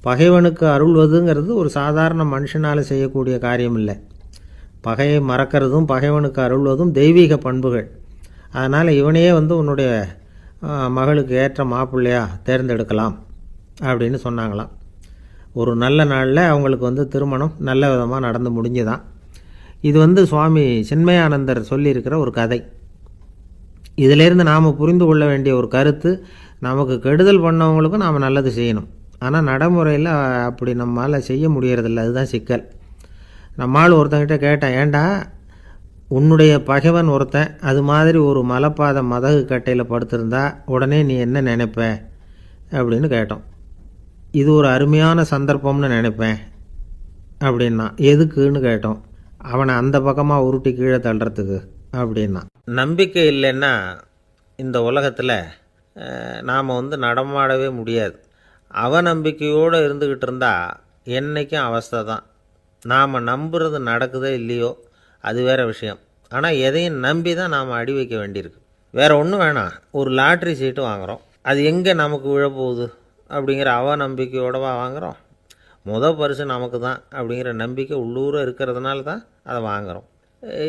பகைவனுக்கு அருள்வதுங்கிறது ஒரு சாதாரண மனுஷனால் செய்யக்கூடிய காரியம் இல்லை. பகையை மறக்கிறதும் பகைவனுக்கு அருள்வதும் தெய்வீக பண்புகள். அதனால் இவனையே உன்னுடைய மகளுக்கு ஏற்ற மாப்பிள்ளையாக தேர்ந்தெடுக்கலாம் அப்படின்னு சொன்னாங்களாம். ஒரு நல்ல நாளில் அவங்களுக்கு திருமணம் நல்ல விதமாக நடந்து முடிஞ்சுதான். இது சுவாமி சின்மயானந்தர் சொல்லியிருக்கிற ஒரு கதை. இதிலேருந்து நாம் புரிந்து கொள்ள வேண்டிய ஒரு கருத்து, நமக்கு கெடுதல் பண்ணவங்களுக்கும் நாம் நல்லது செய்யணும். ஆனால் நடைமுறையில் அப்படி நம்மளால் செய்ய முடியறதில்ல. அதுதான் சிக்கல். நம்மால் ஒருத்தங்கிட்ட கேட்டேன், ஏண்டா உன்னுடைய பகைவன் ஒருத்தன் அது மாதிரி ஒரு மலைப்பாதை மதகு கட்டையில் படுத்திருந்தா உடனே நீ என்ன நினைப்ப அப்படின்னு கேட்டோம். இது ஒரு அருமையான சந்தர்ப்பம்னு நினைப்பேன் அப்படின்னா. எதுக்குன்னு கேட்டோம். அவனை அந்த பக்கமாக உருட்டி கீழே தள்ளுறதுக்கு அப்படின்னா. நம்பிக்கை இல்லைன்னா இந்த உலகத்தில் நாம் நடமாடவே முடியாது. அவநம்பிக்கையோடு இருந்துக்கிட்டு இருந்தால் என்றைக்கும் அவஸ்தை தான். நாம் நம்புறது நடக்குதோ இல்லையோ அது வேறு விஷயம். ஆனால் எதையும் நம்பி தான் நாம் அடி வைக்க வேண்டியிருக்கு. வேறு ஒன்றும் வேணாம். ஒரு லாட்ரி சீட்டு வாங்குகிறோம், அது எங்கே நமக்கு விழப்போகுது அப்படிங்கிற அவநம்பிக்கையோடவா வாங்குகிறோம். பரிசு நமக்கு தான் அப்படிங்கிற நம்பிக்கை உள்ளூர இருக்கிறதுனால தான் அதை வாங்குகிறோம்.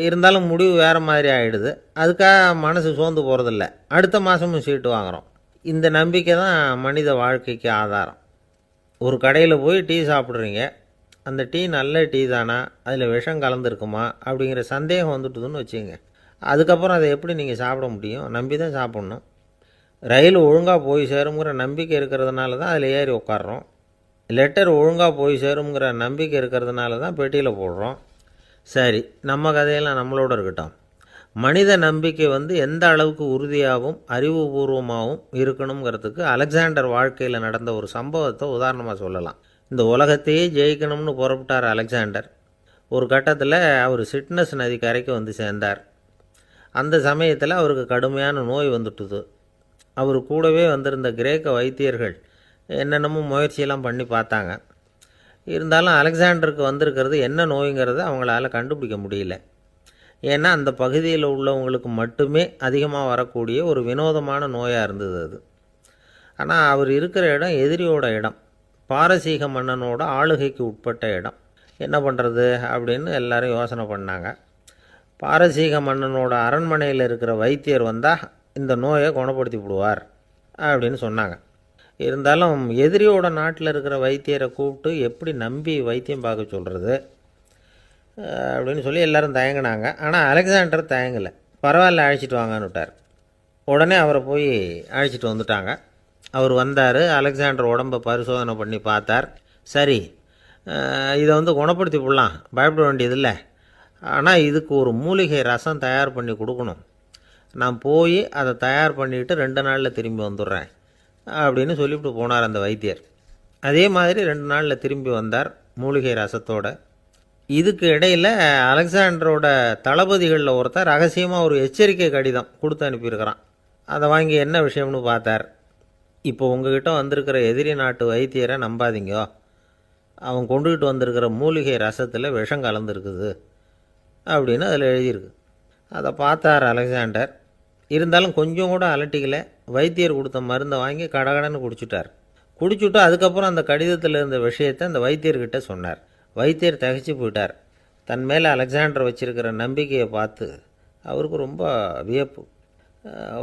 இருந்தாலும் முடிவு வேறு மாதிரி ஆகிடுது. அதுக்காக மனசு சோர்ந்து போகிறதில்ல. அடுத்த மாதமும் சீட்டு வாங்குகிறோம். இந்த நம்பிக்கை தான் மனித வாழ்க்கைக்கு ஆதாரம். ஒரு கடையில் போய் டீ சாப்பிட்றீங்க. அந்த டீ நல்ல டீ தானா, அதில் விஷம் கலந்துருக்குமா அப்படிங்கிற சந்தேகம் வந்துட்டுதுன்னு வச்சுங்க. அதுக்கப்புறம் அதை எப்படி நீங்கள் சாப்பிட முடியும்? நம்பி தான் சாப்பிட்ணும். ரயில் ஒழுங்காக போய் சேருங்கிற நம்பிக்கை இருக்கிறதுனால தான் அதில் ஏறி உட்காடுறோம். லெட்டர் ஒழுங்காக போய் சேருங்கிற நம்பிக்கை இருக்கிறதுனால தான் பெட்டியில் போடுறோம். சரி, நம்ம கதையெல்லாம் நம்மளோட இருக்கட்டும். மனித நம்பிக்கை எந்த அளவுக்கு உறுதியாகவும் அறிவுபூர்வமாகவும் இருக்கணுங்கிறதுக்கு அலெக்சாண்டர் வாழ்க்கையில் நடந்த ஒரு சம்பவத்தை உதாரணமாக சொல்லலாம். இந்த உலகத்தையே ஜெயிக்கணும்னு புறப்பட்டார் அலெக்சாண்டர். ஒரு கட்டத்தில் அவர் சிட்னஸ் நதி கரைக்கு சேர்ந்தார். அந்த சமயத்தில் அவருக்கு கடுமையான நோய் வந்துட்டுது. அவர் கூடவே வந்திருந்த கிரேக்க வைத்தியர்கள் என்னென்னமோ முயற்சியெல்லாம் பண்ணி பார்த்தாங்க. இருந்தாலும் அலெக்சாண்டருக்கு வந்திருக்கிறது என்ன நோய்ங்கிறத அவங்களால கண்டுபிடிக்க முடியல. ஏன்னா அந்த பகுதியில் உள்ளவங்களுக்கு மட்டுமே அதிகமாக வரக்கூடிய ஒரு வினோதமான நோயாக இருந்தது அது. ஆனால் அவர் இருக்கிற இடம் எதிரியோட இடம், பாரசீக மன்னனோட ஆளுகைக்கு உட்பட்ட இடம். என்ன பண்ணுறது அப்படின்னு எல்லாரும் யோசனை பண்ணாங்க. பாரசீக மன்னனோட அரண்மனையில் இருக்கிற வைத்தியர் வந்தால் இந்த நோயை குணப்படுத்தி விடுவார் அப்படின்னு சொன்னாங்க. இருந்தாலும் எதிரியோட நாட்டில் இருக்கிற வைத்தியரை கூப்பிட்டு எப்படி நம்பி வைத்தியம் பார்க்க சொல்கிறது அப்படின்னு சொல்லி எல்லோரும் தயங்கினாங்க. ஆனால் அலெக்சாண்டர் தயங்கலை. பரவாயில்ல, அழைச்சிட்டு வாங்கன்னு விட்டார். உடனே அவரை போய் அழைச்சிட்டு வந்துட்டாங்க. அவர் வந்தார். அலெக்சாண்டர் உடம்பை பரிசோதனை பண்ணி பார்த்தார். சரி, இதை குணப்படுத்தி விடலாம், பயப்பட வேண்டியதில்லை. ஆனால் இதுக்கு ஒரு மூலிகை ரசம் தயார் பண்ணி கொடுக்கணும். நான் போய் அதை தயார் பண்ணிவிட்டு 2 நாளில் திரும்பி வந்துடுறேன் அப்படின்னு சொல்லிவிட்டு போனார் அந்த வைத்தியர். அதே மாதிரி 2 நாளில் திரும்பி வந்தார் மூலிகை ரசத்தோடு. இதுக்கு இடையில் அலெக்சாண்டரோட தளபதிகளில் ஒருத்தர் ரகசியமாக ஒரு எச்சரிக்கை கடிதம் கொடுத்து அனுப்பியிருக்கிறான். அதை வாங்கி என்ன விஷயம்னு பார்த்தார். இப்போ உங்ககிட்ட வந்திருக்கிற எதிரி நாட்டு வைத்தியரை நம்பாதீங்க, அவன் கொண்டுகிட்டு வந்திருக்கிற மூலிகை ரசத்தில் விஷம் கலந்துருக்குது அப்படின்னு அதில் எழுதியிருக்கு. அதை பார்த்தார் அலெக்சாண்டர். இருந்தாலும் கொஞ்சம் கூட அலட்டிக்கலை. வைத்தியர் கொடுத்த மருந்தை வாங்கி கடகடன்னு குடிச்சுட்டார். குடிச்சுட்டு அதுக்கப்புறம் அந்த கடிதத்தில் இருந்த விஷயத்தை அந்த வைத்தியர்கிட்ட சொன்னார். வைத்தியர் திகைச்சு போயிட்டார். தன் மேலே அலெக்சாண்டர் வச்சுருக்கிற நம்பிக்கையை பார்த்து அவருக்கு ரொம்ப வியப்பு.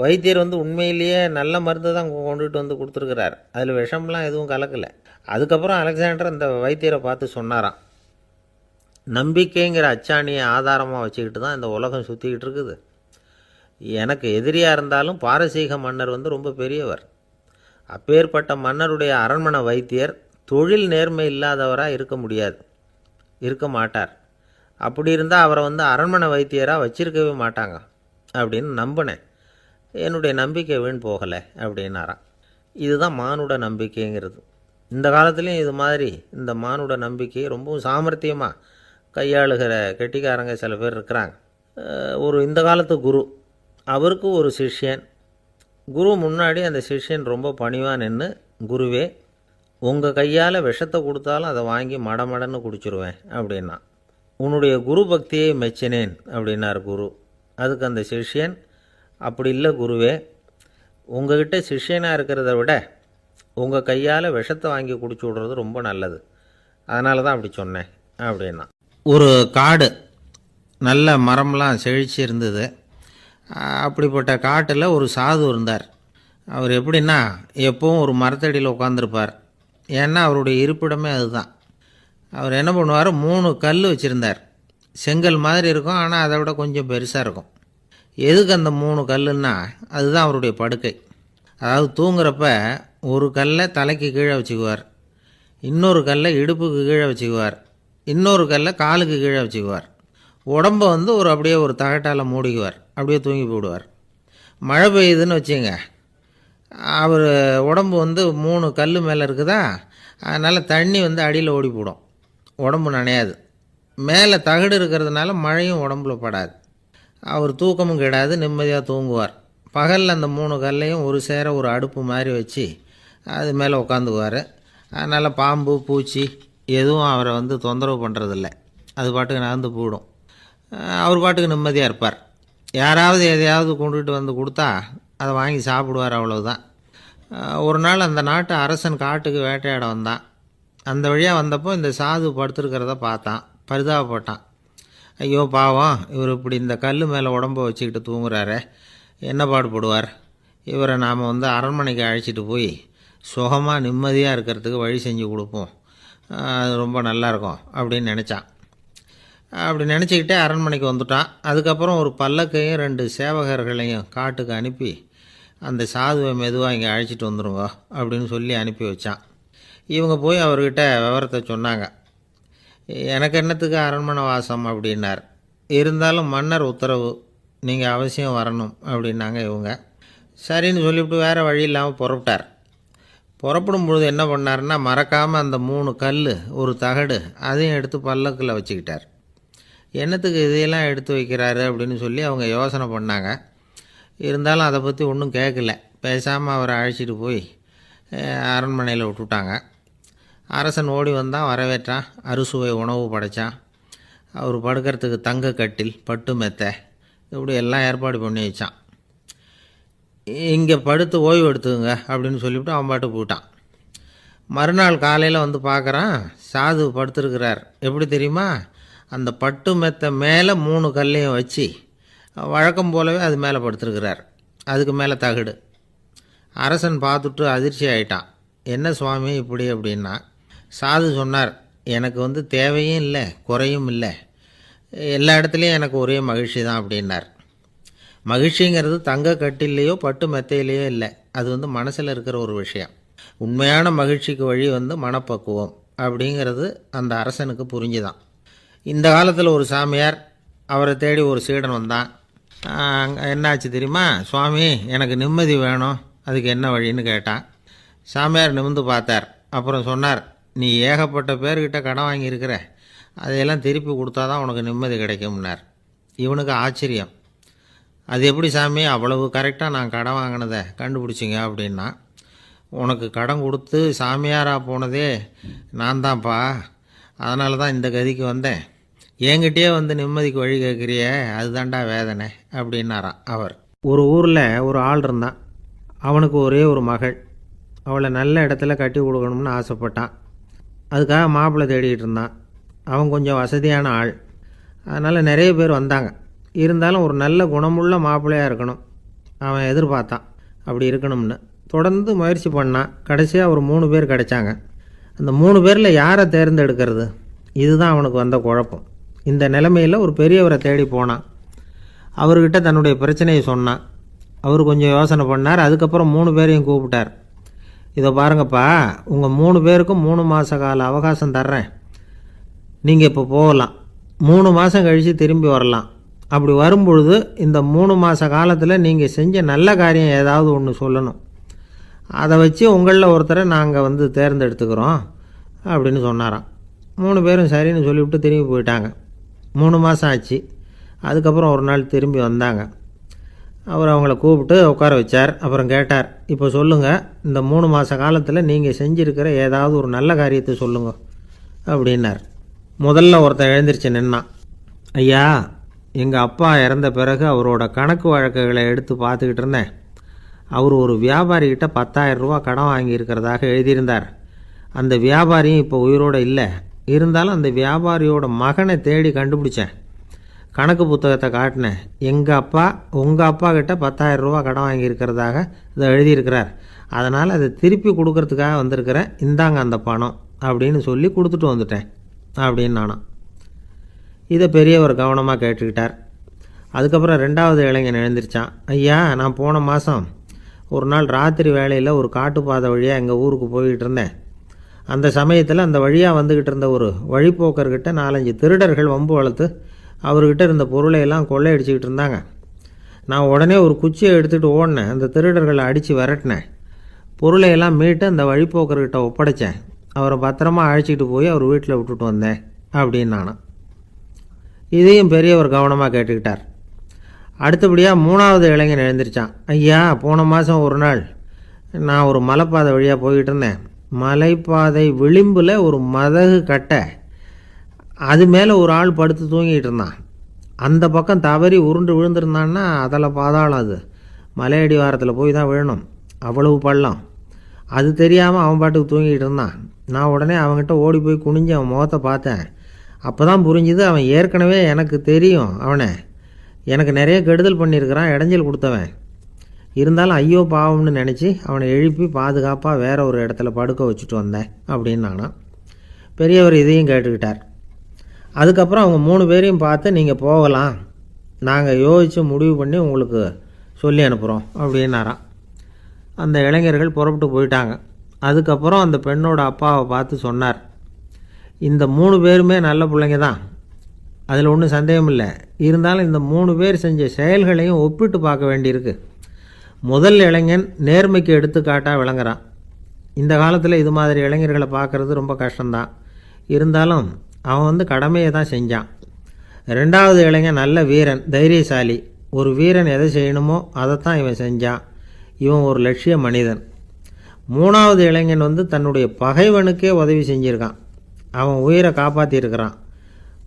வைத்தியர் உண்மையிலேயே நல்ல மருந்து தான் கொண்டுகிட்டு கொடுத்துருக்கிறார், அதில் விஷம்லாம் எதுவும் கலக்கலை. அதுக்கப்புறம் அலெக்சாண்டர் அந்த வைத்தியரை பார்த்து சொன்னாராம், நம்பிக்கைங்கிற அச்சாணியை ஆதாரமாக வச்சுக்கிட்டு தான் இந்த உலகம் சுற்றிக்கிட்டு இருக்குது. எனக்கு எதிரியாக இருந்தாலும் பாரசீக மன்னர் ரொம்ப பெரியவர். அப்பேற்பட்ட மன்னருடைய அரண்மனை வைத்தியர் தொழில் நேர்மை இல்லாதவராக இருக்க முடியாது. இருக்க மாட்டார். அப்படி இருந்தால் அவரை அரண்மனை வைத்தியராக வச்சிருக்கவே மாட்டாங்க அப்படின்னு நம்பினேன். என்னுடைய நம்பிக்கை வீண் போகலை அப்படின்னாராம். இதுதான் மானுட நம்பிக்கைங்கிறது. இந்த காலத்துலேயும் இது மாதிரி இந்த மானுட நம்பிக்கையை ரொம்பவும் சாமர்த்தியமாக கையாளுகிற கெட்டிக்காரங்க சில பேர் இருக்கிறாங்க. இந்த காலத்து குரு, அவருக்கு ஒரு சிஷ்யன். குரு முன்னாடி அந்த சிஷ்யன் ரொம்ப பணிவாக நின்று, குருவே, உங்கள் கையால் விஷத்தை கொடுத்தாலும் அதை வாங்கி மடமடன்னு குடிச்சிருவேன் அப்படின்னா. உன்னுடைய குரு பக்தியை மெச்சினேன் அப்படின்னார் குரு. அதுக்கு அந்த சிஷ்யன், அப்படி இல்லை குருவே, உங்ககிட்ட சிஷ்யனாக இருக்கிறத விட உங்கள் கையால் விஷத்தை வாங்கி குடிச்சு விட்றது ரொம்ப நல்லது, அதனால தான் அப்படி சொன்னேன் அப்படின்னா. ஒரு காடு, நல்ல மரம்லாம் செழிச்சு இருந்தது. அப்படிப்பட்ட காட்டில் ஒரு சாது இருந்தார். அவர் எப்படின்னா எப்பவும் ஒரு மரத்தடியில் உட்காந்துருப்பார். ஏன்னா அவருடைய இருப்பிடமே அதுதான். அவர் என்ன பண்ணுவார், 3 கல் வச்சுருந்தார். செங்கல் மாதிரி இருக்கும், ஆனால் அதை விட கொஞ்சம் பெருசாக இருக்கும். எதுக்கு அந்த 3 கல்லுன்னா அதுதான் அவருடைய படுக்கை. அதாவது தூங்குறப்ப ஒரு கல்லை தலைக்கு கீழே வச்சுக்குவார், இன்னொரு கல்லை இடுப்புக்கு கீழே வச்சுக்குவார், இன்னொரு கல்லை காலுக்கு கீழே வச்சுக்குவார். உடம்பை அப்படியே ஒரு தகட்டால் மூடிக்குவார், அப்படியே தூங்கி போடுவார். மழை பெய்யுதுன்னு வச்சுங்க, அவர் உடம்பு 3 கல் மேலே இருக்குதா, அதனால் தண்ணி அடியில் ஓடி போடும், உடம்பு நனையாது. மேலே தகடு இருக்கிறதுனால மழையும் உடம்புல படாது. அவர் தூக்கமும் கெடாது, நிம்மதியாக தூங்குவார். பகலில் அந்த 3 கல்லையும் ஒரு சேர ஒரு அடுப்பு மாதிரி வச்சு அது மேலே உட்காந்துக்குவார். அதனால் பாம்பு பூச்சி எதுவும் அவரை தொந்தரவு பண்ணுறதில்ல, அது பாட்டுக்கு நகர்ந்து போயிடும். அவர் பாட்டுக்கு நிம்மதியாக இருப்பார். யாராவது எதையாவது கொண்டுகிட்டு கொடுத்தா அதை வாங்கி சாப்பிடுவார், அவ்வளவுதான். ஒரு நாள் அந்த நாட்டு அரசன் காட்டுக்கு வேட்டையாட வந்தான். அந்த வழியாக வந்தப்போ இந்த சாது படுத்துருக்கிறத பார்த்தான், பரிதாபப்பட்டான். ஐயோ பாவம், இவர் இப்படி இந்த கல் மேலே உடம்பை வச்சுக்கிட்டு தூங்குறாரே, என்ன பாடுபடுவார், இவரை நாம் அரண்மனைக்கு அழைச்சிட்டு போய் சுகமாக நிம்மதியாக இருக்கிறதுக்கு வழி செஞ்சு கொடுப்போம், அது ரொம்ப நல்லாயிருக்கும் அப்படின்னு நினச்சான். அப்படி நினச்சிக்கிட்டே அரண்மனைக்கு வந்துட்டான். அதுக்கப்புறம் ஒரு பல்லக்கையும் 2 சேவகர்களையும் காட்டுக்கு அனுப்பி அந்த சாதுவை மெதுவாக இங்கே அழைச்சிட்டு வந்துடுங்க அப்படின்னு சொல்லி அனுப்பி வச்சான். இவங்க போய் அவர்கிட்ட விவரத்தை சொன்னாங்க. எனக்கு என்னத்துக்கு அரண்மனை வாசம் அப்படின்னார். இருந்தாலும் மன்னர் உத்தரவு, நீங்கள் அவசியம் வரணும் அப்படின்னாங்க இவங்க. சரின்னு சொல்லிவிட்டு வேறு வழி இல்லாமல் புறப்பட்டார். புறப்படும் பொழுது என்ன பண்ணார்னா, மறக்காமல் அந்த 3 கல் ஒரு தகடு அதையும் எடுத்து பல்லக்கில் வச்சுக்கிட்டார். என்னத்துக்கு இதையெல்லாம் எடுத்து வைக்கிறாரு அப்படின்னு சொல்லி அவங்க யோசனை பண்ணாங்க. இருந்தாலும் அதை பற்றி ஒன்றும் கேட்கல. பேசாமல் அவரை அழைச்சிட்டு போய் அரண்மனையில் விட்டுட்டாங்க. அரசன் ஓடி வந்தான், வரவேற்றான், அறுசுவை உணவு படைத்தான். அவர் படுக்கிறதுக்கு தங்க கட்டில், பட்டு மெத்தை, இப்படி எல்லாம் ஏற்பாடு பண்ணி வச்சான். இங்கே படுத்து ஓய்வு எடுத்துங்க அப்படின்னு சொல்லிவிட்டு அவன் பாட்டு போயிட்டான். மறுநாள் காலையில் பார்க்குறான், சாது படுத்துருக்கிறார். எப்படி தெரியுமா, அந்த பட்டு மெத்தை மேலே 3 கல்லையும் வச்சு வழக்கம் போலவே அது மேலே படுத்துருக்கிறார். அதுக்கு மேலே தகடு. அரசன் பார்த்துட்டு அதிர்ச்சி ஆகிட்டான். என்ன சுவாமி இப்படி அப்படின்னா. சாது சொன்னார், எனக்கு தேவையும் இல்லை குறையும் இல்லை, எல்லா இடத்துலையும் எனக்கு ஒரே மகிழ்ச்சி தான் அப்படின்னார். மகிழ்ச்சிங்கிறது தங்க கட்டிலேயோ பட்டு மெத்தையிலையோ இல்லை, அது மனசில் இருக்கிற ஒரு விஷயம். உண்மையான மகிழ்ச்சிக்கு வழி மனப்பக்குவம் அப்படிங்கிறது அந்த அரசனுக்கு புரிஞ்சுதான். இந்த காலத்தில் ஒரு சாமியார், அவரை தேடி ஒரு சீடன் வந்தான். என்னாச்சு தெரியுமா, சுவாமி எனக்கு நிம்மதி வேணும், அதுக்கு என்ன வழின்னு கேட்டான். சாமியார் நிமிர்ந்து பார்த்தார். அப்புறம் சொன்னார், நீ ஏகப்பட்ட பேர்கிட்ட கடன் வாங்கியிருக்கிற, அதையெல்லாம் திருப்பி கொடுத்தா தான் உனக்கு நிம்மதி கிடைக்கும்னார். இவனுக்கு ஆச்சரியம். அது எப்படி சாமி, அவ்வளவு கரெக்டாக நான் கடன் வாங்கினதை கண்டுபிடிச்சிங்க அப்படின்னா. உனக்கு கடன் கொடுத்து சாமியாராக போனதே நான் தான்ப்பா, அதனால தான் இந்த கதிக்கு வந்தேன். என்கிட்டயே நிம்மதிக்கு வழி கேட்குறியே, அதுதான்டா வேதனை அப்படின்னாராம் அவர். ஒரு ஊரில் ஒரு ஆள் இருந்தான். அவனுக்கு ஒரே ஒரு மகள். அவளை நல்ல இடத்துல கட்டி கொடுக்கணும்னு ஆசைப்பட்டான். அதுக்காக மாப்பிள்ளை தேடிக்கிட்டு இருந்தான். அவன் கொஞ்சம் வசதியான ஆள், அதனால் நிறைய பேர் வந்தாங்க. இருந்தாலும் ஒரு நல்ல குணமுள்ள மாப்பிள்ளையாக இருக்கணும் அவன் எதிர்பார்த்தான். அப்படி இருக்கணும்னு தொடர்ந்து முயற்சி பண்ணான். கடைசியாக ஒரு 3 பேர் கிடைச்சாங்க. அந்த 3 பேரில் யாரை தேர்ந்தெடுக்கிறது, இதுதான் அவனுக்கு வந்த குழப்பம். இந்த நிலைமையில் ஒரு பெரியவரை தேடி போனான். அவர்கிட்ட தன்னுடைய பிரச்சனையை சொன்னான். அவர் கொஞ்சம் யோசனை பண்ணார். அதுக்கப்புறம் 3 பேரையும் கூப்பிட்டார். இதை பாருங்கப்பா, உங்கள் 3 பேருக்கும் 3 மாத கால அவகாசம் தர்றேன். நீங்கள் இப்போ போகலாம், 3 மாதம் கழித்து திரும்பி வரலாம். அப்படி வரும்பொழுது இந்த 3 மாத காலத்தில் நீங்கள் செஞ்ச நல்ல காரியம் ஏதாவது ஒன்று சொல்லணும். அதை வச்சு உங்களில் ஒருத்தரை நாங்கள் தேர்ந்தெடுத்துக்கிறோம் அப்படின்னு சொன்னாராம். 3 பேரும் சரின்னு சொல்லிவிட்டு திரும்பி போயிட்டாங்க. 3 மாதம் ஆச்சு. அதுக்கப்புறம் ஒரு நாள் திரும்பி வந்தாங்க. அவர் அவங்கள கூப்பிட்டு உட்கார வச்சார். அப்புறம் கேட்டார், இப்போ சொல்லுங்கள், இந்த 3 மாத காலத்தில் நீங்கள் செஞ்சுருக்கிற ஏதாவது ஒரு நல்ல காரியத்தை சொல்லுங்க அப்படின்னார். முதல்ல ஒருத்தன் எழுந்திரிச்சு நின்னான். ஐயா, எங்கள் அப்பா இறந்த பிறகு அவரோட கணக்கு வழக்குகளை எடுத்து பார்த்துக்கிட்டு இருந்தேன். அவர் ஒரு வியாபாரிகிட்ட 10,000 ரூபா கடன் வாங்கியிருக்கிறதாக எழுதியிருந்தார். அந்த வியாபாரியும் இப்போ உயிரோடு இல்லை. இருந்தாலும் அந்த வியாபாரியோட மகனை தேடி கண்டுபிடிச்சேன். கணக்கு புத்தகத்தை காட்டினேன். எங்கள் அப்பா உங்கள் அப்பா கிட்ட 10,000 ரூபா கடன் வாங்கியிருக்கிறதாக இதை எழுதியிருக்கிறார். அதனால் அதை திருப்பி கொடுக்கறதுக்காக வந்திருக்கிறேன். இந்தாங்க அந்த பணம் அப்படின்னு சொல்லி கொடுத்துட்டு வந்துட்டேன் அப்படின்னு நானும். இதை பெரியவர் கவனமாக கேட்டுக்கிட்டார். அதுக்கப்புறம் 2வது இளைஞன் எழுந்திரிச்சான். ஐயா, நான் போன மாதம் ஒரு நாள் ராத்திரி வேளையில் ஒரு காட்டுப்பாதை வழியாக எங்கள் ஊருக்கு போய்கிட்டு இருந்தேன். அந்த சமயத்தில் அந்த வழியாக வந்துக்கிட்டு இருந்த ஒரு வழிப்போக்கர்கிட்ட 4-5 திருடர்கள் வம்பு வளர்த்து அவர்கிட்ட இருந்த பொருளையெல்லாம் கொள்ளையடிச்சிக்கிட்டு இருந்தாங்க. நான் உடனே ஒரு குச்சியை எடுத்துகிட்டு ஓடினேன். அந்த திருடர்களை அடித்து விரட்டினேன். பொருளையெல்லாம் மீட்டு அந்த வழிப்போக்கர்கிட்ட ஒப்படைச்சேன். அவரை பத்திரமா அழைச்சிட்டு போய் அவர் வீட்டில் விட்டுட்டு வந்தேன் அப்படின்னு நானும். இதையும் பெரியவர் கவனமாக கேட்டுக்கிட்டார். அடுத்தபடியாக 3வது இளைஞன் எழுந்திரிச்சான். ஐயா, போன மாதம் ஒரு நாள் நான் ஒரு மலைப்பாதை வழியாக போய்கிட்டு இருந்தேன். மலைப்பாதை விளிம்பில் ஒரு மதகு கட்டை, அது மேலே ஒரு ஆள் படுத்து தூங்கிட்டு இருந்தான். அந்த பக்கம் தவறி உருண்டு விழுந்திருந்தான்னா அதில் பாதாளம். அது மலையடி வாரத்தில் போய் தான் விழணும், அவ்வளவு பள்ளம். அது தெரியாமல் அவன் பாட்டுக்கு தூங்கிட்டு இருந்தான். நான் உடனே அவன்கிட்ட ஓடி போய் குனிஞ்சு அவன் முகத்தை பார்த்தேன். அப்போ தான் புரிஞ்சுது, அவன் ஏற்கனவே எனக்கு தெரியும். அவனை எனக்கு நிறைய கெடுதல் பண்ணியிருக்கிறான், இடைஞ்சல் கொடுத்தவன். இருந்தாலும் ஐயோ பாவம்னு நினச்சி அவனை எழுப்பி பாதுகாப்பாக வேற ஒரு இடத்துல படுக்க வச்சுட்டு வந்தேன் அப்படின்னு நானும். பெரியவர் இதையும் கேட்டுக்கிட்டார். அதுக்கப்புறம் அவங்க 3 பேரையும் பார்த்து, நீங்கள் போகலாம், நாங்கள் யோசித்து முடிவு பண்ணி உங்களுக்கு சொல்லி அனுப்புகிறோம் அப்படின்னாராம். அந்த இளைஞர்கள் புறப்பட்டு போயிட்டாங்க. அதுக்கப்புறம் அந்த பெண்ணோட அப்பாவை பார்த்து சொன்னார், இந்த 3 பேருமே நல்ல பிள்ளைங்க தான், அதில் ஒன்றும் சந்தேகம் இல்லை. இருந்தாலும் இந்த 3 பேர் செஞ்ச செயல்களையும் ஒப்பிட்டு பார்க்க வேண்டியிருக்கு. முதல் இளைஞன் நேர்மைக்கு எடுத்துக்காட்டாக விளங்குறான். இந்த காலத்தில் இது மாதிரி இளைஞர்களை பார்க்குறது ரொம்ப கஷ்டம்தான். இருந்தாலும் அவன் கடமையை தான் செஞ்சான். 2வது இளைஞன் நல்ல வீரன், தைரியசாலி. ஒரு வீரன் எதை செய்யணுமோ அதைத்தான் இவன் செஞ்சான். இவன் ஒரு லட்சிய மனிதன். 3வது இளைஞன் தன்னுடைய பகைவனுக்கே உதவி செஞ்சுருக்கான். அவன் உயிரை காப்பாற்றியிருக்கிறான்.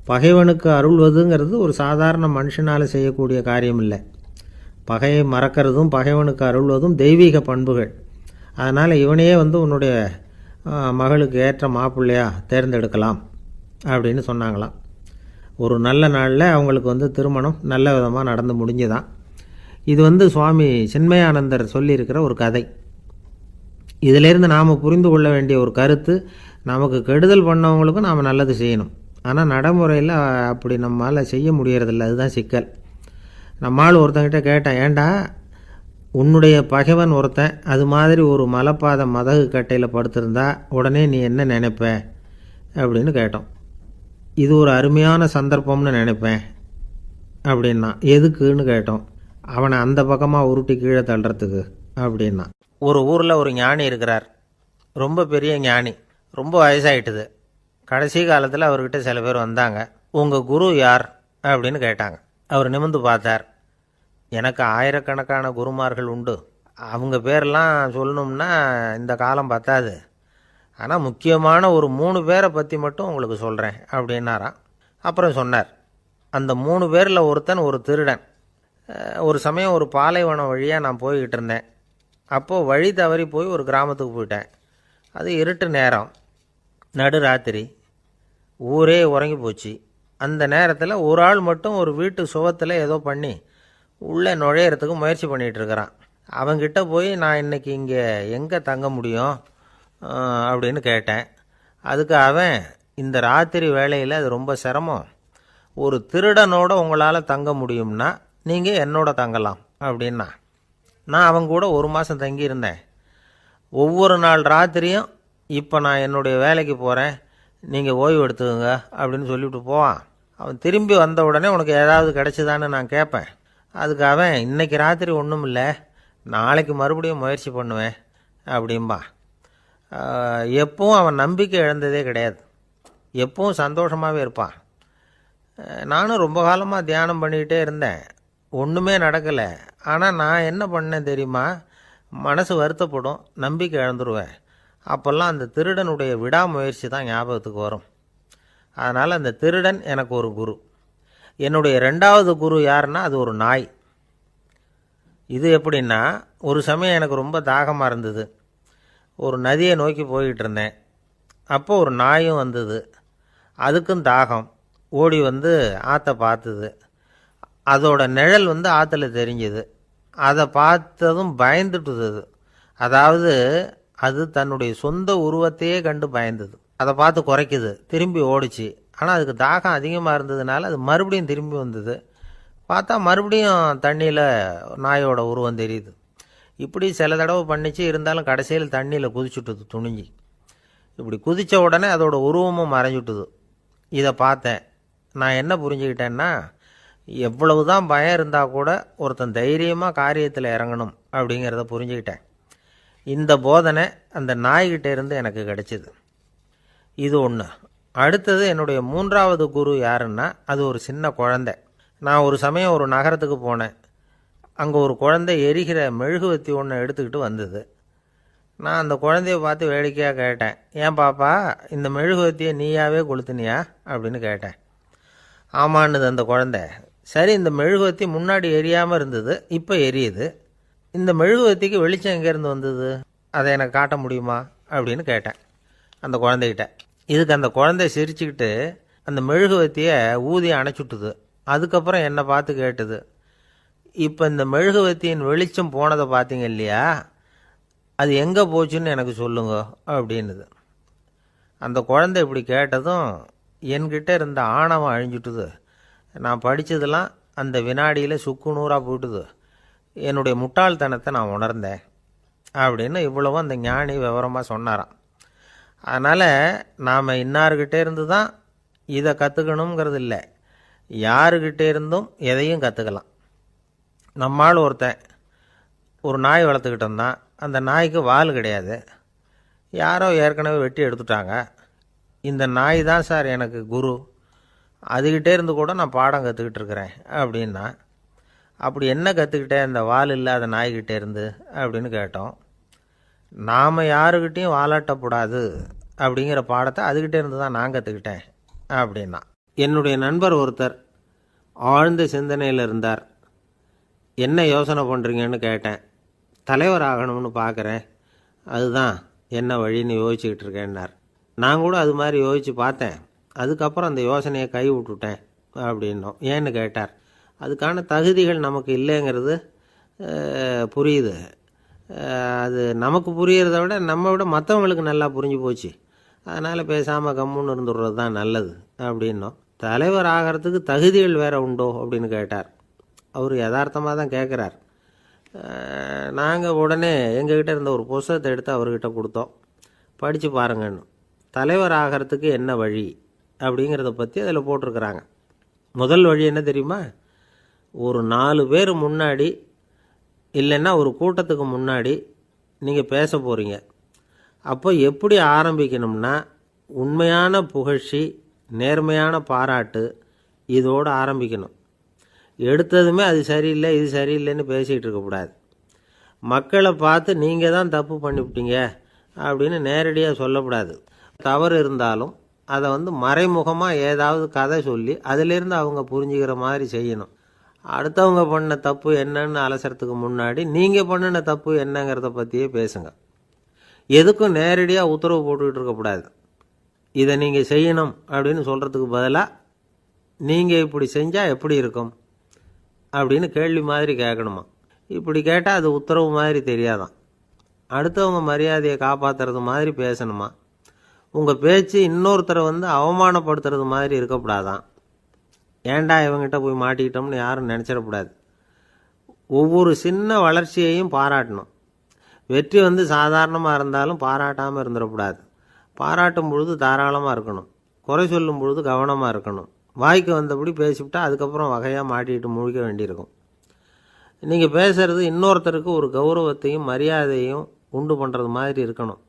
பகைவனுக்கு அருள்வதுங்கிறது ஒரு சாதாரண மனுஷனால் செய்யக்கூடிய காரியம் இல்லை. பகையை மறக்கிறதும் பகைவனுக்கு அருள்வதும் தெய்வீக பண்புகள். அதனால் இவனையே உன்னுடைய மகளுக்கு ஏற்ற மாப்பிள்ளையாக தேர்ந்தெடுக்கலாம் அப்படின்னு சொன்னாங்களாம். ஒரு நல்ல நாளில் அவங்களுக்கு திருமணம் நல்ல விதமாக நடந்து முடிஞ்சுதான். இது சுவாமி சின்மயானந்தர் சொல்லியிருக்கிற ஒரு கதை. இதிலேருந்து நாம் புரிந்து கொள்ள வேண்டிய ஒரு கருத்து, நமக்கு கெடுதல் பண்ணவங்களுக்கும் நாம் நல்லது செய்யணும். ஆனால் நடைமுறையில் அப்படி நம்மளால் செய்ய முடியறதில்ல. அதுதான் சிக்கல். நம்மால் ஒருத்தங்கிட்ட கேட்டேன், ஏண்டா உன்னுடைய பகைவன் ஒருத்தன் அது மாதிரி ஒரு மலைப்பாதை மதகு கட்டையில் படுத்திருந்தா உடனே நீ என்ன நினைப்ப அப்படின்னு கேட்டோம். இது ஒரு அருமையான சந்தர்ப்பம்னு நினைப்பேன் அப்படின்னா. எதுக்குன்னு கேட்டோம். அவனை அந்த பக்கமாக உருட்டி கீழே தள்ளுறதுக்கு அப்படின்னா. ஒரு ஊரில் ஒரு ஞானி இருக்கிறார். ரொம்ப பெரிய ஞானி, ரொம்ப வயசாகிட்டுது. கடைசி காலத்தில் அவர்கிட்ட சில பேர் வந்தாங்க. உங்கள் குரு யார் அப்படின்னு கேட்டாங்க. அவர் நிமிர்ந்து பார்த்தார். எனக்கு ஆயிரக்கணக்கான குருமார்கள் உண்டு, அவங்க பேரெல்லாம் சொல்லணும்னா இந்த காலம் பத்தாது. ஆனால் முக்கியமான ஒரு 3 பேரை பற்றி மட்டும் உங்களுக்கு சொல்கிறேன் அப்படின்னாராம். அப்புறம் சொன்னார், அந்த 3 பேரில் ஒருத்தன் ஒரு திருடன். ஒரு சமயம் ஒரு பாலைவனம் வழியாக நான் போய்கிட்டு இருந்தேன். அப்போது வழி தவறி போய் ஒரு கிராமத்துக்கு போயிட்டேன். அது இருட்டு நேரம், நடு ராத்திரி, ஊரே உறங்கி போச்சு. அந்த நேரத்தில் ஒரு ஆள் மட்டும் ஒரு வீட்டு சுவத்தில் ஏதோ பண்ணி உள்ளே நுழையிறதுக்கு முயற்சி பண்ணிகிட்ருக்கிறான். அவங்கிட்ட போய், நான் இன்றைக்கி இங்கே எங்கே தங்க முடியும் அப்படின்னு கேட்டேன். அதுக்கு அவன், இந்த ராத்திரி வேளையில் அது ரொம்ப சிரமம், ஒரு திருடனோட உங்களால் தங்க முடியும்னா நீங்கள் என்னோட தங்கலாம் அப்படின்னா. நான் அவங்க கூட 1 மாதம் தங்கியிருந்தேன். ஒவ்வொரு நாள் ராத்திரியும் இப்போ நான் என்னுடைய வேலைக்கு போகிறேன், நீங்கள் ஓய்வு எடுத்துக்கோங்க அப்படின்னு சொல்லிவிட்டு போவான். அவன் திரும்பி வந்த உடனே உனக்கு ஏதாவது கிடச்சிதான்னு நான் கேட்பேன். அதுக்கு அவன் இன்னைக்கு ராத்திரி ஒன்றும் இல்லை, நாளைக்கு மறுபடியும் முயற்சி பண்ணுவேன் அப்படிம்பா. எப்பவும் அவன் நம்பிக்கை இழந்ததே கிடையாது, எப்பவும் சந்தோஷமாகவே இருப்பான். நானும் ரொம்ப காலமாக தியானம் பண்ணிக்கிட்டே இருந்தேன், ஒன்றுமே நடக்கலை. ஆனால் நான் என்ன பண்ணேன் தெரியுமா? மனசு வருத்தப்படும், நம்பிக்கை இழந்துருவேன். அப்போல்லாம் அந்த திருடனுடைய விடாமுயற்சி தான் ஞாபகத்துக்கு வரும். அதனால் அந்த திருடன் எனக்கு ஒரு குரு. என்னுடைய 2வது குரு யாருன்னா அது ஒரு நாய். இது எப்படின்னா, ஒரு சமயம் எனக்கு ரொம்ப தாகமாக இருந்தது. ஒரு நதியை நோக்கி போய்கிட்டு இருந்தேன். அப்போ ஒரு நாயும் வந்தது, அதுக்கும் தாகம். ஓடி வந்து ஆற்றை பார்த்துது. அதோட நிழல் வந்து ஆற்றுல தெரிஞ்சுது. அதை பார்த்ததும் பயந்துட்டுது. அதாவது அது தன்னுடைய சொந்த உருவத்தையே கண்டு பயந்தது. அதை பார்த்து குறைக்குது, திரும்பி ஓடிச்சு. ஆனால் அதுக்கு தாகம் அதிகமாக இருந்ததுனால அது மறுபடியும் திரும்பி வந்தது. பார்த்தா மறுபடியும் தண்ணியில் நாயோட உருவம் தெரியுது. இப்படி சில தடவை பண்ணிச்சு. இருந்தாலும் கடைசியில் தண்ணியில் குதிச்சுட்டுது துணிஞ்சி. இப்படி குதித்த உடனே அதோட உருவமும் மறைஞ்சுட்டுது. இதை பார்த்தேன். நான் என்ன புரிஞ்சுக்கிட்டேன்னா, எவ்வளவு தான் பயம் இருந்தால் கூட ஒருத்தன் தைரியமாக காரியத்தில் இறங்கணும் அப்படிங்கிறத புரிஞ்சுக்கிட்டேன். இந்த போதனை அந்த நாய்கிட்ட இருந்து எனக்கு கிடைச்சிது. இது ஒன்று. அடுத்தது என்னுடைய 3வது குரு யாருன்னா அது ஒரு சின்ன குழந்தை. நான் ஒரு சமயம் ஒரு நகரத்துக்கு போனேன். அங்கே ஒரு குழந்தை எரிகிற மெழுகுவத்தி ஒன்று எடுத்துக்கிட்டு வந்தது. நான் அந்த குழந்தைய பார்த்து வேடிக்கையாக கேட்டேன், ஏன் பாப்பா இந்த மெழுகுவத்தியை நீயாவே கொளுத்துனியா அப்படின்னு கேட்டேன். ஆமான்னுது அந்த குழந்தை. சரி, இந்த மெழுகுவத்தி முன்னாடி எரியாமல் இருந்தது, இப்போ எரியுது. இந்த மெழுகுவத்திக்கு வெளிச்சம் எங்கேருந்து வந்தது, அதை எனக்கு காட்ட முடியுமா அப்படின்னு கேட்டேன் அந்த குழந்தைகிட்ட. இதுக்கு அந்த குழந்தை சிரிச்சுக்கிட்டு அந்த மெழுகுவத்தியை ஊதி அணைச்சுட்டுது. அதுக்கப்புறம் என்னை பார்த்து கேட்டுது, இப்போ இந்த மெழுகுவத்தியின் வெளிச்சம் போனதை பார்த்தீங்க இல்லையா, அது எங்கே போச்சுன்னு எனக்கு சொல்லுங்க அப்படின்னுது. அந்த குழந்தை இப்படி கேட்டதும் என்கிட்ட இருந்த ஆணவம் அழிஞ்சுட்டுது. நான் படித்ததெல்லாம் அந்த வினாடியில் சுக்கு நூறாக போயிட்டுது. என்னுடைய முட்டாள்தனத்தை நான் உணர்ந்தேன் அப்படின்னு இவ்வளவும் அந்த ஞானி விவரமாக சொன்னாராம். அதனால் நாம் இன்னார்கிட்டே இருந்து தான் இதை கற்றுக்கணுங்கிறது இல்லை, யாருக்கிட்டே இருந்தும் எதையும் கற்றுக்கலாம். நம்மால் ஒருத்தன் ஒரு நாய் வளர்த்துக்கிட்டு இருந்தான். அந்த நாய்க்கு வால் கிடையாது, யாரோ ஏற்கனவே வெட்டி எடுத்துட்டாங்க. இந்த நாய் தான் சார் எனக்கு குரு, அதுக்கிட்டே இருந்து கூட நான் பாடம் கற்றுக்கிட்டு இருக்கிறேன் அப்படின்னா. அப்படி என்ன கற்றுக்கிட்டேன் அந்த வால் இல்லாத நாய்கிட்டே இருந்து அப்படின்னு கேட்டோம். நாம் யாருக்கிட்டையும் வாலாட்டக்கூடாது அப்படிங்கிற பாடத்தை அதுக்கிட்டே இருந்து தான் நான் கற்றுக்கிட்டேன் அப்படின்னா. என்னுடைய நண்பர் ஒருத்தர் ஆழ்ந்த சிந்தனையில் இருந்தார். என்ன யோசனை பண்ணுறீங்கன்னு கேட்டேன். தலைவர் ஆகணும்னு பார்க்குறேன், அதுதான் என்ன வழின்னு யோசிச்சுக்கிட்டு இருக்கேன்னார். நான் கூட அது மாதிரி யோசித்து பார்த்தேன். அதுக்கப்புறம் அந்த யோசனையை கை விட்டுட்டேன் அப்படின்னோம். ஏன்னு கேட்டார். அதுக்கான தகுதிகள் நமக்கு இல்லைங்கிறது புரியுது. அது நமக்கு புரியறத விட நம்ம விட மற்றவங்களுக்கு நல்லா புரிஞ்சு போச்சு. அதனால் பேசாமல் கம்முன்னு இருந்துடுறது தான் நல்லது அப்படின்னோம். தலைவர் ஆகிறதுக்கு தகுதிகள் வேறு உண்டோ அப்படின்னு கேட்டார். அவர் யதார்த்தமாக தான் கேட்குறார். நாங்கள் உடனே எங்ககிட்ட இருந்த ஒரு புத்தகத்தை எடுத்து அவர்கிட்ட கொடுத்தோம். படித்து பாருங்கன்னு. தலைவர் ஆகிறதுக்கு என்ன வழி அப்படிங்கிறத பற்றி அதில் போட்டிருக்கிறாங்க. முதல் வழி என்ன தெரியுமா? ஒரு 4 பேர் முன்னாடி இல்லைன்னா ஒரு கூட்டத்துக்கு முன்னாடி நீங்கள் பேச போகிறீங்க. அப்போ எப்படி ஆரம்பிக்கணும்னா, உண்மையான புகழ்ச்சி, நேர்மையான பாராட்டு, இதோடு ஆரம்பிக்கணும். எடுத்ததுமே அது சரியில்லை இது சரியில்லைன்னு பேசிகிட்டு இருக்கக்கூடாது. மக்களை பார்த்து நீங்கள் தான் தப்பு பண்ணிவிட்டீங்க அப்படின்னு நேரடியாக சொல்லக்கூடாது. தவறு இருந்தாலும் அதை மறைமுகமாக ஏதாவது கதை சொல்லி அதிலிருந்து அவங்க புரிஞ்சுக்கிற மாதிரி செய்யணும். அடுத்தவங்க பண்ண தப்பு என்னன்னு அலசறதுக்கு முன்னாடி நீங்கள் பண்ணின தப்பு என்னங்கிறத பற்றியே பேசுங்க. எதுக்கும் நேரடியாக உத்தரவு போட்டுக்கிட்டு இருக்கக்கூடாது. இதை நீங்கள் செய்யணும் அப்படின்னு சொல்கிறதுக்கு பதிலாக நீங்கள் இப்படி செஞ்சால் எப்படி இருக்கும் அப்படின்னு கேள்வி மாதிரி கேட்கணுமா. இப்படி கேட்டால் அது உத்தரவு மாதிரி தெரியாதான். அடுத்தவங்க மரியாதையை காப்பாற்றுறது மாதிரி பேசணுமா. உங்கள் பேச்சு இன்னொருத்தரை அவமானப்படுத்துறது மாதிரி இருக்கக்கூடாதான். ஏண்டா இவங்கிட்ட போய் மாட்டிக்கிட்டோம்னு யாரும் நினச்சிடக்கூடாது. ஒவ்வொரு சின்ன வளர்ச்சியையும் பாராட்டணும். வெற்றி சாதாரணமாக இருந்தாலும் பாராட்டாமல் இருந்துடக்கூடாது. பாராட்டும் பொழுது தாராளமாக இருக்கணும், குறை சொல்லும் பொழுது கவனமாக இருக்கணும். வாய்க்கு வந்தபடி பேசிவிட்டா அதுக்கப்புறம் வகையாக மாட்டிட்டு முழிக்க வேண்டியிருக்கும். நீங்கள் பேசுகிறது இன்னொருத்தருக்கு ஒரு கௌரவத்தையும் மரியாதையும் உண்டு பண்ணுறது மாதிரி இருக்கணும்.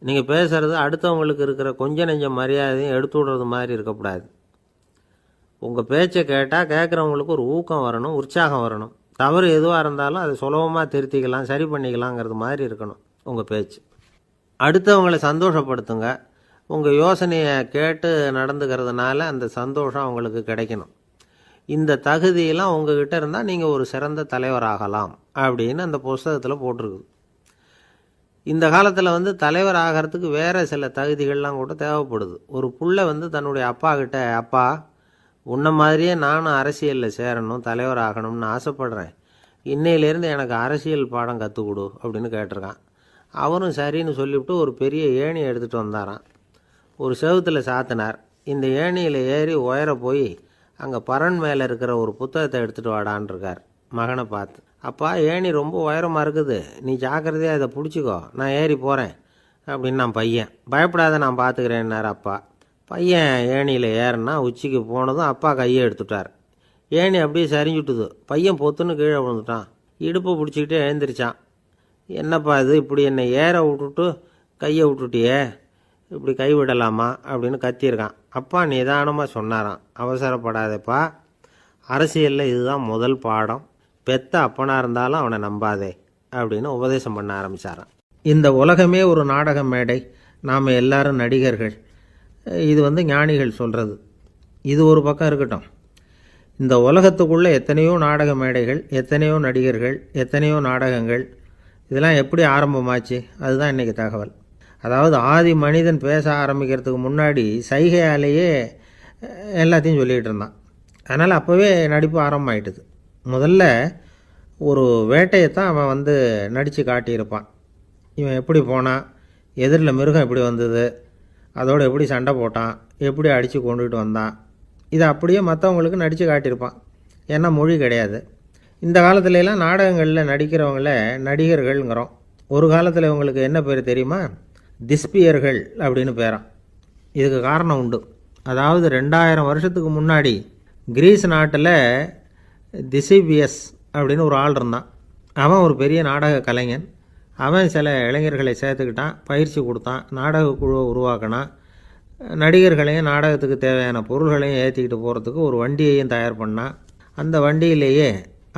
நீங்கள் பேசுகிறது அடுத்தவங்களுக்கு இருக்கிற கொஞ்ச நெஞ்ச மரியாதையும் எடுத்து விடுறது மாதிரி இருக்கக்கூடாது. உங்கள் பேச்சை கேட்டால் கேட்குறவங்களுக்கு ஒரு ஊக்கம் வரணும், உற்சாகம் வரணும். தவறு எதுவாக இருந்தாலும் அதை சுலபமாக திருத்திக்கலாம், சரி பண்ணிக்கலாங்கிறது மாதிரி இருக்கணும் உங்கள் பேச்சு. அடுத்தவங்களை சந்தோஷப்படுத்துங்க. உங்கள் யோசனையை கேட்டு நடந்துக்கிறதுனால அந்த சந்தோஷம் அவங்களுக்கு கிடைக்கணும். இந்த தகுதியெல்லாம் உங்ககிட்ட இருந்தால் நீங்கள் ஒரு சிறந்த தலைவராகலாம் அப்படின்னு அந்த புஸ்தகத்தில் போட்டிருக்குது. இந்த காலத்தில் தலைவர் ஆகிறதுக்கு வேறு சில தகுதிகள்லாம் கூட தேவைப்படுது. ஒரு புள்ள தன்னுடைய அப்பா கிட்ட, அப்பா உன்ன மாதிரியே நானும் அரசியலில் சேரணும், தலைவர் ஆகணும்னு ஆசைப்படுறேன், இன்னையிலேருந்து எனக்கு அரசியல் பாடம் கற்றுக் கொடு அப்படின்னு கேட்டிருக்கான். அவரும் சரின்னு சொல்லிவிட்டு ஒரு பெரிய ஏணியை எடுத்துகிட்டு வந்தாராம். ஒரு செவுத்தில் சாத்தினார். இந்த ஏணியில் ஏறி உயர போய் அங்கே பரன் மேலே இருக்கிற ஒரு புத்தகத்தை எடுத்துகிட்டு வாடான்னு இருக்கார். மகனை பார்த்து, அப்பா ஏணி ரொம்ப உயரமாக இருக்குது, நீ ஜாக்கிரதையாக இதை பிடிச்சிக்கோ, நான் ஏறி போகிறேன் அப்படின்னு நான் பையன். பயப்படாத, நான் பார்த்துக்கிறேன்னார் அப்பா. பையன் ஏணியில் ஏறினா உச்சிக்கு போனதும் அப்பா கையை எடுத்துட்டார். ஏணி அப்படியே சரிஞ்சுட்டுது. பையன் பொத்துன்னு கீழே விழுந்துட்டான். இடுப்பை பிடிச்சிக்கிட்டே எழுந்திரிச்சான். என்னப்பா இது, இப்படி என்னை ஏற விட்டுட்டு கையை விட்டுட்டியே, இப்படி கை விடலாமா அப்படின்னு கத்தியிருக்கான். அப்பா நிதானமாக சொன்னாராம், அவசரப்படாதேப்பா, அரசியலில் இதுதான் முதல் பாடம், பெத்த அப்பனாக இருந்தாலும் அவனை நம்பாதே அப்படின்னு உபதேசம் பண்ண ஆரம்பித்தாராம். இந்த உலகமே ஒரு நாடக மேடை, நாம் எல்லாரும் நடிகர்கள். இது ஞானிகள் சொல்கிறது. இது ஒரு பக்கம் இருக்கட்டும். இந்த உலகத்துக்குள்ளே எத்தனையோ நாடக மேடைகள், எத்தனையோ நடிகர்கள், எத்தனையோ நாடகங்கள், இதெல்லாம் எப்படி ஆரம்பமாச்சு? அதுதான் இன்றைக்கி தகவல். அதாவது ஆதி மனிதன் பேச ஆரம்பிக்கிறதுக்கு முன்னாடி சைகையாலேயே எல்லாத்தையும் சொல்லிகிட்டு இருந்தான். அதனால் அப்போவே நடிப்பு ஆரம்பமாயிட்டுது. முதல்ல ஒரு வேட்டையைத்தான் அவன் நடித்து காட்டியிருப்பான். இவன் எப்படி போனான், எதிரில் மிருகம் எப்படி வந்தது, அதோடு எப்படி சண்டை போட்டான், எப்படி அடித்து கொண்டுகிட்டு வந்தான், இதை அப்படியே மற்றவங்களுக்கு நடித்து காட்டியிருப்பான். ஏன்னா மொழி கிடையாது. இந்த காலத்துலலாம் நாடகங்களில் நடிக்கிறவங்கள நடிகர்கள்ங்கிறோம். ஒரு காலத்தில் இவங்களுக்கு என்ன பேர் தெரியுமா? திஸ்பியர்கள் அப்படின்னு பேரான். இதுக்கு காரணம் உண்டு. அதாவது 2000 வருஷத்துக்கு முன்னாடி கிரீஸ் நாட்டில் திசிபியஸ் அப்படின்னு ஒரு ஆள் இருந்தான். அவன் ஒரு பெரிய நாடக கலைஞன். அவன் சில இளைஞர்களை சேர்த்துக்கிட்டான், பயிற்சி கொடுத்தான், நாடக குழுவை உருவாக்கினான். நடிகர்களையும் நாடகத்துக்கு தேவையான பொருள்களையும் ஏற்றிக்கிட்டு போகிறதுக்கு ஒரு வண்டியையும் தயார் பண்ணான். அந்த வண்டியிலேயே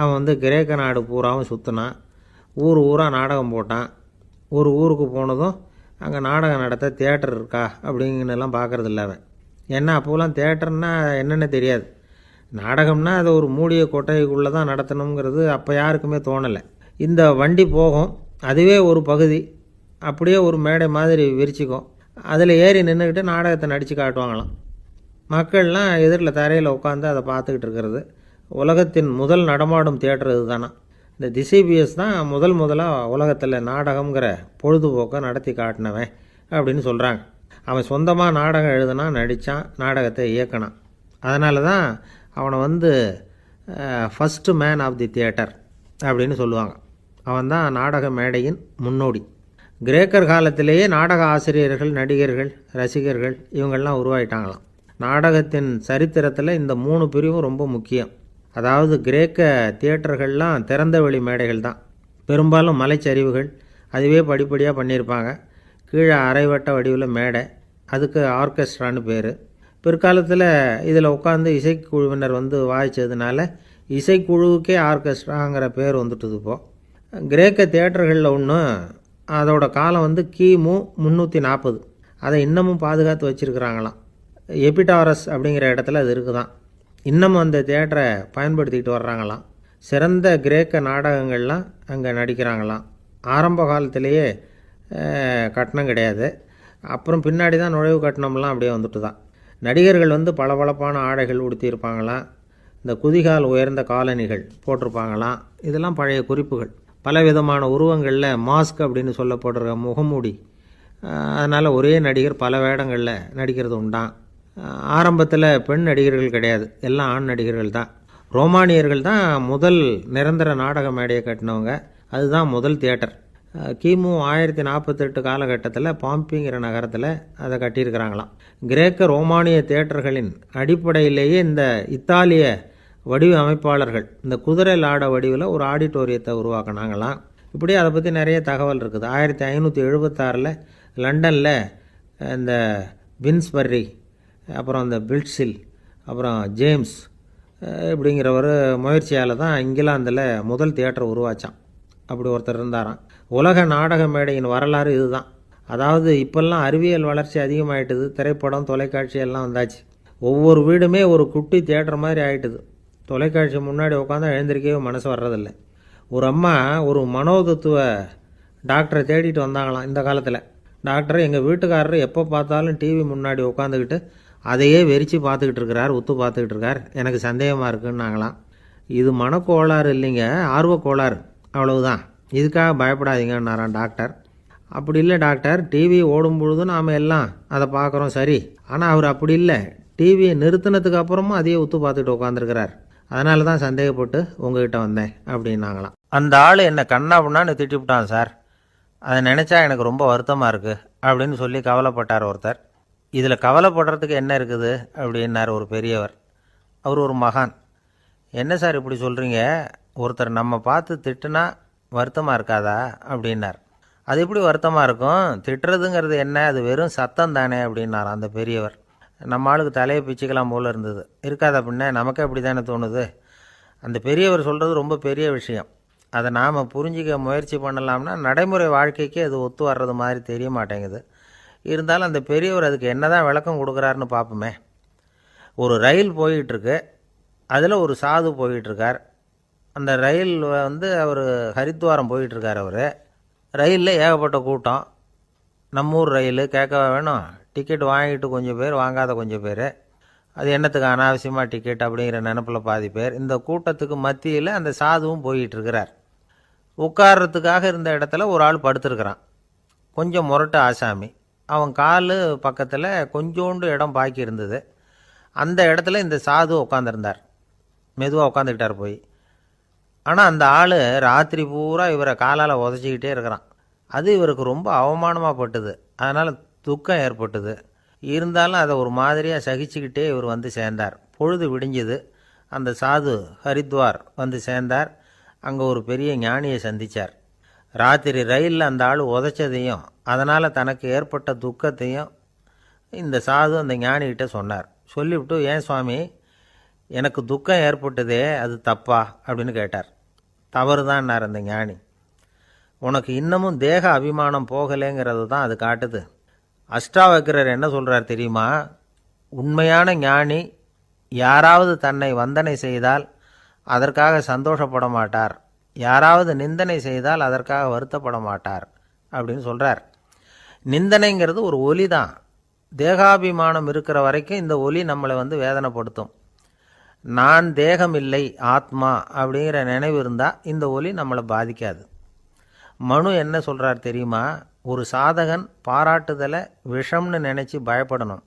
அவன் கிரேக்க நாடு பூராவும் சுற்றினான். ஊர் ஊராக நாடகம் போட்டான். ஒரு ஊருக்கு போனதும் அங்கே நாடகம் நடத்த தியேட்டர் இருக்கா அப்படிங்கன்னெல்லாம் பார்க்குறதில்ல அவன். ஏன்னா அப்போலாம் தியேட்டர்னா என்னென்ன தெரியாது. நாடகம்னா அதை ஒரு மூடிய கொட்டைக்குள்ளே தான் நடத்தணுங்கிறது அப்போ யாருக்குமே தோணலை. இந்த வண்டி போகும், அதுவே ஒரு பகுதி அப்படியே ஒரு மேடை மாதிரி விரிச்சிக்கும். அதில் ஏறி நின்றுக்கிட்டு நாடகத்தை நடித்து காட்டுவாங்களாம். மக்கள்லாம் எதிரில் தரையில் உட்காந்து அதை பார்த்துக்கிட்டு இருக்கிறது. உலகத்தின் முதல் நடமாடும் தியேட்டர் இது தானா. இந்த திசிபியஸ் தான் முதலாக உலகத்தில் நாடகங்கிற பொழுதுபோக்கை நடத்தி காட்டினவன் அப்படின்னு சொல்கிறாங்க. அவன் சொந்தமாக நாடகம் எழுதுனான், நடித்தான், நாடகத்தை இயக்கினான். அதனால தான் அவனை first man of the theatre அப்படின்னு சொல்லுவாங்க. அவன் தான் நாடக மேடையின் முன்னோடி. கிரேக்கர் காலத்திலேயே நாடக ஆசிரியர்கள், நடிகர்கள், ரசிகர்கள் இவங்கள்லாம் உருவாயிட்டாங்களாம். நாடகத்தின் சரித்திரத்தில் இந்த 3 பிரிவும் ரொம்ப முக்கியம். அதாவது கிரேக்க தியேட்டர்கள்லாம் திறந்த வெளி மேடைகள் தான். பெரும்பாலும் மலைச்சரிவுகள், அதுவே படிப்படியாக பண்ணியிருப்பாங்க. கீழே அரைவட்ட வடிவில் மேடை, அதுக்கு ஆர்கெஸ்ட்ரான்னு பேர். பிற்காலத்தில் இதில் உட்காந்து இசைக்குழுவினர் வாய்ச்சதுனால இசைக்குழுவுக்கே ஆர்கெஸ்ட்ராங்கிற பேர் வந்துட்டுது. இப்போது கிரேக்க தியேட்டர்களில் ஒன்று, அதோட காலம் கிமு 340. அதை இன்னமும் பாதுகாத்து வச்சுருக்கிறாங்களாம். எபிடாரஸ் அப்படிங்கிற இடத்துல அது இருக்குதான். இன்னமும் அந்த தியேட்டரை பயன்படுத்திக்கிட்டு வர்றாங்களாம். சிறந்த கிரேக்க நாடகங்கள்லாம் அங்கே நடிக்கிறாங்களாம். ஆரம்ப காலத்திலேயே கட்டணம் கிடையாது. அப்புறம் பின்னாடி தான் நுழைவு கட்டணம்லாம் அப்படியே வந்துட்டு தான். நடிகர்கள் பளபளப்பான ஆடைகள் உடுத்தியிருப்பாங்களாம். இந்த குதிகால் உயர்ந்த காலணிகள் போட்டிருப்பாங்களாம். இதெல்லாம் பழைய குறிப்புகள். பலவிதமான உருவங்களில் மாஸ்க் அப்படின்னு சொல்லப்படுற முகமூடி. அதனால் ஒரே நடிகர் பல வேடங்களில் நடிக்கிறது உண்டான். ஆரம்பத்தில் பெண் நடிகர்கள் கிடையாது, எல்லாம் ஆண் நடிகர்கள் தான். ரோமானியர்கள் தான் முதல் நிரந்தர நாடக மேடையை கட்டினவங்க. அதுதான் முதல் தியேட்டர். கிமு 1048 காலகட்டத்தில் பாம்பிங்கிற நகரத்தில் அதை கட்டியிருக்கிறாங்களாம். கிரேக்க ரோமானிய தியேட்டர்களின் அடிப்படையிலேயே இந்த இத்தாலிய வடிவமைப்பாளர்கள் இந்த குதிரை லாட வடிவில் ஒரு ஆடிட்டோரியத்தை உருவாக்கினாங்களாம். இப்படி அதை பற்றி நிறைய தகவல் இருக்குது. 1576 லண்டனில் இந்த வின்ஸ்பர்ரி, அப்புறம் இந்த பில்ட்ஸில், அப்புறம் ஜேம்ஸ் இப்படிங்கிற ஒரு முயற்சியால் தான் இங்கிலாந்தில் முதல் தியேட்டர் உருவாச்சான். அப்படி ஒருத்தர் இருந்தாராம். உலக நாடக மேடையின் வரலாறு இதுதான். அதாவது இப்போல்லாம் அறிவியல் வளர்ச்சி அதிகமாகிட்டுது. திரைப்படம், தொலைக்காட்சி எல்லாம் வந்தாச்சு. ஒவ்வொரு வீடுமே ஒரு குட்டி தியேட்டர் மாதிரி ஆகிட்டுது. தொலைக்காட்சி முன்னாடி உட்காந்தா எழுந்திரிக்கவே மனசு வர்றதில்லை. ஒரு அம்மா ஒரு மனோதத்துவ டாக்டரை தேடிட்டு வந்தாங்களாம் இந்த காலத்தில். டாக்டர், எங்கள் வீட்டுக்காரர் எப்போ பார்த்தாலும் டிவி முன்னாடி உட்காந்துக்கிட்டு அதையே வெறிச்சு பார்த்துக்கிட்டு இருக்கிறார், உத்து பார்த்துக்கிட்டு இருக்கார், எனக்கு சந்தேகமாக இருக்குன்னாங்களாம். இது மனக்கோளாறு இல்லைங்க, ஆர்வக்கோளாறு, அவ்வளவுதான், இதுக்காக பயப்படாதீங்கன்னாரான் டாக்டர். அப்படி இல்லை டாக்டர், டிவி ஓடும் பொழுது நாம் எல்லாம் அதை பார்க்குறோம் சரி, ஆனால் அவர் அப்படி இல்லை, டிவியை நிறுத்தினதுக்கு அப்புறமும் அதையே உத்து பார்த்துக்கிட்டு உட்காந்துருக்கிறார், அதனால தான் சந்தேகப்பட்டு உங்ககிட்ட வந்தேன் அப்படின்னாங்களாம். அந்த ஆள் என்னை கண்ணா பண்ணான்னு திட்டிவிட்டான் சார், அதை நினச்சா எனக்கு ரொம்ப வருத்தமாக இருக்குது அப்படின்னு சொல்லி கவலைப்பட்டார் ஒருத்தர். இதில் கவலைப்படுறதுக்கு என்ன இருக்குது அப்படின்னார் ஒரு பெரியவர். அவர் ஒரு மகான். என்ன சார் இப்படி சொல்கிறீங்க, ஒருத்தர் நம்ம பார்த்து திட்டுனா வருத்தமாக இருக்காதா அப்படின்னார். அது எப்படி வருத்தமாக இருக்கும், திட்டுறதுங்கிறது என்ன, அது வெறும் சத்தம் தானே அப்படின்னார் அந்த பெரியவர். நம்ம ஆளுக்கு தலையை பிச்சுக்கலாம் போல் இருந்தது. இருக்காத அப்படின்னா நமக்கே அப்படி தானே தோணுது. அந்த பெரியவர் சொல்கிறது ரொம்ப பெரிய விஷயம். அதை நாம் புரிஞ்சிக்க முயற்சி பண்ணலாம்னா நடைமுறை வாழ்க்கைக்கு அது ஒத்து வர்றது மாதிரி தெரிய மாட்டேங்குது. இருந்தாலும் அந்த பெரியவர் அதுக்கு என்ன தான் விளக்கம் கொடுக்குறாருன்னு பார்ப்போமே. ஒரு ரயில் போயிட்டுருக்கு, அதில் ஒரு சாது போயிட்டுருக்கார். அந்த ரயில் அவர் ஹரித்வாரம் போயிட்டுருக்கார். அவர் ரயிலில் ஏகப்பட்ட கூட்டம். நம்ம ஊர் ரயில் கேட்க வேணும், டிக்கெட் வாங்கிட்டு கொஞ்சம் பேர், வாங்காத கொஞ்சம் பேர். அது என்னத்துக்கு அனாவசியமாக டிக்கெட் அப்படிங்கிற நினப்பில் பாதி பேர். இந்த கூட்டத்துக்கு மத்தியில் அந்த சாதுவும் போயிட்டுருக்கிறார். உட்கார்றதுக்காக இருந்த இடத்துல ஒரு ஆள் படுத்துருக்கிறான், கொஞ்சம் முரட்டு ஆசாமி. அவன் கால் பக்கத்தில் கொஞ்சோண்டு இடம் பாக்கி இருந்தது. அந்த இடத்துல இந்த சாது உட்காந்துருந்தார். மெதுவாக உட்காந்துக்கிட்டார் போய். ஆனால் அந்த ஆள் ராத்திரி பூரா இவரை காலால் உதச்சிக்கிட்டே இருக்கிறான். அது இவருக்கு ரொம்ப அவமானமாக பட்டுது. அதனால் துக்கம் ஏற்பட்டுது. இருந்தாலும் அதை ஒரு மாதிரியாக சகிச்சுக்கிட்டே இவர் வந்து சேர்ந்தார். பொழுது விடிஞ்சுது. அந்த சாது ஹரித்வார் வந்து சேர்ந்தார். அங்கே ஒரு பெரிய ஞானியை சந்தித்தார். ராத்திரி ரயிலில் அந்த ஆள் உதைச்சதையும் அதனால் தனக்கு ஏற்பட்ட துக்கத்தையும் இந்த சாது அந்த ஞானிகிட்ட சொன்னார். சொல்லிவிட்டு, ஏன் சுவாமி, எனக்கு துக்கம் ஏற்பட்டதே அது தப்பா அப்படின்னு கேட்டார். தவறு தான்னார் அந்த ஞானி. உனக்கு இன்னமும் தேக அபிமானம் போகலைங்கிறது தான் அது காட்டுது. அஷ்டாவக்கிரர் என்ன சொல்கிறார் தெரியுமா, உண்மையான ஞானி யாராவது தன்னை வந்தனை செய்தால் அதற்காக சந்தோஷப்பட மாட்டார், யாராவது நிந்தனை செய்தால் அதற்காக வருத்தப்பட மாட்டார் அப்படின்னு சொல்கிறார். நிந்தனைங்கிறது ஒரு ஒலி தான். தேகாபிமானம் இருக்கிற வரைக்கும் இந்த ஒலி நம்மளை வேதனைப்படுத்தும். நான் தேகம் இல்லை, ஆத்மா அப்படிங்கிற நினைவு இருந்தால் இந்த ஒலி நம்மளை பாதிக்காது. மனு என்ன சொல்கிறார் தெரியுமா, ஒரு சாதகன் பாராட்டுதலை விஷம்னு நினச்சி பயப்படணும்,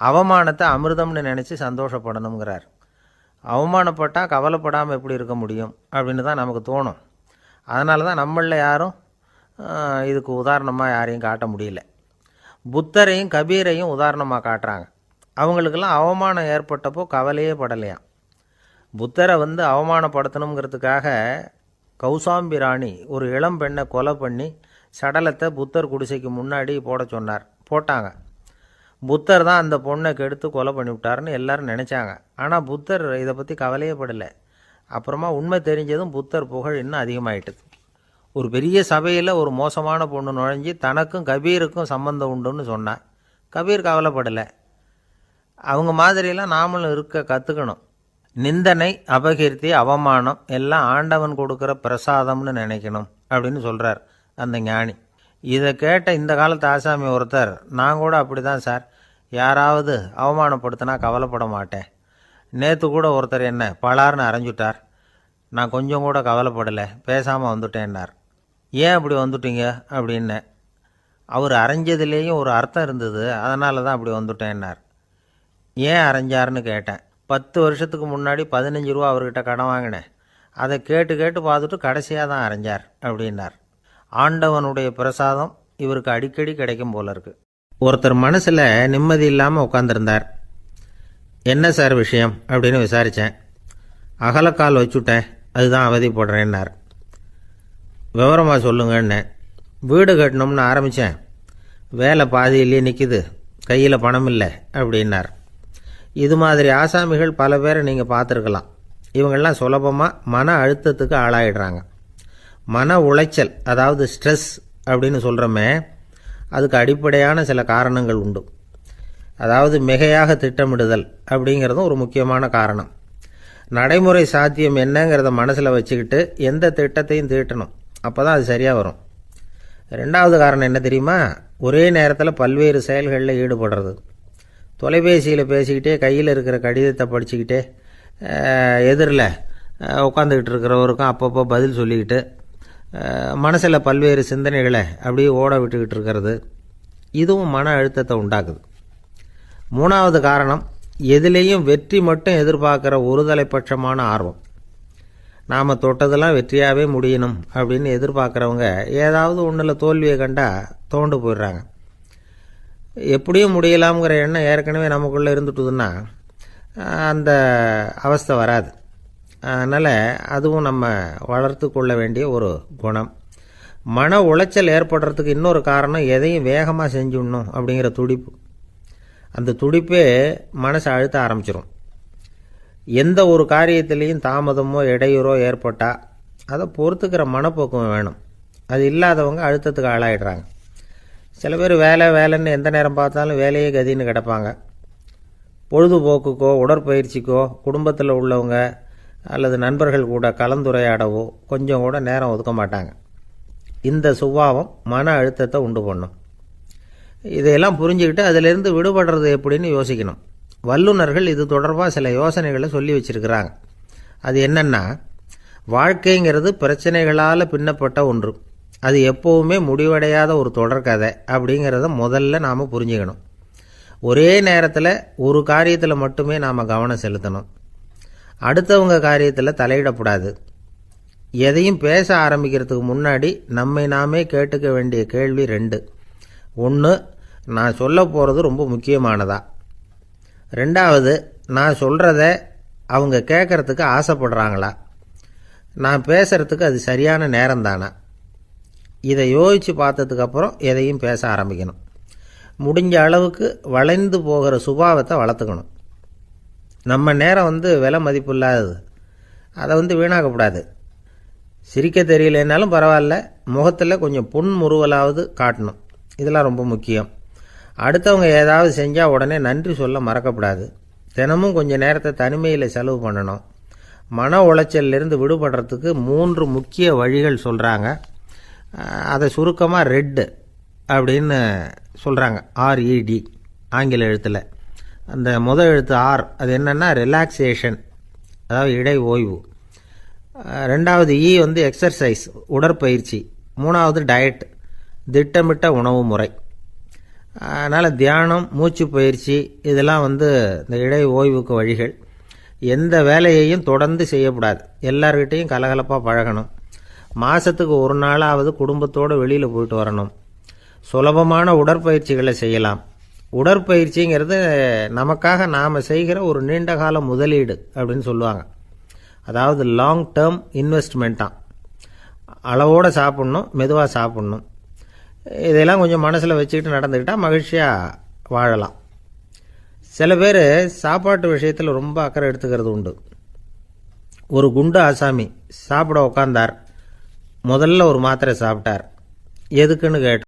அவமானத்தை அமிர்தம்னு நினச்சி சந்தோஷப்படணுங்கிறார். அவமானப்பட்டால் கவலைப்படாமல் எப்படி இருக்க முடியும் அப்படின்னு தான் நமக்கு தோணும். அதனால தான் நம்மளில் யாரும் இதுக்கு உதாரணமாக யாரையும் காட்ட முடியல. புத்தரையும் கபீரையும் உதாரணமாக காட்டுறாங்க. அவங்களுக்கெல்லாம் அவமானம் ஏற்பட்டப்போ கவலையே படலையாம். புத்தரை அவமானப்படுத்தணுங்கிறதுக்காக கௌசாம்பி ராணி ஒரு இளம் பெண்ணை கொலை பண்ணி சடலத்தை புத்தர் குடிசைக்கு முன்னாடி போட சொன்னார். போட்டாங்க. புத்தர் தான் அந்த பொண்ணை கெடுத்து கொலை பண்ணிவிட்டாருன்னு எல்லாரும் நினச்சாங்க. ஆனால் புத்தர் இதை பற்றி கவலையே படலை. அப்புறமா உண்மை தெரிஞ்சதும் புத்தர் புகழ் இன்னும் அதிகமாயிட்டுது. ஒரு பெரிய சபையில் ஒரு மோசமான பொண்ணு நுழைஞ்சி தனக்கும் கபீருக்கும் சம்பந்தம் உண்டுன்னு சொன்னார். கபீர் கவலைப்படலை. அவங்க மாதிரியெல்லாம் நாமளும் இருக்க கற்றுக்கணும். நிந்தனை, அபகீர்த்தி, அவமானம் எல்லாம் ஆண்டவன் கொடுக்குற பிரசாதம்னு நினைக்கணும் அப்படின்னு சொல்கிறார் அந்த ஞானி. இதை கேட்ட இந்த காலத்து ஆசாமி ஒருத்தர், நான் கூட அப்படி தான் சார், யாராவது அவமானப்படுத்தினா கவலைப்பட மாட்டேன். நேற்று கூட ஒருத்தர் என்ன பலார்னு அரைஞ்சுட்டார், நான் கொஞ்சம் கூட கவலைப்படலை, பேசாமல் வந்துட்டேன்னார். ஏன் அப்படி வந்துட்டீங்க அப்படின்னு. அவர் அரைஞ்சதுலேயும் ஒரு அர்த்தம் இருந்தது, அதனால தான் அப்படி வந்துட்டேன்னார். ஏன் அரைஞ்சாருன்னு கேட்டேன். 10 வருஷத்துக்கு முன்னாடி 15 ரூபா அவர்கிட்ட கடன் வாங்கினேன், அதை கேட்டு கேட்டு பார்த்துட்டு கடைசியாக தான் அரைஞ்சார் அப்படின்னார். ஆண்டவனுடைய பிரசாதம் இவருக்கு அடிக்கடி கிடைக்கும் போல இருக்கு. ஒருத்தர் மனசில் நிம்மதி இல்லாமல் உட்காந்துருந்தார். என்ன சார் விஷயம் அப்படின்னு விசாரித்தேன். அகலக்கால் வச்சுட்டேன், அதுதான் அவதிப்படுறேன்னார். விவரமாக சொல்லுங்கன்னேன். வீடு கட்டணும்னு ஆரம்பித்தேன், வேலை பாதியிலேயே நிற்கிது, கையில் பணம் இல்லை அப்படின்னார். இது மாதிரி ஆசாமிகள் பல பேரை நீங்கள் பார்த்துருக்கலாம். இவங்கெல்லாம் சுலபமாக மன அழுத்தத்துக்கு ஆளாயிடுறாங்க. மன உளைச்சல், அதாவது ஸ்ட்ரெஸ் அப்படின்னு சொல்கிறோமே, அதுக்கு அடிப்படையான சில காரணங்கள் உண்டு. அதாவது மிகையாக திட்டமிடுதல் அப்படிங்கிறதும் ஒரு முக்கியமான காரணம். நடைமுறை சாத்தியம் என்னங்கிறத மனசில் வச்சுக்கிட்டு எந்த திட்டத்தையும் தீட்டணும், அப்போ தான் அது சரியாக வரும். ரெண்டாவது காரணம் என்ன தெரியுமா? ஒரே நேரத்தில் பல்வேறு செயல்களில் ஈடுபடுறது. தொலைபேசியில் பேசிக்கிட்டே கையில் இருக்கிற கடிதத்தை படிச்சுக்கிட்டே எதிரில் உட்காந்துக்கிட்டு இருக்கிறவருக்கும் அப்பப்போ பதில் சொல்லிக்கிட்டு மனசில் பல்வேறு சிந்தனைகளை அப்படியே ஓட விட்டுக்கிட்டு இருக்கிறது, இதுவும் மன அழுத்தத்தை உண்டாக்குது. மூணாவது காரணம், எதிலேயும் வெற்றி மட்டும் எதிர்பார்க்குற ஒருதலைப்பட்சமான ஆர்வம். நாம் தொட்டதெல்லாம் வெற்றியாகவே முடியணும் அப்படின்னு எதிர்பார்க்குறவங்க ஏதாவது ஒன்றில் தோல்வியை கண்டால் தோண்டு போயிடுறாங்க. எப்படியும் முடியலாம்ங்கிற எண்ணம் ஏற்கனவே நமக்குள்ளே இருந்துட்டுதுன்னா அந்த அவஸ்தை வராது. அதனால் அதுவும் நம்ம வளர்த்து கொள்ள வேண்டிய ஒரு குணம். மன உளைச்சல் ஏற்படுறதுக்கு இன்னொரு காரணம், எதையும் வேகமாக செஞ்சுடணும் அப்படிங்கிற துடிப்பு. அந்த துடிப்பே மனசை அழுத்த ஆரம்பிச்சிடும். எந்த ஒரு காரியத்திலையும் தாமதமோ இடையூறோ ஏற்பட்டால் அதை பொறுத்துக்கிற மனப்போக்கம் வேணும். அது இல்லாதவங்க அழுத்தத்துக்கு ஆளாயிடுறாங்க. சில பேர் வேலைன்னு எந்த நேரம் பார்த்தாலும் வேலையே கதின்னு கிடப்பாங்க. பொழுதுபோக்குக்கோ உடற்பயிற்சிக்கோ குடும்பத்தில் உள்ளவங்க அல்லது நண்பர்கள் கூட கலந்துரையாடவோ கொஞ்சம் கூட நேரம் ஒதுக்க மாட்டாங்க. இந்த சுபாவம் மன அழுத்தத்தை உண்டு பண்ணும். இதையெல்லாம் புரிஞ்சுக்கிட்டு அதிலிருந்து விடுபடுறது எப்படின்னு யோசிக்கணும். வல்லுநர்கள் இது தொடர்பாக சில யோசனைகளை சொல்லி வச்சிருக்கிறாங்க. அது என்னன்னா, வாழ்க்கைங்கிறது பிரச்சனைகளால் பின்னப்பட்ட ஒன்று. அது எப்போவுமே முடிவடையாத ஒரு தொடர்கதை அப்படிங்கிறத முதல்ல நாம் புரிஞ்சுக்கணும். ஒரே நேரத்தில் ஒரு காரியத்தில் மட்டுமே நாம் கவனம் செலுத்தணும். அடுத்தவங்க காரியத்தில் தலையிடக்கூடாது. எதையும் பேச ஆரம்பிக்கிறதுக்கு முன்னாடி நம்மை நாமே கேட்டுக்க வேண்டிய கேள்வி 2. 1, நான் சொல்ல போகிறது ரொம்ப முக்கியமானதா? 2வது, நான் சொல்கிறத அவங்க கேட்குறதுக்கு ஆசைப்படுறாங்களா? நான் பேசுகிறதுக்கு அது சரியான நேரம் தானா? இதை யோசித்து பார்த்ததுக்கப்புறம் எதையும் பேச ஆரம்பிக்கணும். முடிஞ்ச அளவுக்கு வளைந்து போகிற சுபாவத்தை வளர்த்துக்கணும். நம்ம நேரம் விலை மதிப்பு இல்லாதது, அதை வீணாக்கக்கூடாது. சிரிக்க தெரியலனாலும் பரவாயில்ல, முகத்தில் கொஞ்சம் புன்முறுவலாவது காட்டணும். இதெல்லாம் ரொம்ப முக்கியம். அடுத்தவங்க ஏதாவது செஞ்சால் உடனே நன்றி சொல்ல மறக்கக்கூடாது. தினமும் கொஞ்சம் நேரத்தை தனிமையில் செலவு பண்ணணும். மன உளைச்சலிருந்து விடுபடுறதுக்கு 3 முக்கிய வழிகள் சொல்கிறாங்க. அதை சுருக்கமாக ரெட் அப்படின்னு சொல்கிறாங்க. RED ஆங்கில எழுத்தில். அந்த முதல் எழுத்து R, அது என்னென்னா ரிலாக்ஸேஷன், அதாவது இடை ஓய்வு. 2வது E எக்ஸர்சைஸ், உடற்பயிற்சி. 3வது டயட், திட்டமிட்ட உணவு முறை. அதனால் தியானம், மூச்சு பயிற்சி இதெல்லாம் இந்த இடை ஓய்வுக்கு வழிகள். எந்த வேலையையும் தொடர்ந்து செய்யக்கூடாது. எல்லார்கிட்டையும் கலகலப்பாக பழகணும். மாதத்துக்கு ஒரு நாளாவது குடும்பத்தோடு வெளியில் போயிட்டு வரணும். சுலபமான உடற்பயிற்சிகளை செய்யலாம். உடற்பயிற்சிங்கிறது நமக்காக நாம் செய்கிற ஒரு நீண்டகால முதலீடு அப்படின்னு சொல்லுவாங்க. அதாவது லாங் டேர்ம் இன்வெஸ்ட்மெண்ட்டாக. அளவோடு சாப்பிட்ணும், மெதுவாக சாப்பிட்ணும். இதெல்லாம் கொஞ்சம் மனசில் வச்சுக்கிட்டு நடந்துக்கிட்டால் மகிழ்ச்சியாக வாழலாம். சில பேர் சாப்பாட்டு விஷயத்தில் ரொம்ப அக்கறை எடுத்துக்கிறது உண்டு. ஒரு குண்டு ஆசாமி சாப்பிட உட்காந்தார். முதல்ல ஒரு மாத்திரை சாப்பிட்டார். எதுக்குன்னு கேட்டார்.